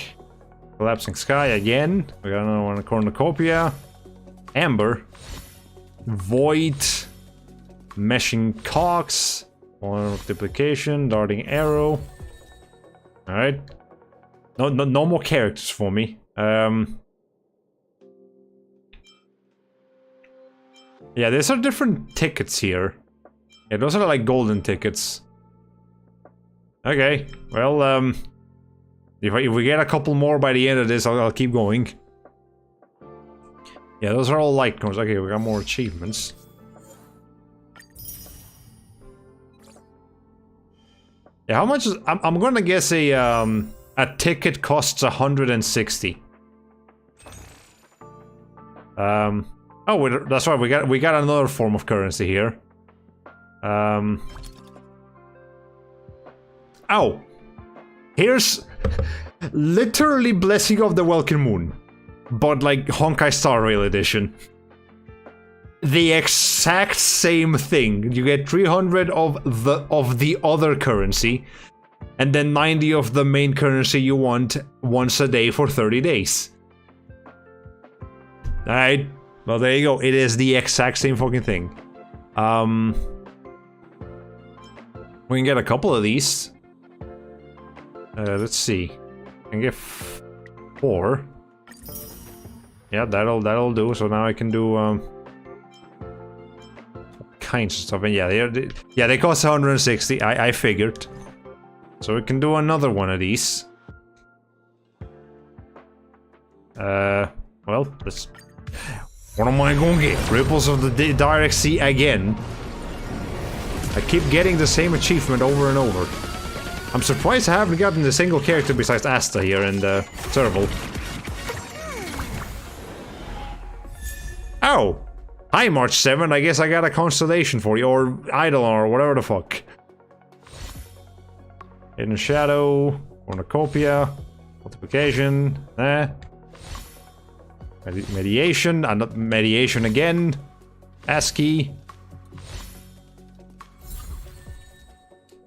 Speaker 1: Collapsing Sky again. We got another one, Cornucopia. Amber. Void. Meshing Cox. Multiplication. Darting Arrow. Alright. No more characters for me. Yeah, these are different tickets here. Yeah, those are like golden tickets. Okay, well, if we get a couple more by the end of this, I'll keep going. Yeah, those are all light cones. Okay, we got more achievements. Yeah, how much is... I'm gonna guess a ticket costs 160. Oh, that's right. We got another form of currency here. Oh, here's literally Blessing of the Welkin Moon, but like Honkai Star Rail edition. The exact same thing. You get 300 of the other currency, and then 90 of the main currency you want once a day for 30 days. Alright, well there you go. It is the exact same fucking thing. We can get a couple of these. Let's see. I can get 4. Yeah, that'll do. So now I can do all kinds of stuff. And yeah, they cost 160. I figured. So we can do another one of these. Well, let's. What am I gonna get? Ripples of the Direct Sea again. I keep getting the same achievement over and over. I'm surprised I haven't gotten a single character besides Asta here in the serval. Oh! Hi, March 7. I guess I got a constellation for you, or Eidolon, or whatever the fuck. Hidden Shadow, Cornucopia, Multiplication, Mediation, and Mediation again, ASCII.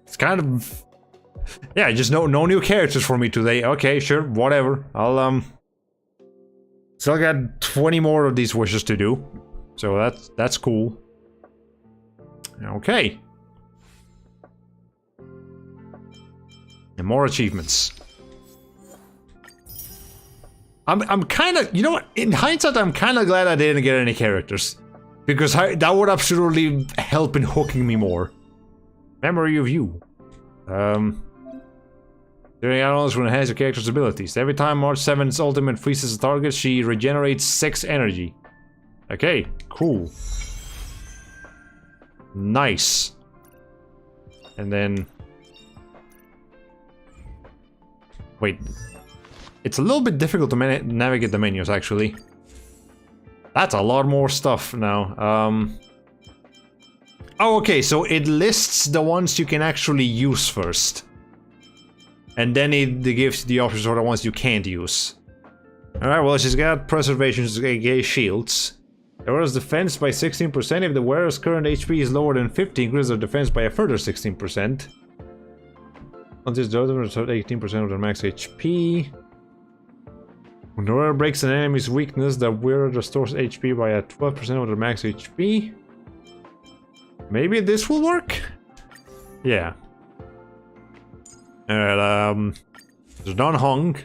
Speaker 1: It's kind of... Yeah, just no new characters for me today. Okay, sure, whatever. I'll, still got 20 more of these wishes to do. So that's cool. Okay. And more achievements. I'm kind of, you know what? In hindsight, I'm kind of glad I didn't get any characters, because that would absolutely help in hooking me more. Memory of you. During add-ons will enhance your character's abilities. Every time March 7's ultimate freezes a target, she regenerates 6 energy. Okay, cool. Nice. And then... Wait. It's a little bit difficult to navigate the menus, actually. That's a lot more stuff now. Oh, okay, so it lists the ones you can actually use first. And then it gives the options for the ones you can't use. Alright, well, she's got preservations, aka shields. It lowers defense by 16% if the wearer's current HP is lower than 50, increases their defense by a further 16%. Until the other 18% of their max HP. When the wearer breaks an enemy's weakness, the wearer restores HP by a 12% of their max HP. Maybe this will work? Yeah. Alright, there's non-hung.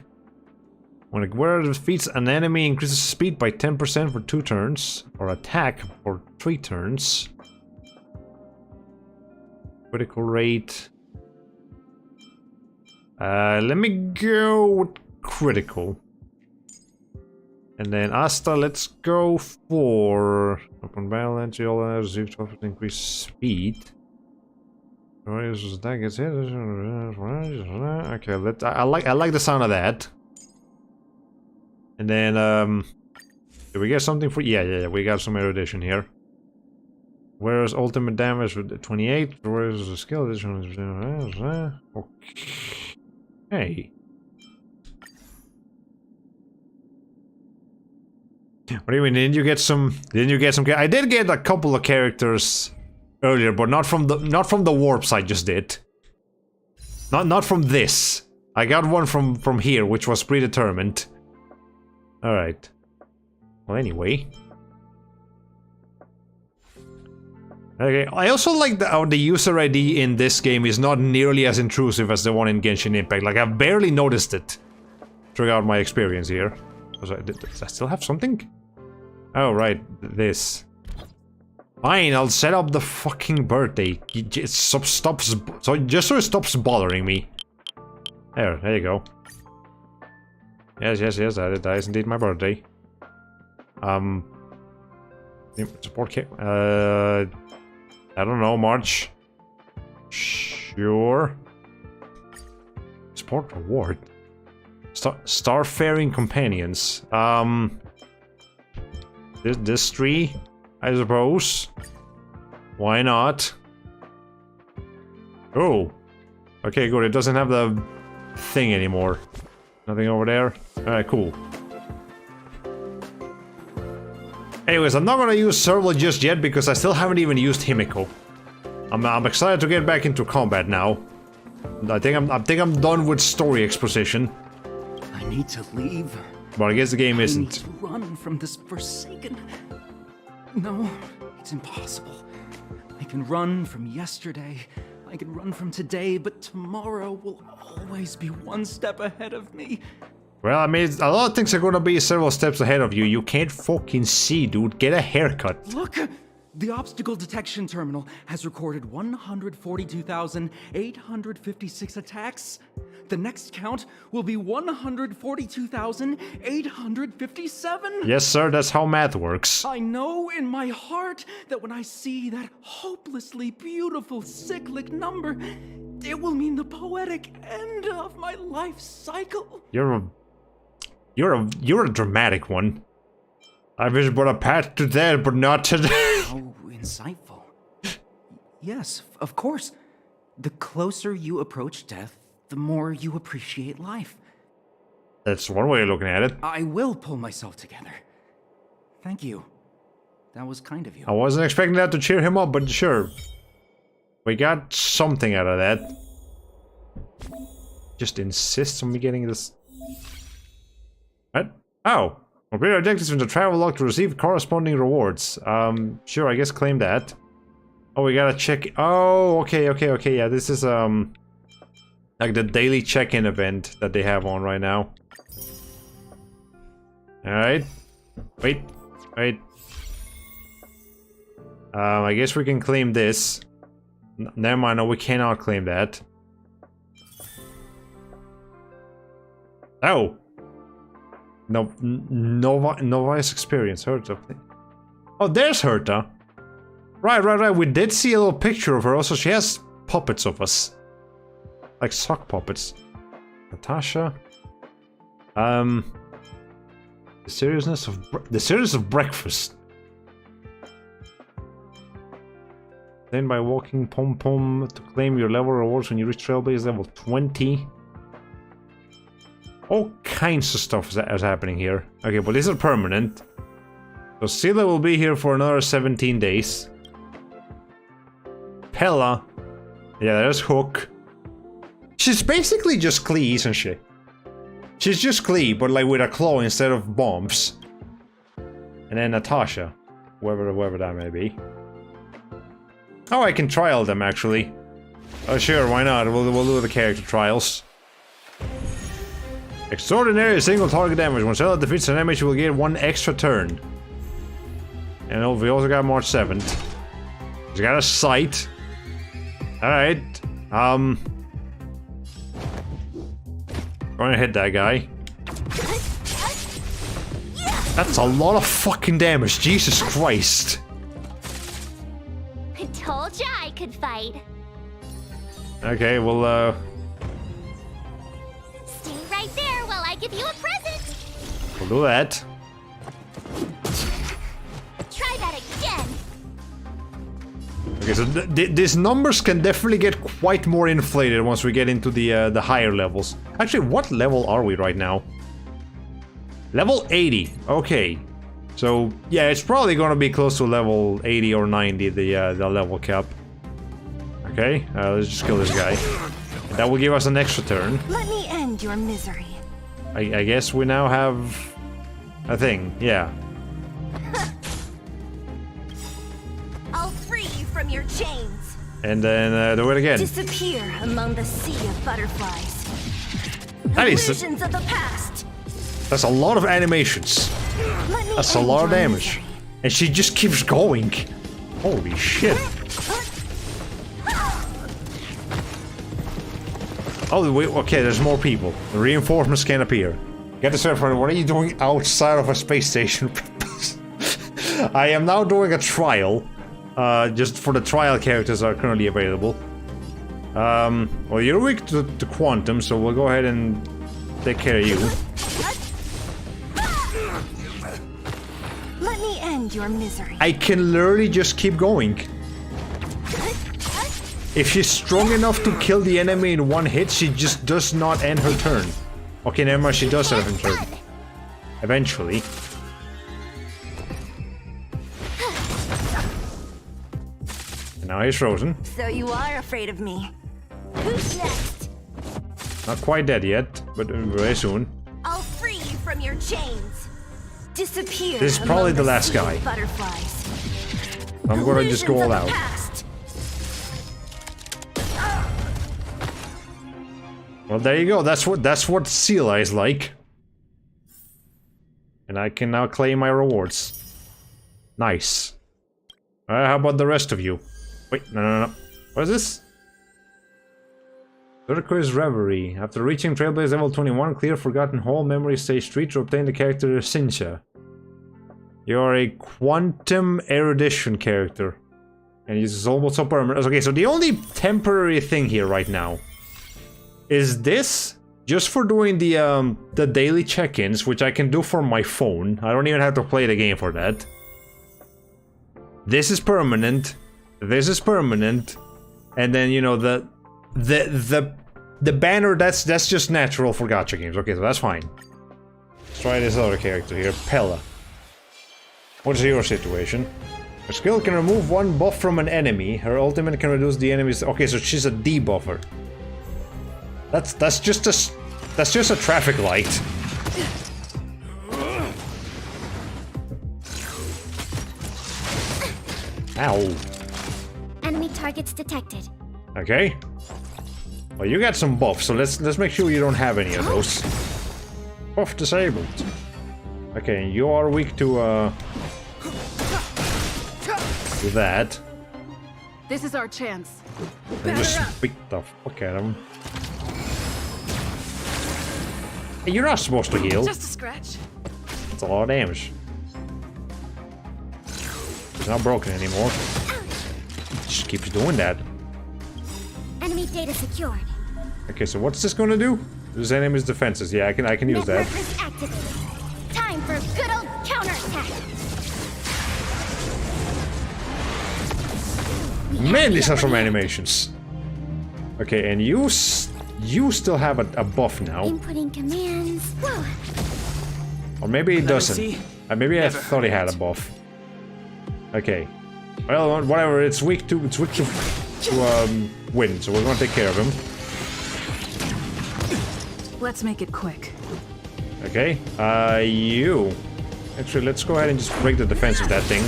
Speaker 1: When a wearer defeats an enemy, increases speed by 10% for 2 turns, or attack for 3 turns. Critical rate. Let me go with critical. And then Asta, let's go for... Upon battle entry, all others receive 12% increased speed. That gets hit. Okay, I like the sound of that. And then, did we get something for... Yeah, we got some erudition here. Whereas ultimate damage with 28, whereas the skill addition... Okay. What do you mean? Didn't you get some? I did get a couple of characters earlier, but not from the warps I just did. Not from this. I got one from here, which was predetermined. Alright. Well, anyway. Okay, I also like how the user ID in this game is not nearly as intrusive as the one in Genshin Impact. Like, I've barely noticed it throughout my experience here. Does I still have something? Oh, right, this. Fine, I'll set up the fucking birthday. It stops, so just so it stops bothering me. There you go. Yes, that is indeed my birthday. Support kit. I don't know, March. Sure. Sport reward. Starfaring companions. This tree, I suppose. Why not? Oh. Okay, good. It doesn't have the thing anymore. Nothing over there. Alright, cool. Anyways, I'm not gonna use Serval just yet because I still haven't even used Himiko. I'm excited to get back into combat now. I think I'm done with story exposition.
Speaker 10: I need to leave.
Speaker 1: But I guess the game
Speaker 10: I
Speaker 1: isn't.
Speaker 10: need to run from this forsaken... No, it's impossible. I can run from yesterday. I can run from today, but tomorrow will always be one step ahead of me.
Speaker 1: Well, I mean, a lot of things are gonna be several steps ahead of you. You can't fucking see, dude. Get a haircut.
Speaker 10: Look! The obstacle detection terminal has recorded 142,856 attacks. The next count will be 142,857.
Speaker 1: Yes, sir, that's how math works.
Speaker 10: I know in my heart that when I see that hopelessly beautiful cyclic number, it will mean the poetic end of my life cycle.
Speaker 1: You're a dramatic one. I wish but a path to death, but not today.
Speaker 10: How insightful. Yes, of course. The closer you approach death, the more you appreciate life.
Speaker 1: That's one way of looking at it.
Speaker 10: I will pull myself together. Thank you. That was kind of you.
Speaker 1: I wasn't expecting that to cheer him up, but sure. We got something out of that. Just insists on me getting this. What? Oh. Complete objectives in the travel log to receive corresponding rewards. Sure, I guess claim that. Oh, we gotta check. Oh, okay, yeah, this is, like the daily check-in event that they have on right now. Alright. Wait. I guess we can claim this. Never mind, no, we cannot claim that. Oh! No, novice experience, Herta. Oh, there's Herta. Right. We did see a little picture of her. Also, she has puppets of us. Like sock puppets. Natasha. The seriousness of breakfast. Then by walking pom-pom to claim your level rewards when you reach Trailblaze level 20. All kinds of stuff is happening here. Okay, but this is permanent. So Scylla will be here for another 17 days. Pella. Yeah, there's Hook. She's basically just Klee, isn't she? She's just Klee, but like with a claw instead of bombs. And then Natasha. Whoever that may be. Oh, I can trial them, actually. Oh, sure, why not? We'll do the character trials. Extraordinary single target damage. When Scylla defeats an enemy, she will get 1 extra turn. And we also got March 7th. She's got a sight. Alright. Gonna hit that guy. That's a lot of fucking damage. Jesus Christ.
Speaker 6: I told ya I could fight.
Speaker 1: Okay, well,
Speaker 6: Stay right there while I give you a present.
Speaker 1: we'll do that.
Speaker 6: Try that again.
Speaker 1: Okay, so these numbers can definitely get quite more inflated once we get into the higher levels. Actually, what level are we right now? Level 80. Okay. So, yeah, it's probably gonna be close to level 80 or 90, the level cap. Okay, let's just kill this guy. That will give us an extra turn.
Speaker 13: Let me end your misery.
Speaker 1: I guess we now have a thing, yeah.
Speaker 13: I'll free you from your chains.
Speaker 1: And then do it again.
Speaker 13: Disappear among the sea of butterflies.
Speaker 1: That is
Speaker 13: Illusions of the past.
Speaker 1: That's a lot of animations. That's a lot of damage. And she just keeps going. Holy shit. Oh, wait, okay, there's more people. The reinforcements can appear. Get this right, friend. What are you doing outside of a space station? I am now doing a trial. Just for the trial characters that are currently available. Well, you're weak to quantum, so we'll go ahead and take care of you.
Speaker 13: Let me end your misery.
Speaker 1: I can literally just keep going. If she's strong enough to kill the enemy in one hit, she just does not end her turn. Okay, never mind, she does end her turn. Eventually. And now he's frozen.
Speaker 13: So you are afraid of me. Who's next?
Speaker 1: Not quite dead yet, but very soon.
Speaker 13: I'll free you from your chains. Disappear.
Speaker 1: This is probably the last
Speaker 13: sea of
Speaker 1: guy.
Speaker 13: Butterflies.
Speaker 1: I'm gonna just go all
Speaker 13: Illusions of the
Speaker 1: out.
Speaker 13: past.
Speaker 1: Well, there you go. That's what Sela is like. And I can now claim my rewards. Nice. How about the rest of you? Wait, no. What is this? Turquoise Reverie. After reaching Trailblaze level 21, clear Forgotten Hall Memory Stage 3 to obtain the character Sincha. You're a quantum erudition character. And this is almost so permanent. Okay, so the only temporary thing here right now is this, just for doing the daily check-ins, which I can do from my phone. I don't even have to play the game for that. This is permanent. This is permanent. And then, you know, the banner, that's just natural for gacha games. Okay, so that's fine. Let's try this other character here, Pella. What is your situation? Her skill can remove one buff from an enemy. Her ultimate can reduce the enemy's... Okay, so she's a debuffer. That's just a traffic light. Ow.
Speaker 6: Enemy targets detected.
Speaker 1: Okay. Well, you got some buffs, so let's make sure you don't have any of those. Buff disabled. Okay, you are weak to that.
Speaker 9: This is our chance.
Speaker 1: And just beat the fuck out of him. Hey, you're not supposed to heal.
Speaker 13: Just a scratch.
Speaker 1: That's a lot of damage. It's not broken anymore. It just keeps doing that.
Speaker 6: Enemy data secured.
Speaker 1: Okay, so what's this gonna do? This enemy's defenses. Yeah, I can use that.
Speaker 6: Networkers activated. Time for a good old counterattack.
Speaker 1: Man, these are some animations. Okay, and you still have a buff now.
Speaker 6: Inputting commands. Whoa.
Speaker 1: Or maybe it doesn't.
Speaker 5: see?
Speaker 1: Maybe I
Speaker 5: Never
Speaker 1: thought he had a
Speaker 5: heard.
Speaker 1: buff. Okay. Well, whatever. It's weak to wind, so we're gonna take care of him.
Speaker 9: Let's make it quick.
Speaker 1: Okay. You. Actually, let's go ahead and just break the defense of that thing.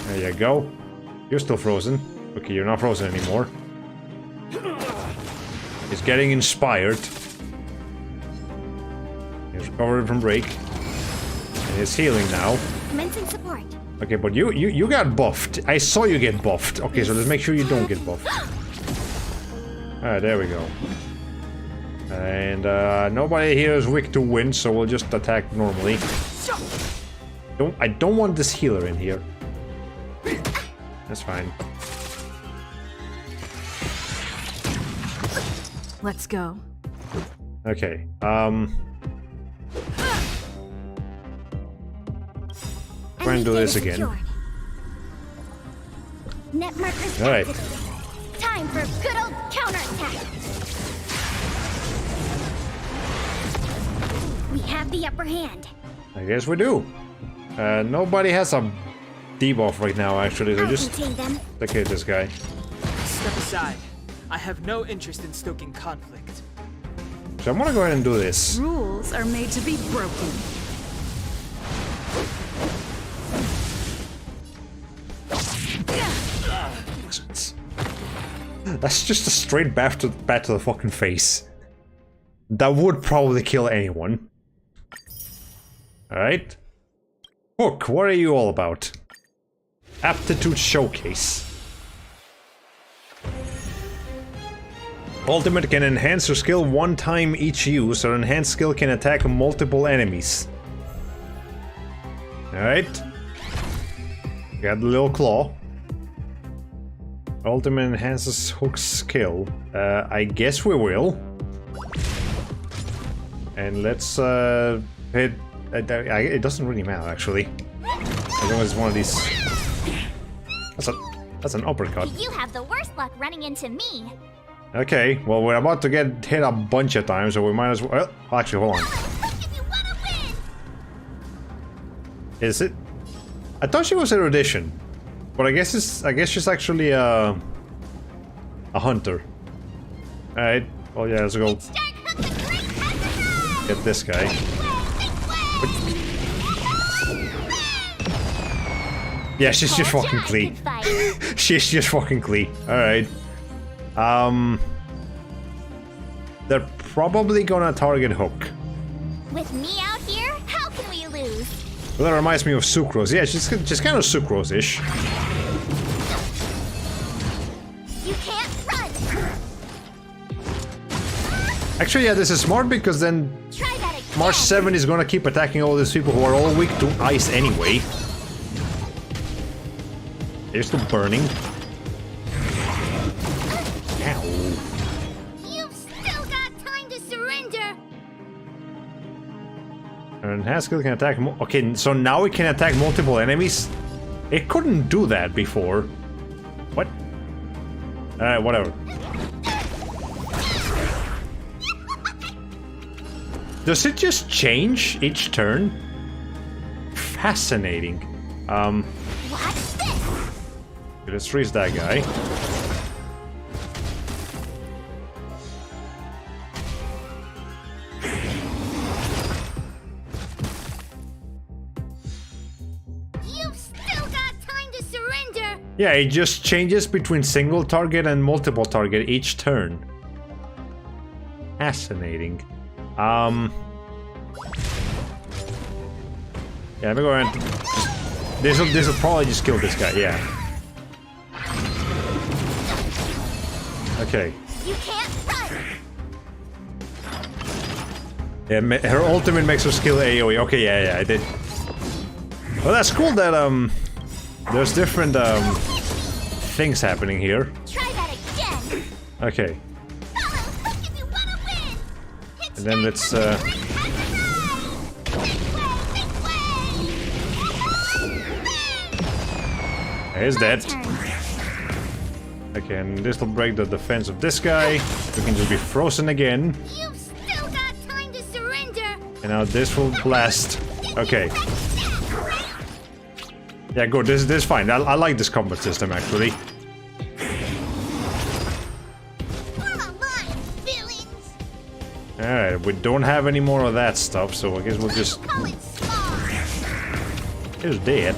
Speaker 1: There you go. You're still frozen. Okay, you're not frozen anymore. He's getting inspired. He's recovered from break. And he's healing now.
Speaker 6: Commencing support.
Speaker 1: Okay, but you got buffed. I saw you get buffed. Okay, so let's make sure you don't get buffed. Alright, there we go. And nobody here is weak to wind, so we'll just attack normally. I don't want this healer in here. That's fine.
Speaker 9: Let's go.
Speaker 1: Okay, try and do this again.
Speaker 6: Net markers
Speaker 1: Alright.
Speaker 6: activated. Time for a good old counterattack. We have the upper hand.
Speaker 1: I guess we do. Nobody has a debuff right now, actually, so
Speaker 6: I'll
Speaker 1: just
Speaker 6: contain them.
Speaker 1: take care of this guy.
Speaker 5: Step aside. I have no interest in stoking conflict.
Speaker 1: So I'm gonna go ahead and do this.
Speaker 9: Rules are made to be broken.
Speaker 1: That's just a straight bat to the fucking face. That would probably kill anyone. Alright. Hook, what are you all about? Aptitude Showcase. Ultimate can enhance your skill one time each use, or enhanced skill can attack multiple enemies. Alright. Got the little claw. Ultimate enhances Hook's skill. I guess we will. And let's hit... it doesn't really matter, actually. As long as it's one of these... That's an uppercut.
Speaker 6: You have the worst luck running into me.
Speaker 1: Okay, well, we're about to get hit a bunch of times, so we might as well... Oh, actually, hold on. Is it? I thought she was erudition, but I guess she's actually a hunter. All right. Oh yeah, let's go. Get this guy. Yeah, she's just fucking clean. She's just fucking clean. All right. They're probably gonna target Hook.
Speaker 6: With me out here, how can we lose?
Speaker 1: Well, that reminds me of Sucrose. Yeah, she's kind of Sucrose-ish.
Speaker 6: You can't run.
Speaker 1: Actually, yeah, this is smart because then March 7 is gonna keep attacking all these people who are all weak to ice anyway. They're still burning. Ow.
Speaker 6: You've still got time to surrender.
Speaker 1: And Haskell can attack. Okay, so now it can attack multiple enemies. It couldn't do that before. What? Alright, whatever. Does it just change each turn? Fascinating.
Speaker 6: Watch this.
Speaker 1: Let's freeze that guy.
Speaker 6: You've still got time to surrender.
Speaker 1: Yeah, it just changes between single target and multiple target each turn. Fascinating. Yeah, let me go ahead. This will probably just kill this guy. Yeah. Okay.
Speaker 6: You can't run.
Speaker 1: Yeah, her ultimate makes her skill AoE. Okay, yeah, I did. Well, that's cool that there's different things happening here.
Speaker 6: Try that again.
Speaker 1: Okay. And then let's He's dead. Okay, and this will break the defense of this guy. We can just be frozen again.
Speaker 6: You've still got time to surrender.
Speaker 1: And now this will blast. Okay. Yeah, good. This is fine. I like this combat system actually. Alright, we don't have any more of that stuff, so I guess we'll just... He's dead.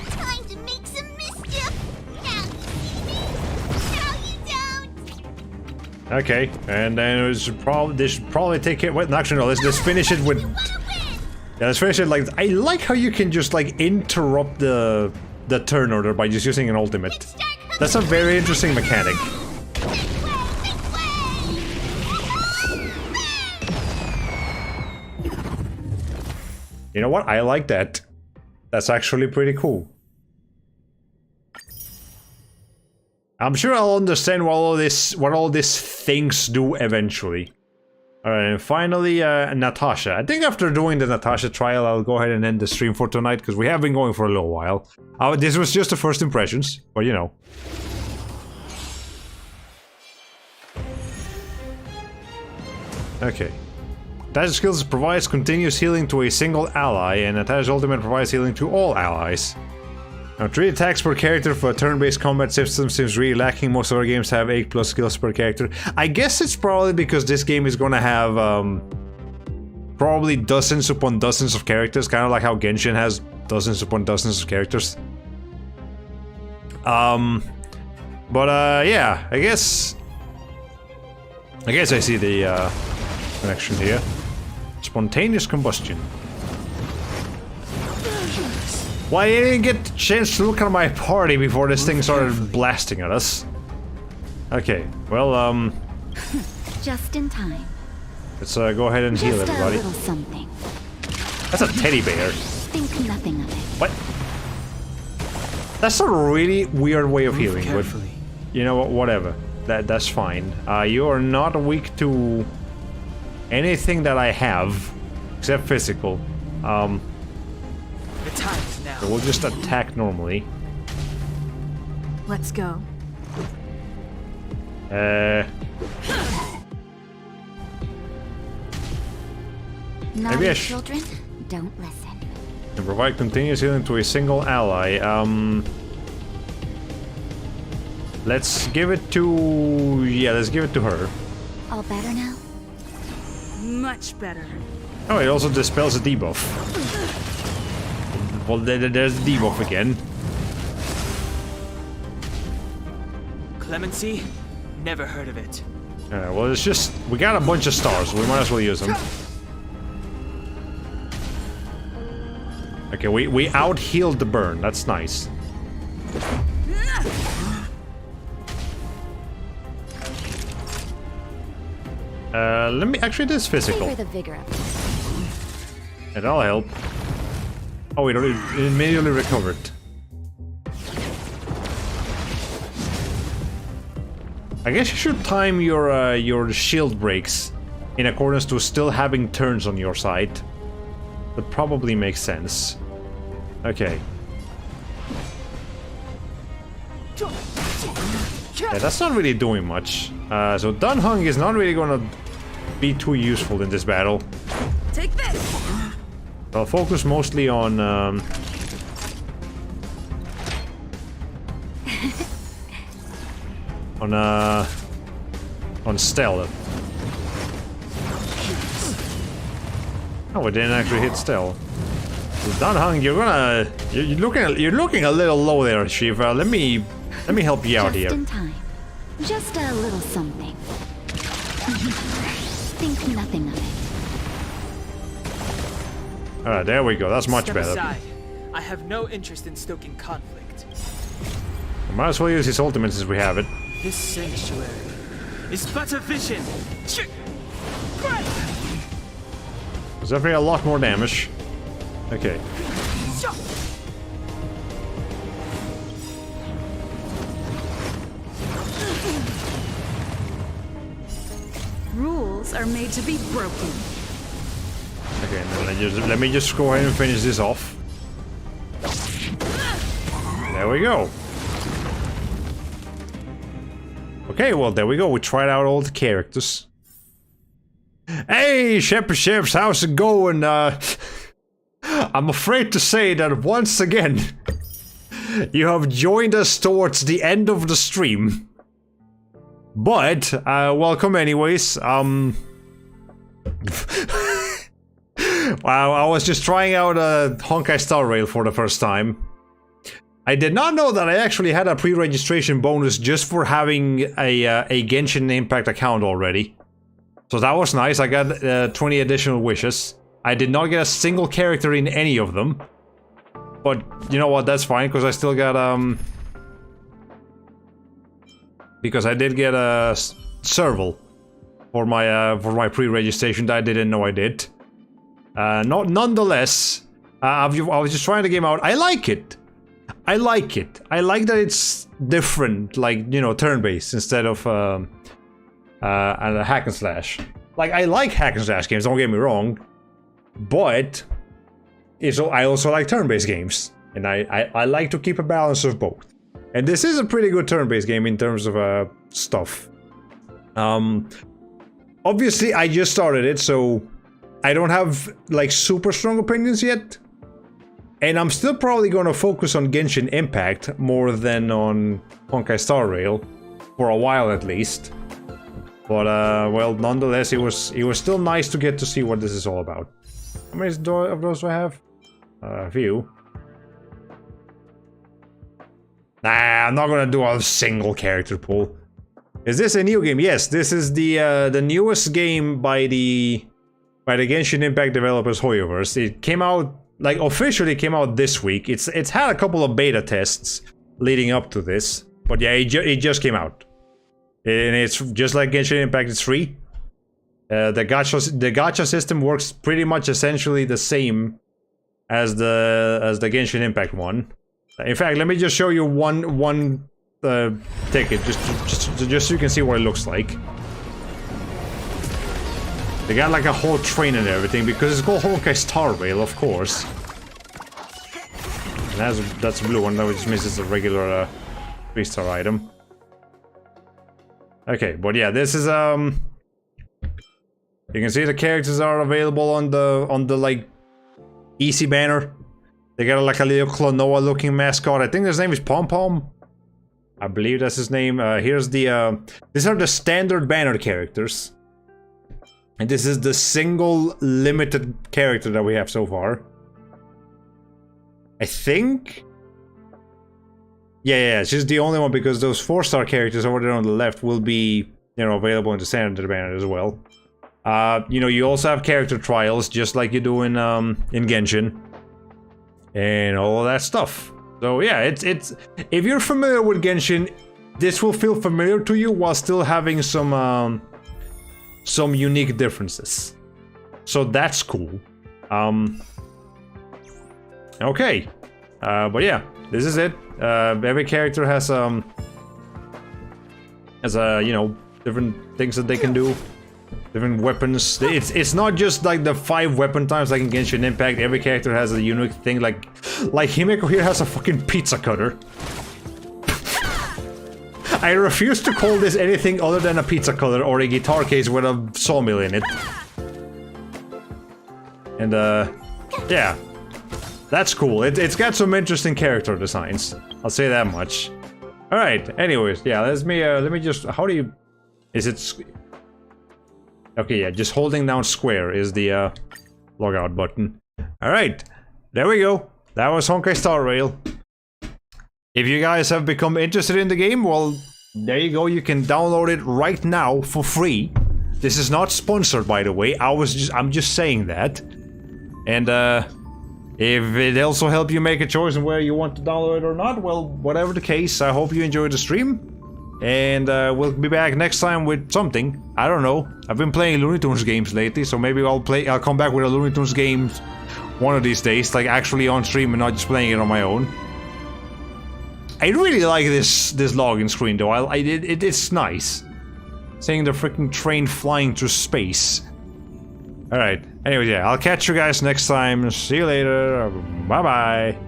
Speaker 6: Time to make some mischief. Now you see me. Now you don't.
Speaker 1: Okay, and then they should probably take it. Wait, actually, no. Let's finish it with. Yeah, let's finish it like. I like how you can just like interrupt the turn order by just using an ultimate. That's a very interesting mechanic. You know what? I like that. That's actually pretty cool. I'm sure I'll understand what all these things do eventually. Alright, and finally, Natasha. I think after doing the Natasha trial, I'll go ahead and end the stream for tonight, because we have been going for a little while. This was just the first impressions, but you know. Okay. Attached skills provides continuous healing to a single ally, and attached ultimate provides healing to all allies. Now, 3 attacks per character for a turn-based combat system seems really lacking. Most other games have 8+ skills per character. I guess it's probably because this game is gonna have probably dozens upon dozens of characters, kind of like how Genshin has dozens upon dozens of characters. Yeah, I guess I see the connection here. Spontaneous combustion. Why I didn't get the chance to look at my party before this thing started blasting at us. Okay, well,
Speaker 6: Just in time.
Speaker 1: let's go ahead and heal
Speaker 6: Just
Speaker 1: everybody.
Speaker 6: a little something.
Speaker 1: That's a teddy bear.
Speaker 6: Think nothing of it.
Speaker 1: What? That's a really weird way of healing, but you know what? Whatever. That's fine. You are not weak to anything that I have, except physical.
Speaker 5: The time is now.
Speaker 1: So we'll just attack normally.
Speaker 9: Let's go.
Speaker 6: Naughty children, don't listen.
Speaker 1: And provide continuous healing to a single ally. Let's give it to... yeah, let's give it to her.
Speaker 6: All better now?
Speaker 7: Much better.
Speaker 1: Oh, it also dispels a debuff. Well, there's the debuff again.
Speaker 5: Clemency? Never heard of it.
Speaker 1: Well, it's just... we got a bunch of stars, so we might as well use them. Okay, we out-healed the burn. That's nice. Let me... actually, this is physical.
Speaker 6: Savor the vigor of it.
Speaker 1: Yeah, that'll help. Oh, it immediately recovered. I guess you should time your shield breaks in accordance to still having turns on your side. That probably makes sense. Okay. Yeah, that's not really doing much. So Dunhung is not really gonna be too useful in this battle.
Speaker 7: Take this.
Speaker 1: I'll focus mostly on Stella. Oh, it didn't actually hit Stella. Dunhung, you're looking a little low there, Shiva. Let me help you out here.
Speaker 6: Just in time. Just a little something. Think nothing of it.
Speaker 1: Alright, there we go. That's much
Speaker 5: Step
Speaker 1: better.
Speaker 5: aside. I have no interest in stoking conflict.
Speaker 1: Might as well use his ultimate since we have it.
Speaker 5: This sanctuary is but a vision.
Speaker 1: There's definitely a lot more damage. Okay.
Speaker 7: Rules are made to be broken.
Speaker 1: Okay, and then let me just go ahead and finish this off. There we go. Okay, well, there we go. We tried out all the characters. Hey, Chefs, how's it going? I'm afraid to say that once again, you have joined us towards the end of the stream. But, welcome anyways. Wow, I was just trying out a Honkai Star Rail for the first time. I did not know that I actually had a pre-registration bonus just for having a Genshin Impact account already. So that was nice. I got 20 additional wishes. I did not get a single character in any of them. But you know what, that's fine, because I still got because I did get a serval for my pre-registration that I didn't know I did. Nonetheless, I was just trying the game out. I like it. I like it. I like that it's different, like, you know, turn-based instead of a hack and slash. Like, I like hack and slash games, don't get me wrong, but I also like turn-based games, and I like to keep a balance of both. And this is a pretty good turn-based game in terms of stuff. Obviously, I just started it, so I don't have like super strong opinions yet. And I'm still probably going to focus on Genshin Impact more than on Honkai Star Rail. For a while at least. But well, nonetheless, it was still nice to get to see what this is all about. How many of those do I have? A few. Nah, I'm not gonna do a single character pull. Is this a new game? Yes, this is the newest game by the Genshin Impact developers Hoyoverse. It came out, like, officially came out this week. It's had a couple of beta tests leading up to this, but yeah, it just came out, and it's just like Genshin Impact. It's free. The gacha system works pretty much essentially the same as the Genshin Impact one. In fact, let me just show you one ticket, just so you can see what it looks like. They got like a whole train and everything because it's called Honkai Star Rail, of course. And that's a blue one, that just means it's a regular 3-star item. Okay, but yeah, this is you can see the characters are available on the like easy banner. They got like a little Klonoa looking mascot. I think his name is Pom Pom. I believe that's his name. Here's the these are the standard banner characters. And this is the single limited character that we have so far. I think. Yeah, she's the only one because those 4-star characters over there on the left will be, you know, available in the standard banner as well. You know, you also have character trials just like you do in Genshin. And all of that stuff. So yeah, it's if you're familiar with Genshin, this will feel familiar to you while still having some unique differences. So that's cool. Okay. But yeah, this is it. Every character has you know, different things that they can do. Different weapons. It's not just like the 5 weapon types like in Genshin Impact. Every character has a unique thing. Like Himeko here has a fucking pizza cutter. I refuse to call this anything other than a pizza cutter or a guitar case with a sawmill in it. And yeah, that's cool. It's got some interesting character designs. I'll say that much. All right. Anyways, yeah. Let me just. How do you? Is it? Okay, yeah, just holding down square is the logout button. Alright, there we go. That was Honkai Star Rail. If you guys have become interested in the game, well, there you go. You can download it right now for free. This is not sponsored, by the way. I'm just saying that. And if it also helped you make a choice on where you want to download it or not, well, whatever the case, I hope you enjoyed the stream. And we'll be back next time with something. I don't know. I've been playing Looney Tunes games lately, so maybe I'll come back with a Looney Tunes game one of these days, like actually on stream and not just playing it on my own. I really like this login screen though. It's nice. Seeing the freaking train flying through space. Alright. Anyway, yeah, I'll catch you guys next time. See you later. Bye bye.